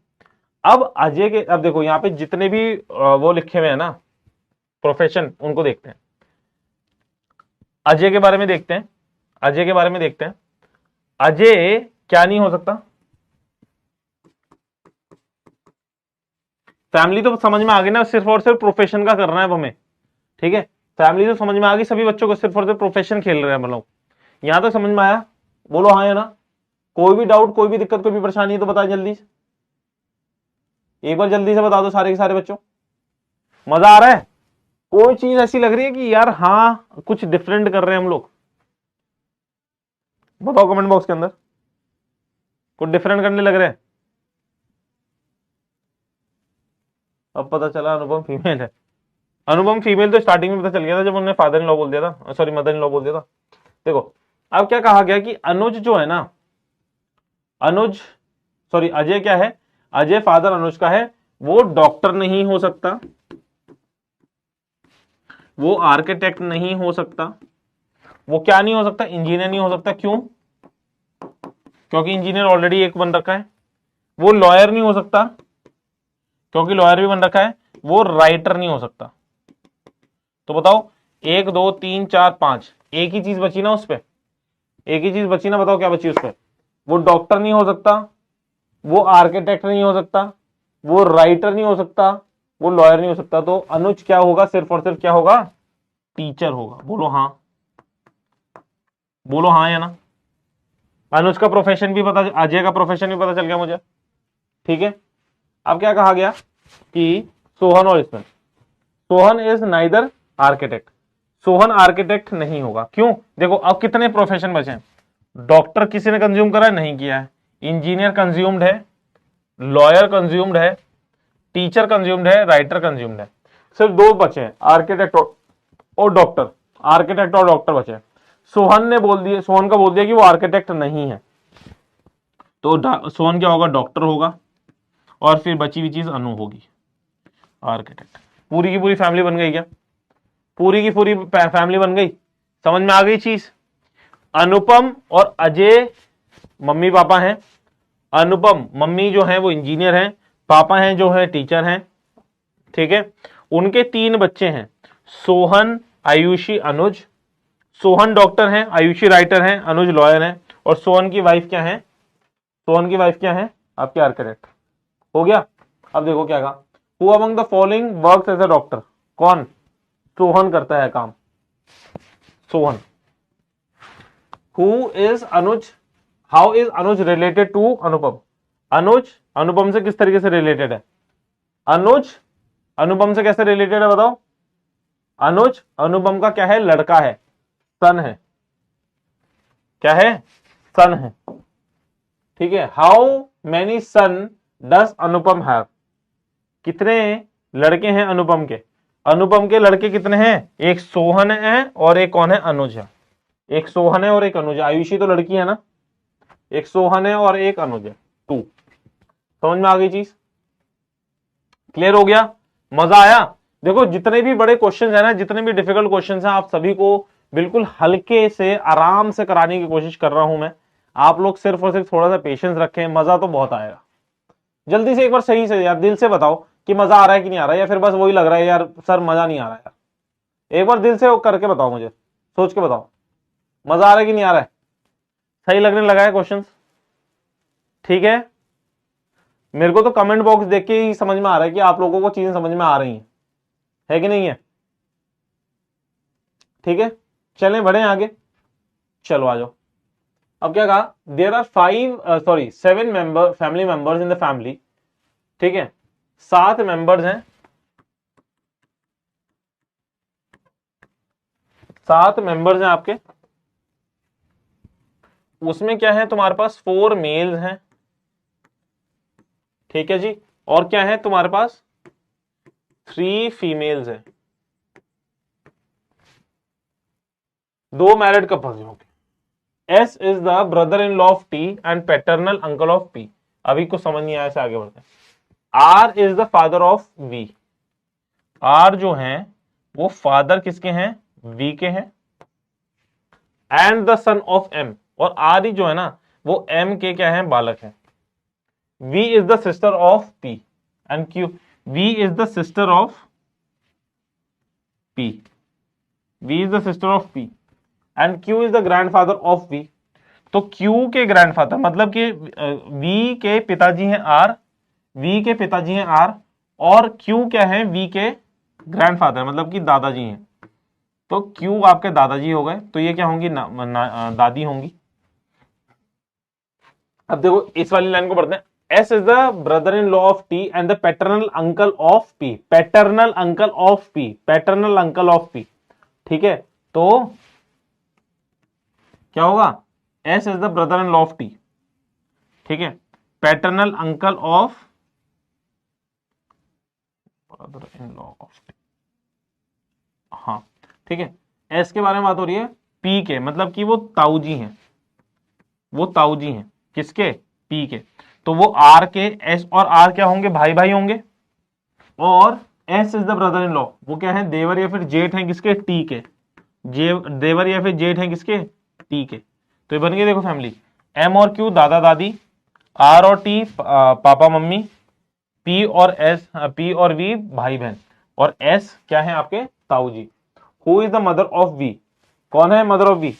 अब अजय के, अब देखो यहां पे जितने भी वो लिखे हुए हैं ना प्रोफेशन, उनको देखते हैं। अजय के बारे में देखते हैं, अजय के बारे में देखते हैं। अजय क्या नहीं हो सकता, फैमिली तो समझ में आ गई ना, सिर्फ और सिर्फ प्रोफेशन का करना है अब हमें, ठीक है। फैमिली तो समझ में आ गई, सभी बच्चों को सिर्फ और सिर्फ प्रोफेशन खेल रहे हैं हम लोग, यहां तक समझ में आया, बोलो हाँ या ना। कोई भी डाउट, कोई भी दिक्कत, कोई भी परेशानी है तो बताओ जल्दी से, एक बार जल्दी से बता दो सारे के सारे बच्चों। मजा आ रहा है, कोई चीज ऐसी लग रही है कि यार हाँ कुछ डिफरेंट कर रहे हैं हम लोग, बताओ कमेंट बॉक्स के अंदर, कुछ डिफरेंट करने लग रहे हैं। अब पता चला अनुपम फीमेल है, अनुपम फीमेल तो स्टार्टिंग में पता चल गया था जब उन्होंने फादर इन लॉ बोल दिया था, सॉरी मदर इन लॉ बोल दिया था। देखो अब क्या कहा गया कि अनुज जो है ना, अनुज सॉरी अजय क्या है, अजय फादर अनुज का है, वो डॉक्टर नहीं हो सकता, वो आर्किटेक्ट नहीं हो सकता, वो क्या नहीं हो सकता, इंजीनियर नहीं हो सकता। क्यों? क्योंकि इंजीनियर ऑलरेडी एक बन रखा है। वो लॉयर नहीं हो सकता क्योंकि लॉयर भी बन रखा है। वो राइटर नहीं हो सकता। तो बताओ, 1 2 3 4 5, एक ही चीज बची ना उस पर, एक ही चीज बची ना, बताओ क्या बची उस पर। वो डॉक्टर नहीं हो सकता, वो आर्किटेक्ट नहीं हो सकता, वो राइटर नहीं हो सकता, वो लॉयर नहीं हो सकता। तो अनुज क्या होगा, सिर्फ और सिर्फ क्या होगा, टीचर होगा। बोलो हाँ, बोलो हाँ या ना। अनुज का प्रोफेशन भी पता, अजय का प्रोफेशन भी पता चल गया मुझे। ठीक है, अब क्या कहा गया कि सोहन और इसमें, Sohan is neither architect, Sohan architect नहीं होगा। क्यों? देखो अब कितने प्रोफेशन बचे हैं। डॉक्टर किसी ने कंज्यूम करा है? नहीं किया है। इंजीनियर कंज्यूम्ड है, लॉयर कंज्यूम्ड है, टीचर कंज्यूम्ड है, राइटर कंज्यूम्ड है। सिर्फ दो बचे हैं, आर्किटेक्ट और डॉक्टर। आर्किटेक्ट और डॉक्टर बचे हैं। सोहन ने बोल दिया, सोहन का बोल दिया कि वो आर्किटेक्ट नहीं है, तो सोहन क्या होगा, डॉक्टर होगा। और फिर बची हुई चीज अनु होगी, आर्किटेक्ट। पूरी की पूरी फैमिली बन गई क्या? पूरी की पूरी फैमिली बन गई। समझ में आ गई चीज। अनुपम और अजय मम्मी पापा हैं। अनुपम मम्मी जो है वो इंजीनियर हैं, पापा हैं जो है टीचर हैं। ठीक है, उनके 3 बच्चे हैं, सोहन, आयुषी, अनुज। सोहन डॉक्टर हैं, आयुषी राइटर हैं, अनुज लॉयर हैं। और सोहन की वाइफ क्या है, सोहन की वाइफ क्या है, आपके आर्किटेक्ट। हो गया। अब देखो क्या कहा, who among the following works as a doctor. कौन? सोहन करता है काम, Sohan. Who is Anuj, how is Anuj related to Anupam. Anuj Anupam से किस तरीके से रिलेटेड है? अनुज अनुपम से कैसे रिलेटेड है बताओ? अनुज अनुपम का क्या है, लड़का है, सन है। क्या है? सन है। ठीक है, how many son does Anupam have. कितने लड़के हैं अनुपम के? अनुपम के लड़के कितने हैं? एक सोहन है और एक कौन है, अनुज है। एक सोहन है और एक अनुज है। आयुषी तो लड़की है ना, एक सोहन है और एक अनुज है, 2। समझ में आ गई चीज? क्लियर हो गया? मजा आया? देखो जितने भी बड़े क्वेश्चन है ना, जितने भी डिफिकल्ट क्वेश्चन है, आप सभी को बिल्कुल हल्के से आराम से कराने की कोशिश कर रहा हूं मैं। आप लोग सिर्फ और सिर्फ थोड़ा सा पेशेंस रखें, मजा तो बहुत आएगा। जल्दी से एक बार सही से यार दिल से बताओ कि मजा आ रहा है कि नहीं आ रहा है, या फिर बस वही लग रहा है यार सर मजा नहीं आ रहा है यार। एक बार दिल से करके बताओ, मुझे सोच के बताओ, मजा आ रहा है कि नहीं आ रहा है, सही लगने लगा है क्वेश्चन? ठीक है, मेरे को तो कमेंट बॉक्स देख के ही समझ में आ रहा है कि आप लोगों को चीजें समझ में आ रही हैं, है कि नहीं है? ठीक है, चलें बढ़े आगे। चलो आ जाओ। अब क्या कहा, there are 7 member family members in the family. ठीक है, 7 मेंबर्स हैं, 7 मेंबर्स हैं आपके। उसमें क्या है तुम्हारे पास, 4 मेल्स हैं। ठीक है जी, और क्या है तुम्हारे पास, 3 फीमेल्स हैं। 2 मैरिड कपल्स होंगे। S is the brother in law of T and paternal uncle of P. अभी कुछ समझ नहीं आया, से आगे बढ़ते हैं। R is the father of V. R जो है वो फादर किसके हैं, वी के हैं। And the son of M, और आर ही जो है ना वो एम के क्या है, बालक है। V is the sister of P and Q. V is the sister of P, V is the sister of P and Q is the grandfather of V. तो क्यू के ग्रैंडफादर मतलब कि वी के पिताजी हैं आर, वी के पिताजी हैं आर, और क्यू क्या है, वी के ग्रैंडफादर मतलब कि दादाजी हैं। तो क्यू आपके दादाजी हो गए, तो ये क्या होंगी, दादी होंगी। अब देखो इस वाली लाइन को पढ़ते हैं। S is the brother in law of T and the paternal uncle of P. Paternal uncle of P, paternal uncle of P. ठीक है, तो क्या होगा, S is the brother in law of T. ठीक है, paternal uncle of, brother in law of T. हाँ ठीक है, एस के बारे में बात हो रही है, पी के, मतलब कि वो ताऊजी हैं, वो ताऊजी हैं किसके, पी के। तो वो आर के, एस और आर क्या होंगे, भाई भाई होंगे, और S is the brother in law, वो क्या है, देवर या फिर जेठ हैं किसके, टी के, देवर या फिर जेठ हैं किसके, टी के। तो ये बन गई देखो फैमिली, एम और क्यू दादा दादी, आर और टी पापा मम्मी, पी और एस, पी और वी भाई बहन, और एस क्या है आपके ताऊ जी। Who is the mother of V, कौन है मदर ऑफ वी,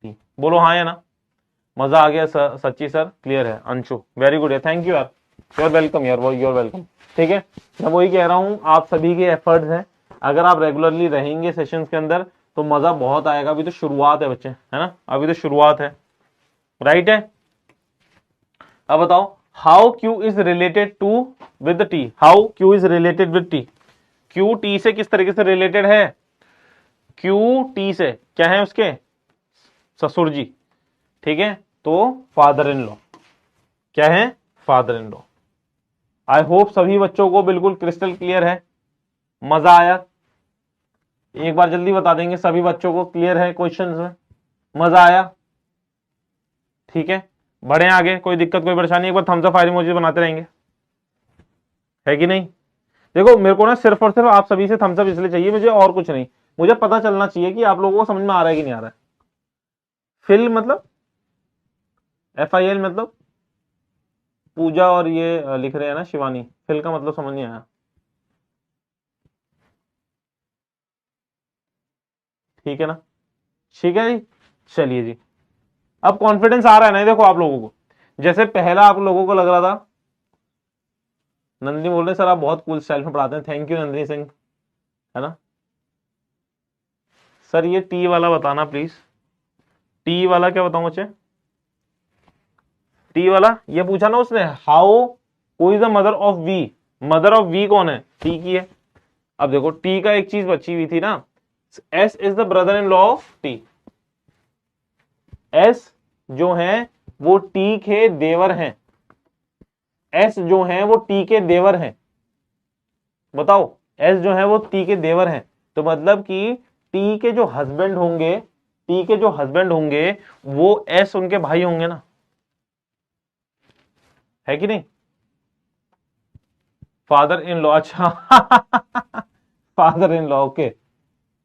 बोलो हाँ या ना। मजा आ गया सर, सच्ची सर, क्लियर है। अंशु वेरी गुड है, थैंक यू यार, यूर वेलकम यार, यूर वेलकम। ठीक है, मैं वही कह रहा हूं, आप सभी के एफर्ट्स हैं, अगर आप रेगुलरली रहेंगे सेशंस के अंदर तो मजा बहुत आएगा। अभी तो शुरुआत है बच्चे, है ना, अभी तो शुरुआत है, राइट है। अब बताओ, how Q is related to with T, how Q is related with T, Q T से किस तरीके से रिलेटेड है, क्यू टी से क्या है उसके, ससुर जी। ठीक है, तो फादर इन लॉ, क्या है, father in law. I hope सभी बच्चों को बिल्कुल क्रिस्टल क्लियर है, मजा आया, एक बार जल्दी बता देंगे सभी बच्चों को क्लियर है क्वेश्चंस में, मजा आया। ठीक है, बढ़े आगे, कोई दिक्कत कोई परेशानी, एक बार थम्स अप फायर इमोजी बनाते रहेंगे, है कि नहीं। देखो मेरे को ना सिर्फ और सिर्फ आप सभी से थम्स अप इसलिए चाहिए मुझे, और कुछ नहीं, मुझे पता चलना चाहिए कि आप लोगों को समझ में आ रहा है कि नहीं आ रहा है। फिल मतलब FIL मतलब पूजा, और ये लिख रहे हैं ना शिवानी, फिल का मतलब समझ नहीं आया। ठीक है ना, ठीक है जी, चलिए जी, अब कॉन्फिडेंस आ रहा है ना, देखो आप लोगों को, जैसे पहला आप लोगों को लग रहा था, नंदिनी बोल रहे सर आप बहुत कूल स्टाइल में पढ़ाते हैं, थैंक यू नंदिनी सिंह, है ना। सर ये टी वाला बताना प्लीज, टी वाला क्या बताऊं बच्चे, टी वाला ये पूछा ना उसने, how who is the mother of V, mother of V कौन है, टी की है। अब देखो टी का एक चीज बची हुई थी ना, S is the brother in law of T, S जो है वो टी के देवर हैं, एस जो है वो टी के देवर हैं, बताओ, एस जो है वो टी के देवर हैं, तो मतलब कि टी के जो हस्बैंड होंगे, टी के जो हस्बैंड होंगे वो एस उनके भाई होंगे ना, है कि नहीं, फादर इन लॉ, अच्छा फादर इन लॉ, ओके,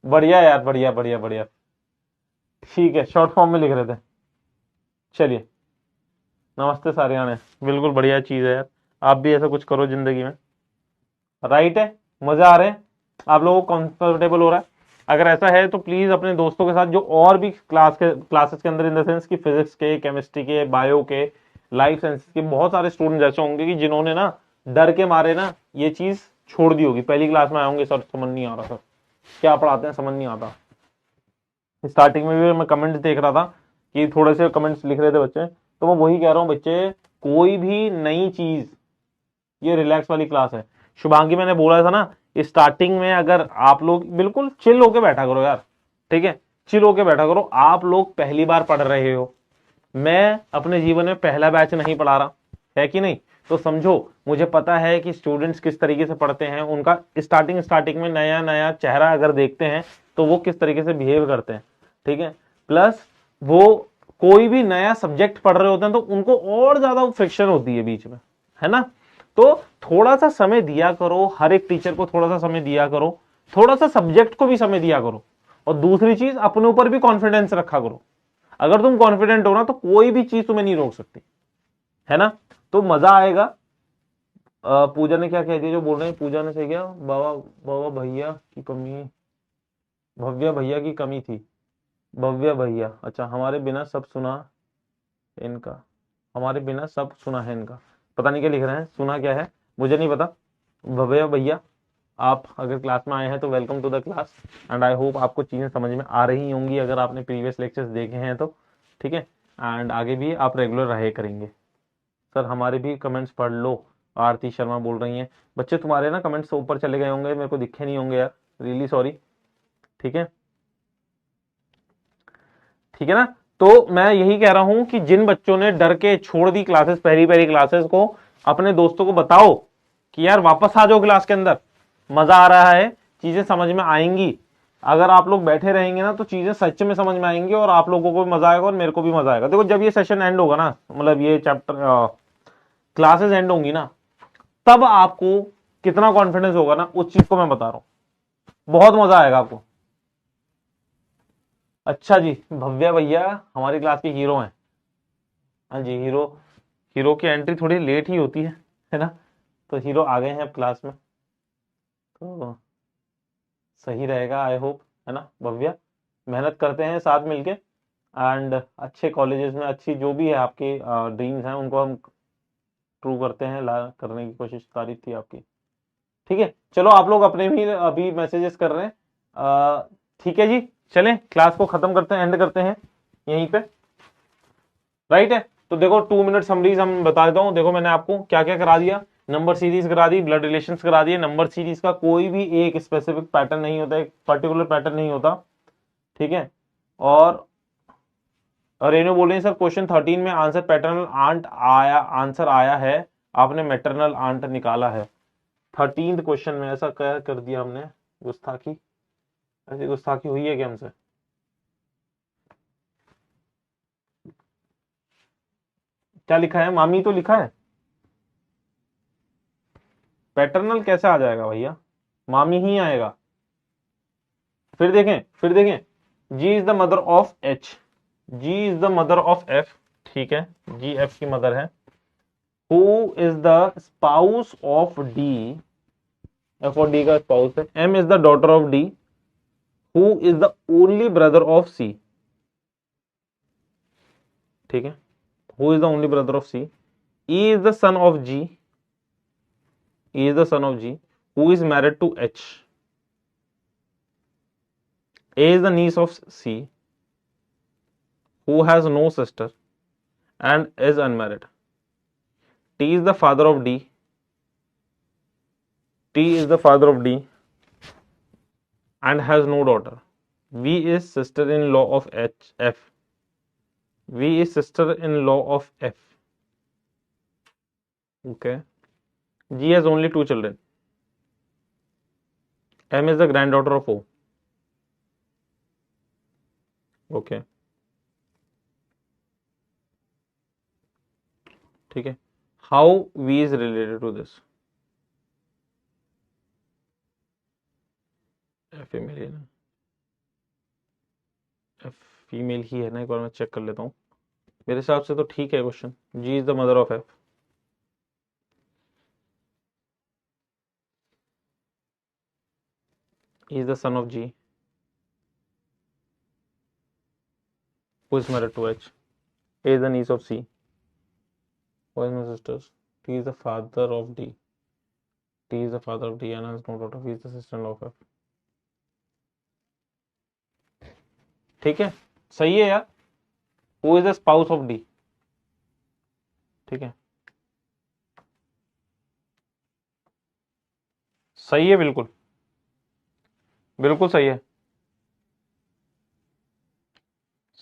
बढ़िया यार, बढ़िया बढ़िया बढ़िया, ठीक है, शॉर्ट फॉर्म में लिख रहे थे। चलिए, नमस्ते सारियाने, बिल्कुल बढ़िया चीज है यार, आप भी ऐसा कुछ करो जिंदगी में, राइट है, मजा आ रहे हैं आप लोगों को, कंफर्टेबल हो रहा है। अगर ऐसा है तो प्लीज अपने दोस्तों के साथ, जो और भी क्लासेस के अंदर, इन द सेंस की फिजिक्स के, केमिस्ट्री के, बायो के, लाइफ साइंसेस के बहुत सारे स्टूडेंट ऐसे होंगे कि जिन्होंने ना डर के मारे ना ये चीज छोड़ दी होगी, पहली क्लास में आए होंगे, सर समझ नहीं आ रहा, सर क्या पढ़ाते हैं समझ नहीं आता। स्टार्टिंग में भी मैं कमेंट्स देख रहा था कि थोड़े से कमेंट्स लिख रहे थे बच्चे, तो मैं वही कह रहा हूँ बच्चे, कोई भी नई चीज, ये रिलैक्स वाली क्लास है। शुभांगी मैंने बोला था ना स्टार्टिंग में, अगर आप लोग बिल्कुल चिल होके बैठा करो यार, ठीक है, चिल होके बैठा करो। आप लोग पहली बार पढ़ रहे हो, मैं अपने जीवन में पहला बैच नहीं पढ़ा रहा, है कि नहीं, तो समझो मुझे पता है कि स्टूडेंट्स किस तरीके से पढ़ते हैं, उनका स्टार्टिंग में नया नया चेहरा अगर देखते हैं तो वो किस तरीके से बिहेव करते हैं, ठीक है। प्लस वो कोई भी नया सब्जेक्ट पढ़ रहे होते हैं तो उनको और ज्यादा फ्रिक्शन होती है बीच में, है ना। तो थोड़ा सा समय दिया करो, हर एक टीचर को थोड़ा सा समय दिया करो, थोड़ा सा सब्जेक्ट को भी समय दिया करो, और दूसरी चीज अपने ऊपर भी कॉन्फिडेंस रखा करो। अगर तुम कॉन्फिडेंट हो ना तो कोई भी चीज तुम्हें नहीं रोक सकती, है ना, तो मजा आएगा। पूजा ने क्या कह दिया, जो बोल रहे हैं, पूजा ने सही किया, बाबा बाबा भैया की कमी, भव्य भैया की कमी थी, भव्य भैया, अच्छा, हमारे बिना सब सुना इनका, हमारे बिना सब सुना है इनका, पता नहीं क्या लिख रहे हैं, सुना क्या है मुझे नहीं पता। भव्य भैया आप अगर क्लास में आए हैं तो welcome to the class, and I hope आपको चीजें समझ में आ रही होंगी अगर आपने प्रीवियस लेक्चर्स देखे हैं तो, ठीक है, एंड आगे भी आप रेगुलर रहे करेंगे। सर हमारे भी कमेंट्स पढ़ लो, आरती शर्मा बोल रही हैं, बच्चे तुम्हारे ना कमेंट्स ऊपर चले गए होंगे, मेरे को दिखे नहीं होंगे यार, रियली सॉरी, ठीक है, ठीक है ना। तो मैं यही कह रहा हूं कि जिन बच्चों ने डर के छोड़ दी क्लासेस, पहली पहली क्लासेस को, अपने दोस्तों को बताओ कि यार वापस आ जाओ क्लास के अंदर, मजा आ रहा है, चीजें समझ में आएंगी, अगर आप लोग बैठे रहेंगे ना तो चीजें सच में समझ में आएंगी और आप लोगों को भी मजा आएगा और मेरे को भी मजा आएगा। देखो जब ये सेशन एंड होगा ना, मतलब ये चैप्टर क्लासेस एंड होंगी ना, तब आपको कितना कॉन्फिडेंस होगा ना, उस चीज को मैं बता रहा हूं। बहुत मजा आएगा आपको। अच्छा जी, भव्या भैया हमारी क्लास के हीरो हैं। हाँ जी, हीरो। हीरो की एंट्री थोड़ी लेट ही होती है ना। तो हीरो आ गए हैं अब क्लास में, तो सही रहेगा आई होप, है ना भव्या। मेहनत करते हैं साथ मिलके, एंड अच्छे कॉलेजेस में अच्छी जो भी है आपकी ड्रीम्स हैं उनको हम ट्रू करते हैं, ला करने की कोशिश। तारीफ थी आपकी। ठीक है, चलो आप लोग अपने भी अभी मैसेजेस कर रहे हैं। ठीक है जी, चलें क्लास को खत्म करते हैं, एंड करते हैं यहीं पे, राइट है। तो देखो 2 मिनट समरीज हम बता देता हूं। देखो मैंने आपको क्या क्या करा दिया। नंबर सीरीज करा दी, ब्लड रिलेशंस करा दिए। नंबर सीरीज का कोई भी एक स्पेसिफिक पैटर्न नहीं होता, एक पर्टिकुलर पैटर्न नहीं होता, ठीक है। और रेनो बोल रहे हैं सर क्वेश्चन 13 में आंसर पैटर्नल आंट आया, आंसर आया है, आपने मैटरनल आंट निकाला है। 13th क्वेश्चन में ऐसा क्या कर दिया हमने, गुस्ताखी, ऐसी गुस्ताखी हुई है क्या हमसे? क्या लिखा है, मामी तो लिखा है, पैटर्नल कैसे आ जाएगा भैया, मामी ही आएगा। फिर देखें, फिर देखें, G is the mother of H, G is the mother of F, ठीक है, जी एफ की मदर है। Who is the spouse of D, F और डी का स्पाउस है। M is the daughter of D. Who is the only brother of C, ठीक है, who is the only brother of C. E is the son of G, E is the son of G. Who is married to H. A is the niece of C, who has no sister and is unmarried. T is the father of D. T is the father of D and has no daughter. V is sister-in-law of F. V is sister-in-law of F. Okay. G has only 2 children. M is the granddaughter of O. Okay. ठीक है. How V is related to this? F female है ना, F female ही है ना, एक बार मैं check कर लेता हूँ। मेरे हिसाब से तो ठीक है question. G is the mother of F. He is the son of G, who is married to H. A is the niece of C. Who has no sisters? T is the father of D. T is the father of D and has no daughter. V is the sister-in-law of F. ठीक है, सही है यार। Who is the spouse of D? ठीक है, सही है, बिल्कुल बिल्कुल सही है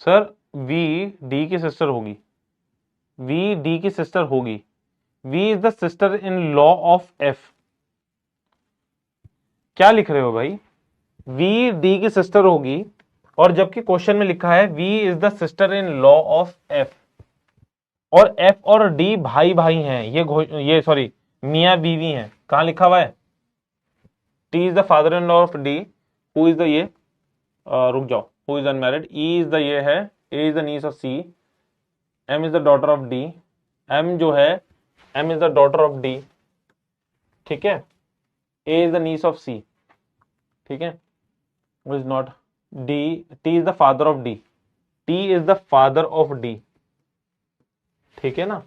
सर। V D की सिस्टर होगी, V D की सिस्टर होगी। V is the sister in law of F। क्या लिख रहे हो भाई, V D की सिस्टर होगी और जबकि क्वेश्चन में लिखा है V is the sister in law of F, और F और D भाई भाई हैं, ये सॉरी मियां बीवी हैं। कहां लिखा हुआ है, T is the father in law of D, who is the ये रुक जाओ, who is unmarried. E is the ये है, A is the niece of C, M is the daughter of D, M जो है M is the daughter of D, ठीक है। A is the niece of C, ठीक है, is not D, T is the father of D, T is the father of D, ठीक है ना,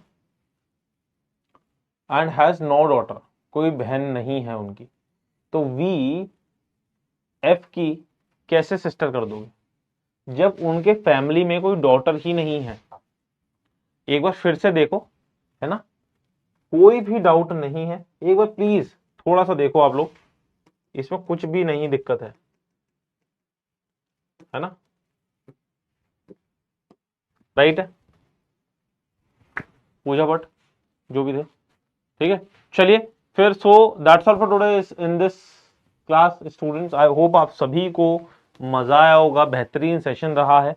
and has no daughter, कोई बहन नहीं है उनकी। तो V F की कैसे सिस्टर कर दोगे जब उनके फैमिली में कोई डॉटर ही नहीं है। एक बार फिर से देखो, है ना, कोई भी डाउट नहीं है, एक बार प्लीज थोड़ा सा देखो आप लोग, इसमें कुछ भी नहीं दिक्कत है ना, राइट है, पूजा भट्ट जो भी थे, ठीक है। चलिए फिर, so that's all for today in this class students. I hope आप सभी को मजा आया होगा, बेहतरीन सेशन रहा है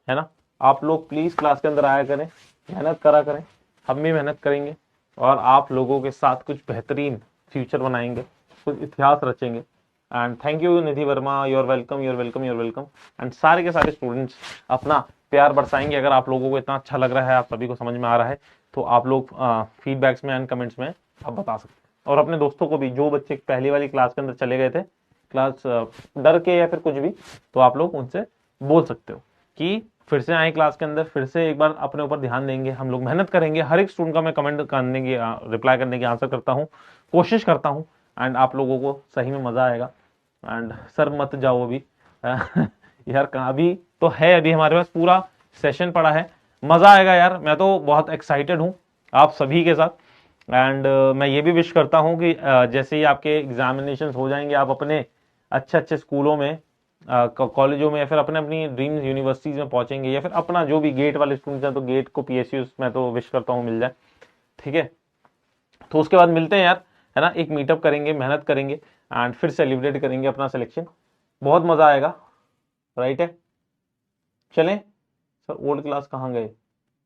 ना। आप लोग प्लीज क्लास के अंदर आया करें, मेहनत करा करें, हम भी मेहनत करेंगे और आप लोगों के साथ कुछ बेहतरीन फ्यूचर बनाएंगे, कुछ इतिहास रचेंगे। And thank you Nidhi Verma, you're welcome, you're welcome, you're welcome. And सारे के सारे स्टूडेंट्स अपना प्यार बरसाएंगे। अगर आप लोगों को इतना अच्छा लग रहा है, आप सभी को समझ में आ रहा है, तो आप लोग फीडबैक्स में एंड कमेंट्स में आप बता सकते हैं। और अपने दोस्तों को भी, जो बच्चे पहली वाली क्लास के अंदर चले गए थे क्लास डर के या फिर कुछ भी, तो आप लोग उनसे बोल सकते हो कि फिर से आए क्लास के अंदर, फिर से एक बार अपने ऊपर ध्यान देंगे, हम लोग मेहनत करेंगे। हर एक स्टूडेंट का मैं कमेंट करने की, रिप्लाई करने की आंसर करता हूँ, कोशिश करता हूँ। एंड आप लोगों को सही में मजा आएगा। एंड सर मत जाओ अभी यार, अभी तो है, अभी हमारे पास पूरा सेशन पड़ा है, मजा आएगा यार। मैं तो बहुत एक्साइटेड हूँ आप सभी के साथ। एंड मैं ये भी विश करता हूँ कि जैसे ही आपके एग्जामिनेशन हो जाएंगे, आप अपने अच्छे अच्छे स्कूलों में, कॉलेजों में, या फिर अपने अपनी ड्रीम्स यूनिवर्सिटीज में पहुंचेंगे, या फिर अपना जो भी गेट वाले स्टूडेंट्स हैं तो गेट को पीएसयू में तो विश करता हूँ मिल जाए, ठीक है। तो उसके बाद मिलते हैं यार, है ना, एक मीटअप करेंगे, मेहनत करेंगे एंड फिर सेलिब्रेट करेंगे अपना सिलेक्शन, बहुत मजा आएगा, राइट है। चलें सर, ओल्ड क्लास कहाँ गए?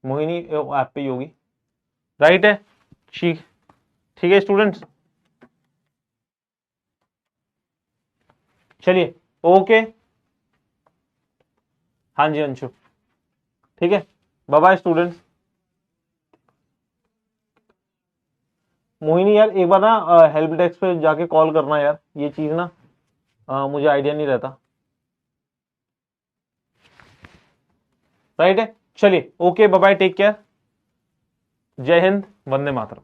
मोहिनी ऐप पे ही होगी, राइट है। ठीक, ठीक है स्टूडेंट्स, चलिए, ओके। हाँ जी अंशु, ठीक है, बाय बाय स्टूडेंट्स। मोहिनी यार, एक बार ना हेल्प डेस्क पे जाके कॉल करना यार, ये चीज ना मुझे आइडिया नहीं रहता, राइट है। चलिए, okay, bye bye, take care, Jai Hind, Vande Mataram.